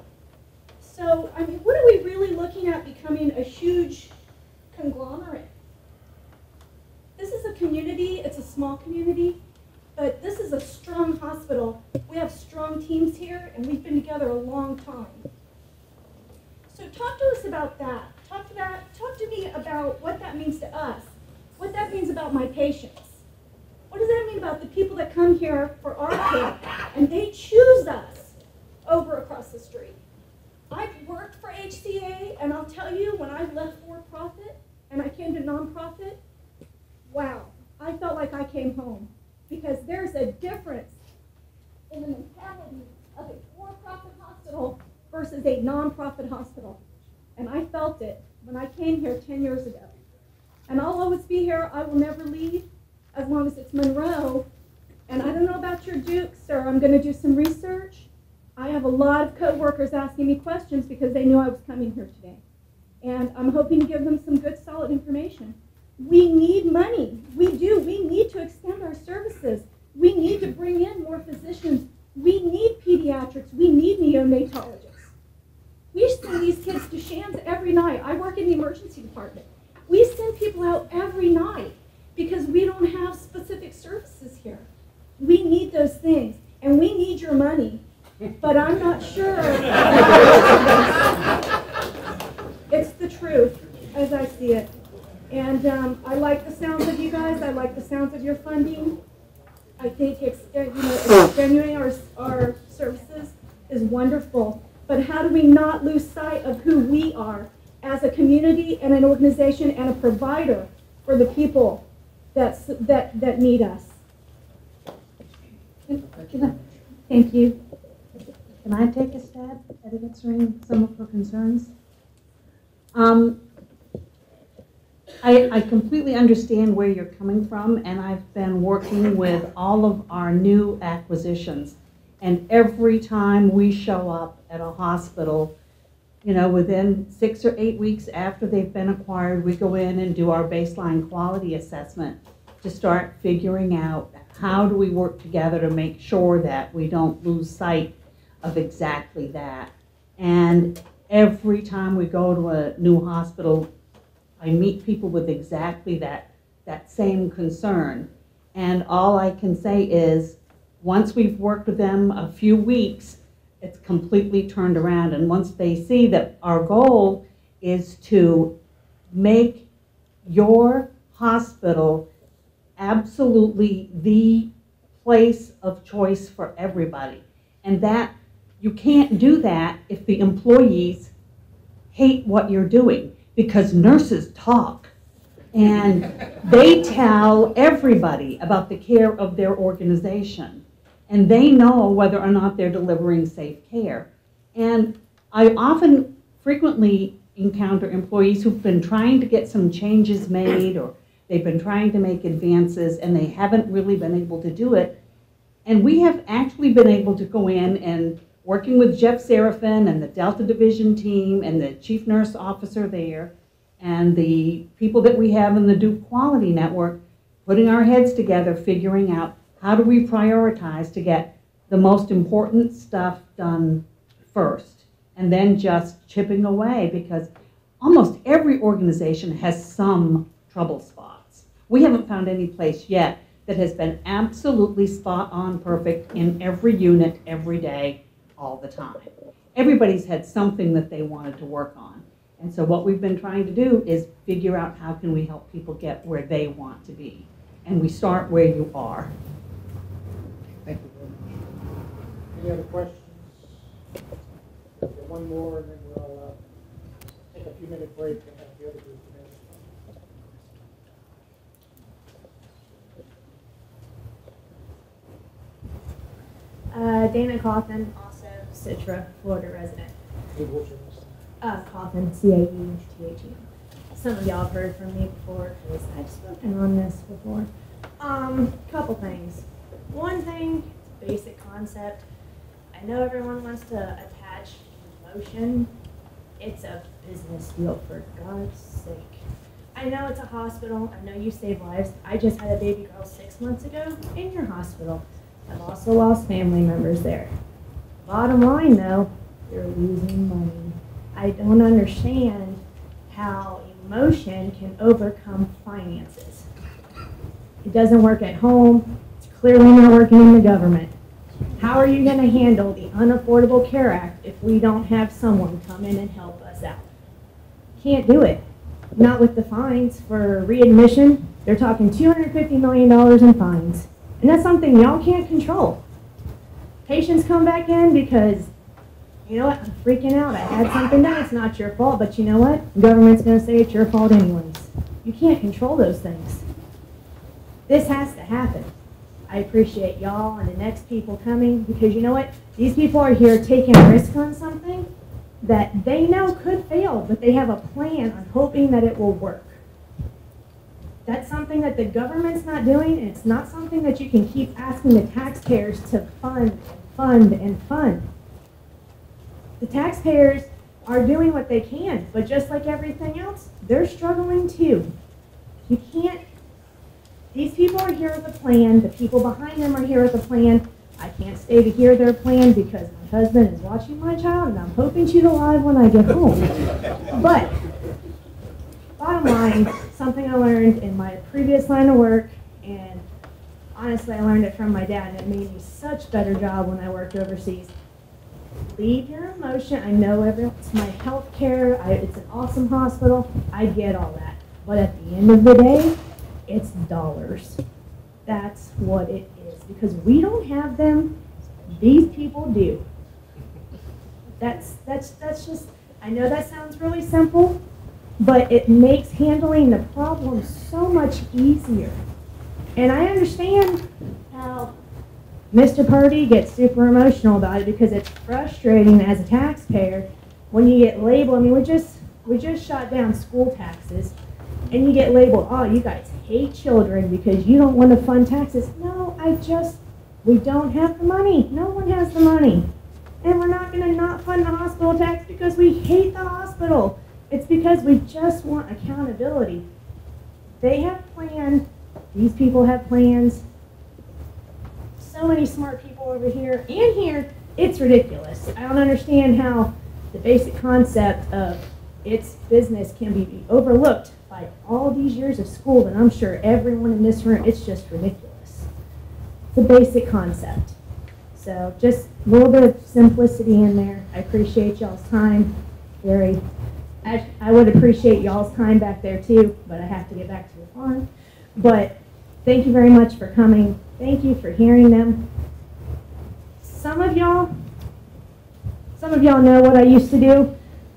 So, I mean, what are we really looking at becoming a huge conglomerate? This is a community. It's a small community. But this is a strong hospital. We have strong teams here, and we've been together a long time. So talk to us about that. Talk to me about what that means to us, what that means about my patients. What does that mean about the people that come here for our care, and they choose us over across the street? I've worked for HCA, and I'll tell you, when I left for-profit and I came to nonprofit, wow, I felt like I came home. Because there's a difference in the mentality of a for-profit hospital versus a non-profit hospital. And I felt it when I came here 10 years ago. And I'll always be here. I will never leave as long as it's Munroe. And I don't know about your Duke, sir. I'm going to do some research. I have a lot of coworkers asking me questions because they knew I was coming here today. And I'm hoping to give them some good, solid information. We need money. We do. We need to extend our services. We need to bring in more physicians. We need pediatrics. We need neonatologists. We send these kids to shams every night. I work in the emergency department. We send people out every night because we don't have specific services here. We need those things, and we need your money. But I'm not sure. It's the truth, as I see it. And I like the sounds of you guys. I like the sounds of your funding. I think extending our services is wonderful. But how do we not lose sight of who we are as a community and an organization and a provider for the people that need us? Thank you. Can I take a stab at answering some of her concerns? I completely understand where you're coming from, and I've been working with all of our new acquisitions. And every time we show up at a hospital, you know, within 6 or 8 weeks after they've been acquired, we go in and do our baseline quality assessment to start figuring out how do we work together to make sure that we don't lose sight of exactly that. And every time we go to a new hospital, I meet people with exactly that same concern. And all I can say is, once we've worked with them a few weeks, it's completely turned around. And once they see that our goal is to make your hospital absolutely the place of choice for everybody. And that you can't do that if the employees hate what you're doing. Because nurses talk, and they tell everybody about the care of their organization, and they know whether or not they're delivering safe care. And I frequently encounter employees who've been trying to get some changes made, or they've been trying to make advances, and they haven't really been able to do it. And we have actually been able to go in and working with Jeff Serafin and the Delta Division team and the chief nurse officer there and the people that we have in the Duke Quality Network, putting our heads together, figuring out how do we prioritize to get the most important stuff done first, and then just chipping away, because almost every organization has some trouble spots. We haven't found any place yet that has been absolutely spot on perfect in every unit, every day, all the time. Everybody's had something that they wanted to work on. And so what we've been trying to do is figure out how can we help people get where they want to be. And we start where you are. Thank you very much. Any other questions? One more, and then we'll take a few-minute break and have the other group Dana Coffin, also Citra, Florida resident. Coffin, C-A-E-T-H-E-N. Some of y'all have heard from me before because I've spoken on this before. Couple things. One thing, basic concept. I know everyone wants to attach emotion. It's a business deal, for God's sake. I know it's a hospital. I know you save lives. I just had a baby girl 6 months ago in your hospital. I've also lost family members there. Bottom line, though, you're losing money. I don't understand how emotion can overcome finances. It doesn't work at home. It's clearly not working in the government. How are you going to handle the Unaffordable Care Act if we don't have someone come in and help us out? Can't do it. Not with the fines for readmission. They're talking $250 million in fines. And that's something y'all can't control. Patients come back in because, you know what, I'm freaking out. I had something done. It's not your fault. But you know what? The government's going to say it's your fault anyways. You can't control those things. This has to happen. I appreciate y'all and the next people coming because you know what? These people are here taking a risk on something that they know could fail, but they have a plan on hoping that it will work. That's something that the government's not doing, and it's not something that you can keep asking the taxpayers to fund and fund and fund. The taxpayers are doing what they can, but just like everything else, they're struggling too. You can't. These people are here with a plan. The people behind them are here with a plan. I can't stay to hear their plan because my husband is watching my child, and I'm hoping she's alive when I get home. But bottom line, something I learned in my previous line of work, and honestly, I learned it from my dad, and it made me such a better job when I worked overseas. Leave your emotion. I know it's my health care. It's an awesome hospital. I get all that. But at the end of the day, it's dollars. That's what it is. Because we don't have them. These people do. That's just, I know that sounds really simple, but it makes handling the problem so much easier. And I understand how Mr. Purdy gets super emotional about it because it's frustrating as a taxpayer when you get labeled. I mean, we just shot down school taxes, and you get labeled, oh, you guys hate children because you don't want to fund taxes. No, we don't have the money. No one has the money. And we're not going to not fund the hospital tax because we hate the hospital. It's because we just want accountability. They have plans. These people have plans. So many smart people over here and here. It's ridiculous. I don't understand how the basic concept of its business can be overlooked by all these years of school, and I'm sure everyone in this room, it's just ridiculous. It's a basic concept. So just a little bit of simplicity in there. I appreciate y'all's time. I would appreciate y'all's time back there too, but I have to get back to the farm. But thank you very much for coming. Thank you for hearing them. Some of y'all know what I used to do.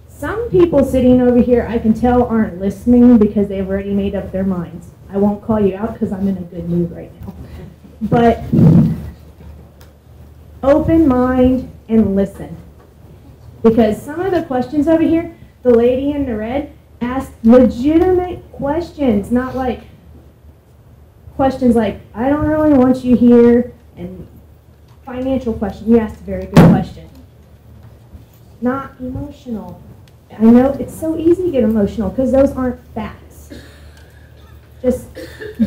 Some people sitting over here, I can tell, aren't listening because they've already made up their minds. I won't call you out because I'm in a good mood right now. But open mind and listen. Because some of the questions over here, the lady in the red asked legitimate questions, not like questions like, I don't really want you here, and financial questions. You asked a very good question. Not emotional. I know it's so easy to get emotional because those aren't facts. Just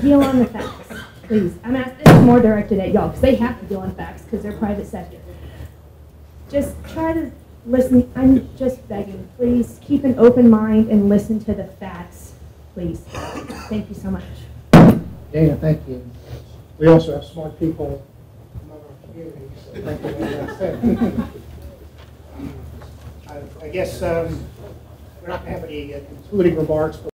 deal on the facts, please. I'm asking this more directed at y'all because they have to deal on facts because they're private sector. Just try to listen. I'm just begging, please keep an open mind and listen to the facts, please. Thank you so much. Dana, thank you. We also have smart people among our community, so thank you for that said. I guess we're not going to have any concluding remarks.